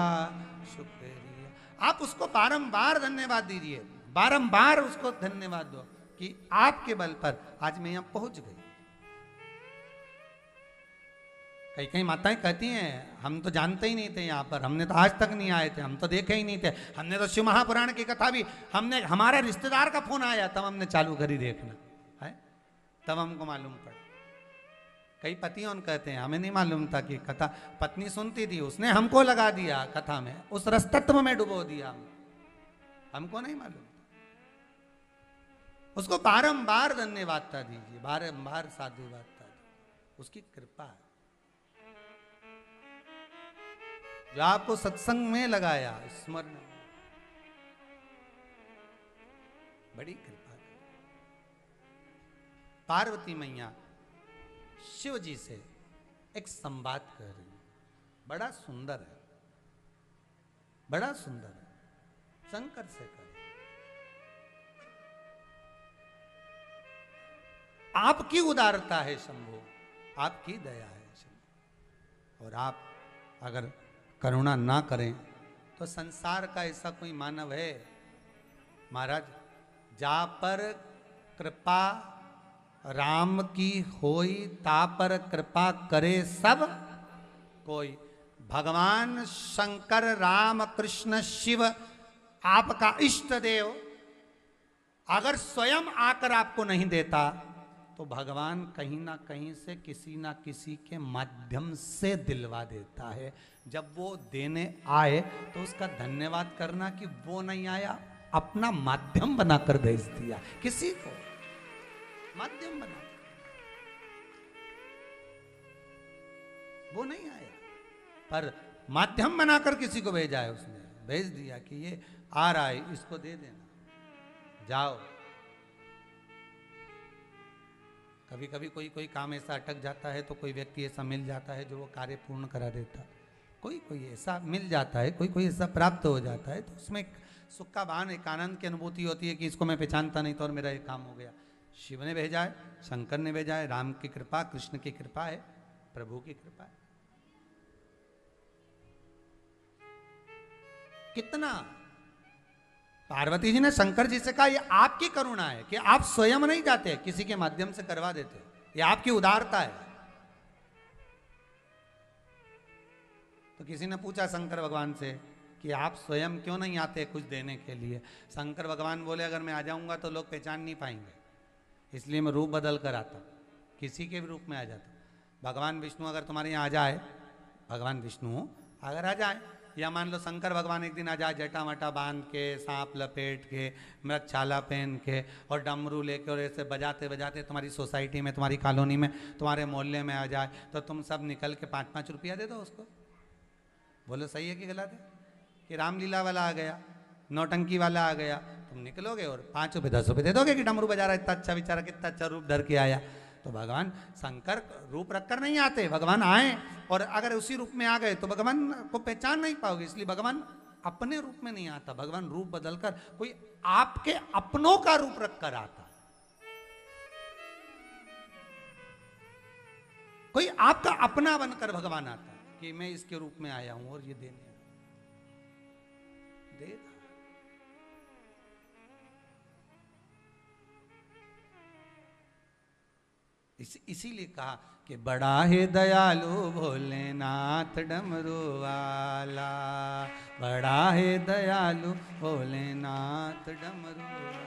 शुक्रिया। आप उसको बारंबार धन्यवाद दीजिए, बारंबार उसको धन्यवाद दो कि आपके बल पर आज मैं यहां पहुंच गई। कई कई माताएं कहती हैं हम तो जानते ही नहीं थे यहाँ पर, हमने तो आज तक नहीं आए थे, हम तो देखे ही नहीं थे, हमने तो शिव महापुराण की कथा भी हमने, हमारे रिश्तेदार का फोन आया तब हमने चालू करी देखना है, तब हमको मालूम पड़ा। कई पति उन कहते हैं हमें नहीं मालूम था कि कथा, पत्नी सुनती थी उसने हमको लगा दिया कथा में, उस रसतत्व में डुबो दिया, हमको नहीं मालूम। उसको बारंबार धन्यवादता दीजिए, बारंबार साधुवादता दीजिए, उसकी कृपा है जो आपको सत्संग में लगाया, स्मरण, बड़ी कृपा। पार्वती मैया शिव जी से एक संवाद कर रही है, बड़ा सुंदर है, बड़ा सुंदर है, शंकर से कर। आपकी उदारता है शंभु, आपकी दया है शंभु, और आप अगर करुणा ना करें तो संसार का ऐसा कोई मानव है महाराज जा पर कृपा राम की होई, ता पर कृपा करे सब कोई। भगवान शंकर राम कृष्ण शिव आपका इष्ट देव अगर स्वयं आकर आपको नहीं देता तो भगवान कहीं ना कहीं से किसी ना किसी के माध्यम से दिलवा देता है। जब वो देने आए तो उसका धन्यवाद करना कि वो नहीं आया, अपना माध्यम बनाकर भेज दिया, किसी को माध्यम बना, वो नहीं आया पर माध्यम बनाकर किसी को भेजा है, उसने भेज दिया कि ये आ रहा है, इसको दे देना, जाओ। कभी कभी कोई काम ऐसा अटक जाता है तो कोई व्यक्ति ऐसा मिल जाता है जो वो कार्य पूर्ण करा देता, कोई ऐसा मिल जाता है, कोई ऐसा प्राप्त हो जाता है, तो उसमें एक सुख का भान, एक आनंद की अनुभूति होती है कि इसको मैं पहचानता नहीं था और मेरा ये काम हो गया। शिव ने भेजा है, शंकर ने भेजा है, राम की कृपा, कृष्ण की कृपा है, प्रभु की कृपा है। कितना पार्वती जी ने शंकर जी से कहा ये आपकी करुणा है कि आप स्वयं नहीं जाते, किसी के माध्यम से करवा देते, ये आपकी उदारता है। तो किसी ने पूछा शंकर भगवान से कि आप स्वयं क्यों नहीं आते कुछ देने के लिए? शंकर भगवान बोले अगर मैं आ जाऊंगा तो लोग पहचान नहीं पाएंगे, इसलिए मैं रूप बदल कर आता, किसी के भी रूप में आ जाता। भगवान विष्णु अगर तुम्हारे यहाँ आ जाए, भगवान विष्णु अगर आ जाए या मान लो शंकर भगवान एक दिन आ जाए जटा मटा बांध के, सांप लपेट के, मृगछाला पहन के और डमरू लेके और ऐसे बजाते बजाते तुम्हारी सोसाइटी में, तुम्हारी कॉलोनी में, तुम्हारे मोहल्ले में आ जाए, तो तुम सब निकल के 5-5 रुपया दे दो उसको। बोलो सही है कि गलत है? कि रामलीला वाला आ गया, नौटंकी वाला आ गया, तुम निकलोगे और 5 रुपये 10 रुपये दे दोगे कि डमरू बजा रहा है, इतना अच्छा बेचारा, कितना अच्छा रूप धर के आया। तो भगवान शंकर रूप रखकर नहीं आते, भगवान आए और अगर उसी रूप में आ गए तो भगवान को पहचान नहीं पाओगे। इसलिए भगवान अपने रूप में नहीं आता, भगवान रूप बदलकर कोई आपके अपनों का रूप रखकर आता, कोई आपका अपना बनकर भगवान आता कि मैं इसके रूप में आया हूं और ये देने दे। इसीलिए कहा कि बड़ा है दयालु भोलेनाथ डमरू वाला, बड़ा है दयालु भोलेनाथ डमरू वाला,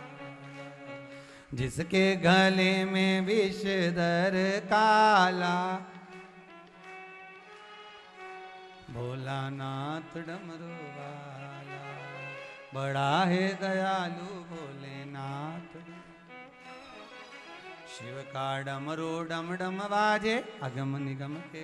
जिसके गले में विषधर काला, भोलानाथ डमरू वाला, बड़ा है दयालु भोलेनाथ। शिव का डमरू डम डम बाजे अगम निगम के।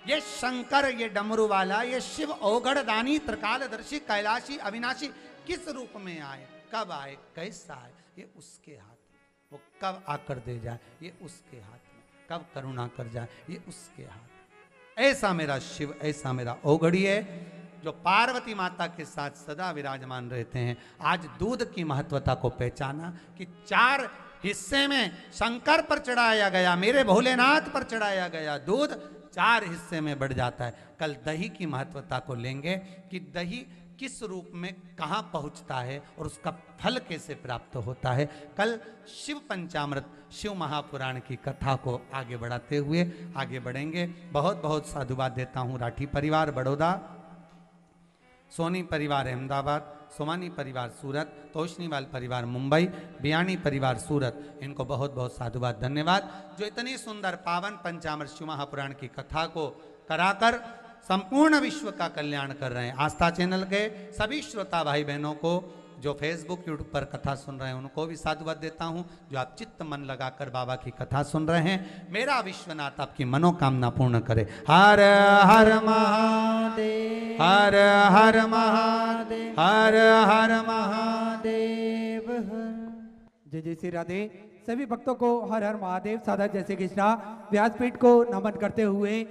ये शंकर, ये डमरू वाला, ये शिव औगढ़ दानी त्रिकालदर्शी कैलाशी अविनाशी किस रूप में आए, कब आए, कैसा आए, ये उसके हाथ में। वो कब आकर दे जाए ये उसके हाथ में, कब करुणा कर जाए ये उसके हाथ में। ऐसा मेरा शिव, ऐसा मेरा औगढ़ी है जो पार्वती माता के साथ सदा विराजमान रहते हैं। आज दूध की महत्वता को पहचाना कि 4 हिस्से में शंकर पर चढ़ाया गया, मेरे भोलेनाथ पर चढ़ाया गया दूध 4 हिस्से में बढ़ जाता है। कल दही की महत्वता को लेंगे कि दही किस रूप में कहाँ पहुँचता है और उसका फल कैसे प्राप्त होता है। कल शिव पंचामृत, शिव महापुराण की कथा को आगे बढ़ाते हुए आगे बढ़ेंगे। बहुत बहुत साधुवाद देता हूँ राठी परिवार बड़ौदा, सोनी परिवार अहमदाबाद, सोमानी परिवार सूरत, तोशनीवाल परिवार मुंबई, बियानी परिवार सूरत, इनको बहुत बहुत साधुवाद धन्यवाद जो इतनी सुंदर पावन पंचामृत शिव महापुराण की कथा को कराकर संपूर्ण विश्व का कल्याण कर रहे हैं। आस्था चैनल के सभी श्रोता भाई बहनों को जो फेसबुक यूट्यूब पर कथा सुन रहे हैं उनको भी साधुवाद देता हूं, जो आप चित्त मन लगाकर बाबा की कथा सुन रहे हैं। मेरा विश्वनाथ आपकी मनोकामना पूर्ण करे। हर हर महादेव, हर हर महादेव, हर हर महादेव। जय जय श्री राधे। सभी भक्तों को हर हर महादेव। साधक जैसे कृष्णा व्यासपीठ को नमन करते हुए